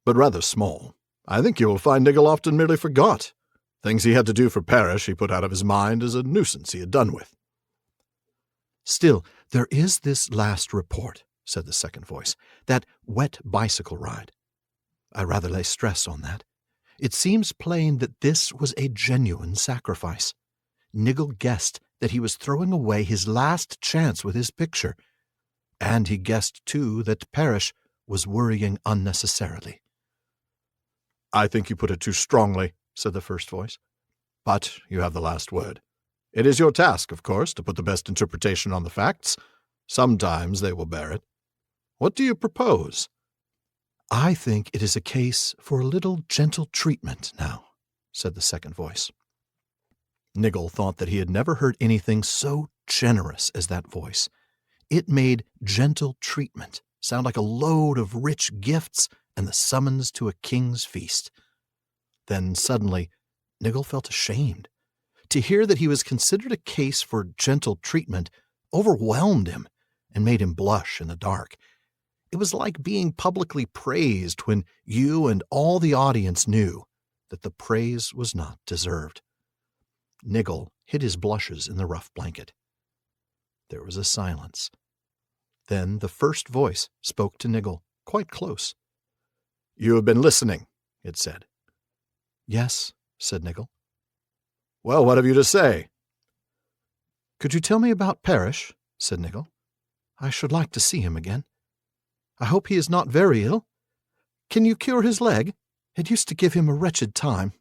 but rather small. I think you will find Nigel often merely forgot. Things he had to do for Parish he put out of his mind as a nuisance he had done with. Still, there is this last report, said the second voice, that wet bicycle ride. I rather lay stress on that. It seems plain that this was a genuine sacrifice. Nigel guessed that he was throwing away his last chance with his picture, and he guessed, too, that Parish was worrying unnecessarily. I think you put it too strongly, said the first voice. But you have the last word. It is your task, of course, to put the best interpretation on the facts. Sometimes they will bear it. What do you propose? I think it is a case for a little gentle treatment now, said the second voice. Nigel thought that he had never heard anything so generous as that voice. It made gentle treatment sound like a load of rich gifts and the summons to a king's feast. Then suddenly, Nigel felt ashamed. To hear that he was considered a case for gentle treatment overwhelmed him and made him blush in the dark. It was like being publicly praised when you and all the audience knew that the praise was not deserved. Nigel hid his blushes in the rough blanket. There was a silence. Then the first voice spoke to Nigel, quite close. You have been listening, it said. Yes, said Nigel. Well, what have you to say? Could you tell me about Parish? Said Nigel. I should like to see him again. I hope he is not very ill. Can you cure his leg? It used to give him a wretched time.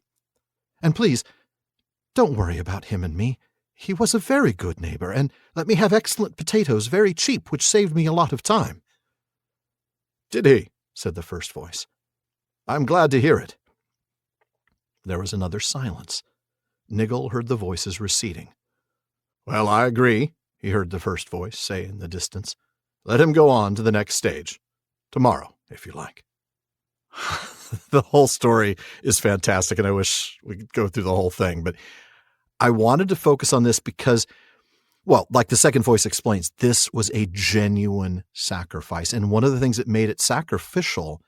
And please, don't worry about him and me. He was a very good neighbor, and let me have excellent potatoes very cheap, which saved me a lot of time. Did he? Said the first voice. I'm glad to hear it. There was another silence. Nigel heard the voices receding. Well, I agree, he heard the first voice say in the distance. Let him go on to the next stage. Tomorrow, if you like. The whole story is fantastic, and I wish we could go through the whole thing, but I wanted to focus on this because, well, like the second voice explains, this was a genuine sacrifice. And one of the things that made it sacrificial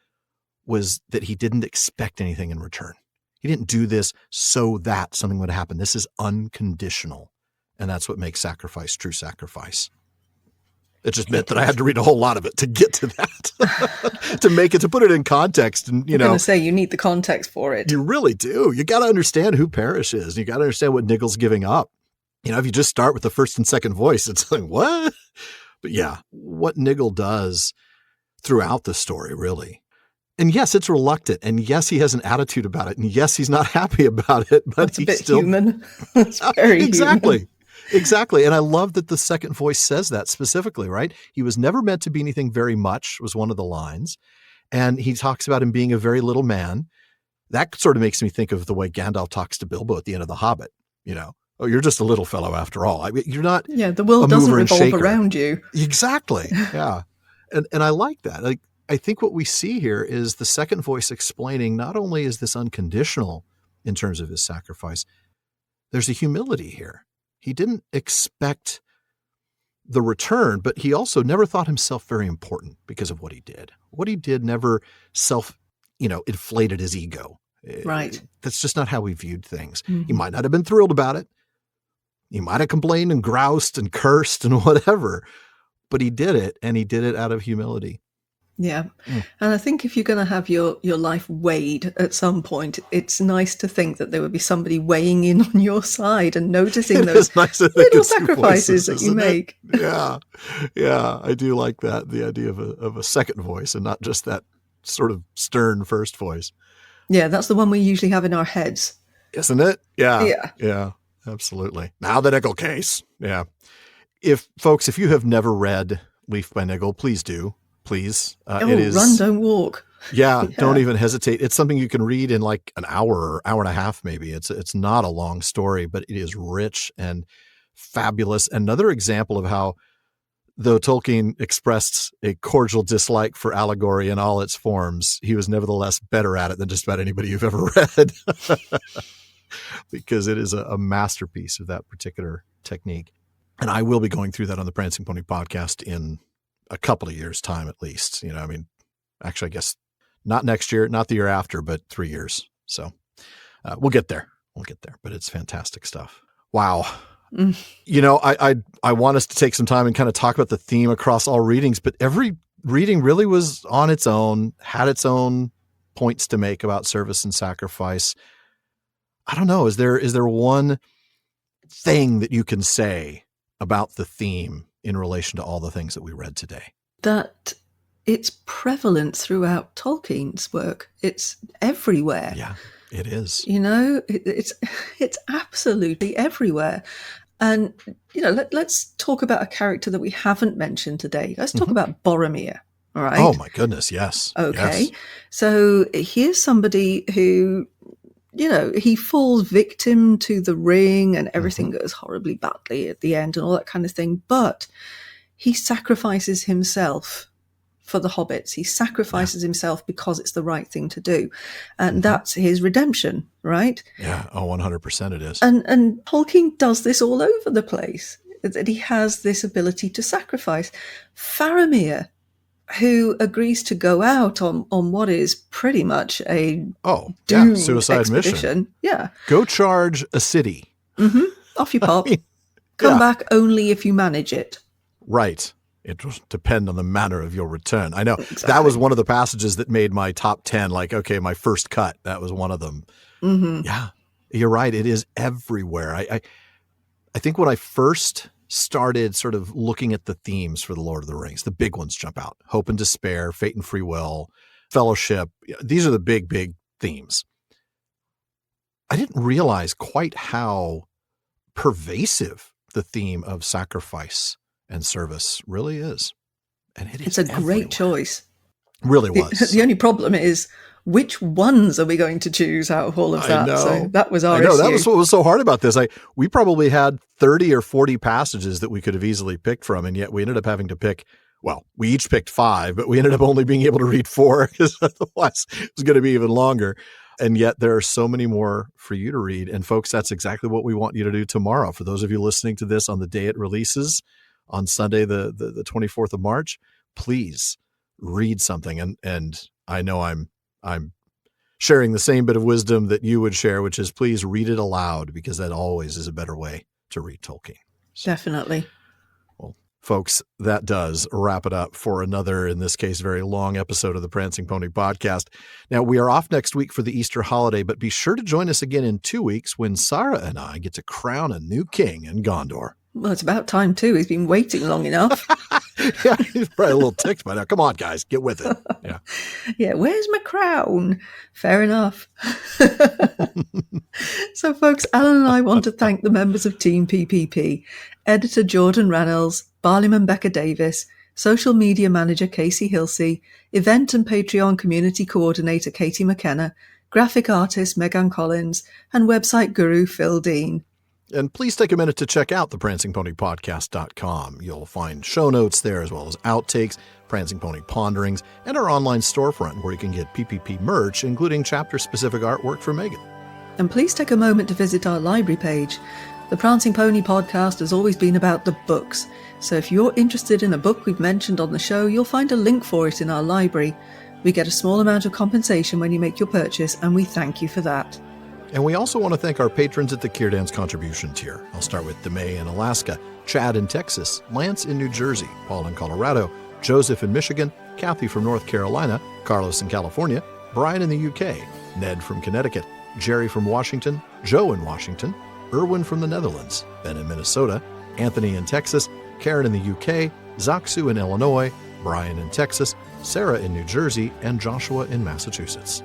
was that he didn't expect anything in return. He didn't do this so that something would happen. This is unconditional. And that's what makes sacrifice true sacrifice. It just meant that I had to read a whole lot of it to get to that, to put it in context. And, I'm going to say you need the context for it. You really do. You got to understand who Parish is. You got to understand what Nigel's giving up. If you just start with the first and second voice, it's like, what? But yeah, what Nigel does throughout the story, really. And yes, it's reluctant. And yes, he has an attitude about it. And yes, he's not happy about it, but he's still human. It's very exactly. Human. Exactly. And I love that the second voice says that specifically, right? He was never meant to be anything very much, was one of the lines. And he talks about him being a very little man. That sort of makes me think of the way Gandalf talks to Bilbo at the end of The Hobbit. Oh, you're just a little fellow after all. I mean, you're not. Yeah, the world doesn't revolve around you. Exactly. Yeah. And I like that. I think what we see here is the second voice explaining not only is this unconditional in terms of his sacrifice, there's a humility here. He didn't expect the return, but he also never thought himself very important because of what he did. What he did never inflated his ego. Right. That's just not how he viewed things. Mm-hmm. He might not have been thrilled about it. He might have complained and groused and cursed and whatever, but he did it, and he did it out of humility. Yeah. And I think if you're going to have your life weighed at some point, it's nice to think that there would be somebody weighing in on your side and noticing those little sacrifices that you make. Yeah. Yeah. I do like that. The idea of a second voice and not just that sort of stern first voice. Yeah. That's the one we usually have in our heads. Isn't it? Yeah. Yeah. Yeah. Absolutely. Now the Nigel case. Yeah. If you have never read Leaf by Nigel, please do. Please. It is, run, don't walk. Yeah, don't even hesitate. It's something you can read in like an hour or hour and a half, maybe. It's not a long story, but it is rich and fabulous. Another example of how, though Tolkien expressed a cordial dislike for allegory in all its forms, he was nevertheless better at it than just about anybody you've ever read, because it is a masterpiece of that particular technique. And I will be going through that on the Prancing Pony podcast in a couple of years' time at least. I mean, actually, I guess not next year, not the year after, but 3 years. So we'll get there. But it's fantastic stuff. Wow. I want us to take some time and kind of talk about the theme across all readings, but every reading really was on its own, had its own points to make about service and sacrifice. I don't know. Is there one thing that you can say about the theme in relation to all the things that we read today? That it's prevalent throughout Tolkien's work. It's everywhere. Yeah, it is. It's absolutely everywhere. And, let's talk about a character that we haven't mentioned today. Let's talk about Boromir. All right. Oh, my goodness. Yes. Okay. Yes. So here's somebody who, he falls victim to the ring and everything goes horribly badly at the end and all that kind of thing. But he sacrifices himself for the hobbits. He sacrifices himself because it's the right thing to do. And that's his redemption, right? Yeah. Oh, 100% it is. And Tolkien does this all over the place, that he has this ability to sacrifice. Faramir, who agrees to go out on what is pretty much a suicide expedition. mission. Yeah. Go charge a city. Off you pop. Come back only if you manage it. Right. It will depend on the manner of your return. I know. Exactly. That was one of the passages that made my top 10, like, okay, my first cut. That was one of them. Yeah, you're right. It is everywhere. I think when I first started sort of looking at the themes for The Lord of the Rings, the big ones jump out. Hope and despair, fate and free will, fellowship. These are the big, big themes. I didn't realize quite how pervasive the theme of sacrifice and service really is. And it's a great choice. Really was. The only problem is, which ones are we going to choose out of all of that? So that was our issue. That was what was so hard about this. We probably had 30 or 40 passages that we could have easily picked from, and yet we ended up having to pick, well, we each picked 5, but we ended up only being able to read 4 because otherwise it was going to be even longer. And yet there are so many more for you to read. And folks, that's exactly what we want you to do tomorrow. For those of you listening to this on the day it releases, on Sunday, the 24th of March, please read something. And I know I'm sharing the same bit of wisdom that you would share, which is please read it aloud, because that always is a better way to read Tolkien. So, definitely. Well, folks, that does wrap it up for another, in this case, very long episode of the Prancing Pony Podcast. Now, we are off next week for the Easter holiday, but be sure to join us again in 2 weeks when Sarah and I get to crown a new king in Gondor. Well, it's about time too. He's been waiting long enough. Yeah, he's probably a little ticked by now. Come on, guys, get with it. Yeah. Yeah, where's my crown? Fair enough. So, folks, Alan and I want to thank the members of Team PPP, editor Jordan Reynolds, Barliman Becca Davis, social media manager Casey Hilsey, event and Patreon community coordinator Katie McKenna, graphic artist Megan Collins, and website guru Phil Dean. And please take a minute to check out the prancingponypodcast.com. You'll find show notes there, as well as outtakes, Prancing Pony Ponderings, and our online storefront where you can get PPP merch, including chapter-specific artwork for Megan. And please take a moment to visit our library page. The Prancing Pony Podcast has always been about the books. So if you're interested in a book we've mentioned on the show, you'll find a link for it in our library. We get a small amount of compensation when you make your purchase, and we thank you for that. And we also want to thank our patrons at the Kierdance contribution tier. I'll start with DeMay in Alaska, Chad in Texas, Lance in New Jersey, Paul in Colorado, Joseph in Michigan, Kathy from North Carolina, Carlos in California, Brian in the UK, Ned from Connecticut, Jerry from Washington, Joe in Washington, Erwin from the Netherlands, Ben in Minnesota, Anthony in Texas, Karen in the UK, Zaksu in Illinois, Brian in Texas, Sarah in New Jersey, and Joshua in Massachusetts.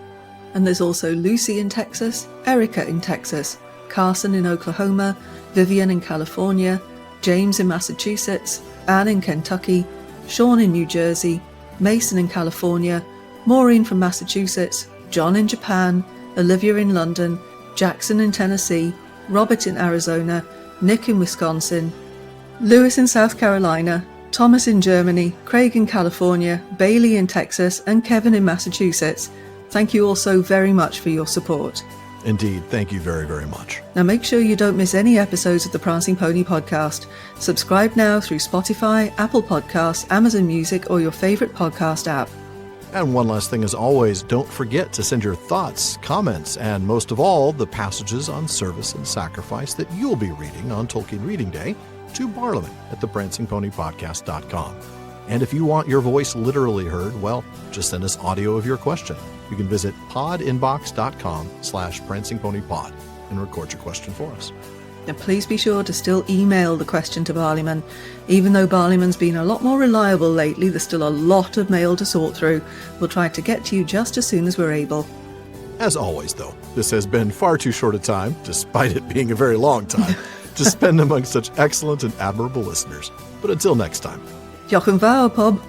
And there's also Lucy in Texas, Erica in Texas, Carson in Oklahoma, Vivian in California, James in Massachusetts, Anne in Kentucky, Sean in New Jersey, Mason in California, Maureen from Massachusetts, John in Japan, Olivia in London, Jackson in Tennessee, Robert in Arizona, Nick in Wisconsin, Lewis in South Carolina, Thomas in Germany, Craig in California, Bailey in Texas, and Kevin in Massachusetts. Thank you all so very much for your support. Indeed. Thank you very, very much. Now make sure you don't miss any episodes of the Prancing Pony podcast. Subscribe now through Spotify, Apple Podcasts, Amazon Music, or your favorite podcast app. And one last thing, as always, don't forget to send your thoughts, comments, and most of all, the passages on service and sacrifice that you'll be reading on Tolkien Reading Day to Barliman at theprancingponypodcast.com. And if you want your voice literally heard, well, just send us audio of your question. You can visit podinbox.com/prancingponypod and record your question for us. Now please be sure to still email the question to Barliman. Even though Barliman's been a lot more reliable lately, there's still a lot of mail to sort through. We'll try to get to you just as soon as we're able. As always, though, this has been far too short a time, despite it being a very long time, to spend among such excellent and admirable listeners. But until next time. Jochen Vauer, Pub.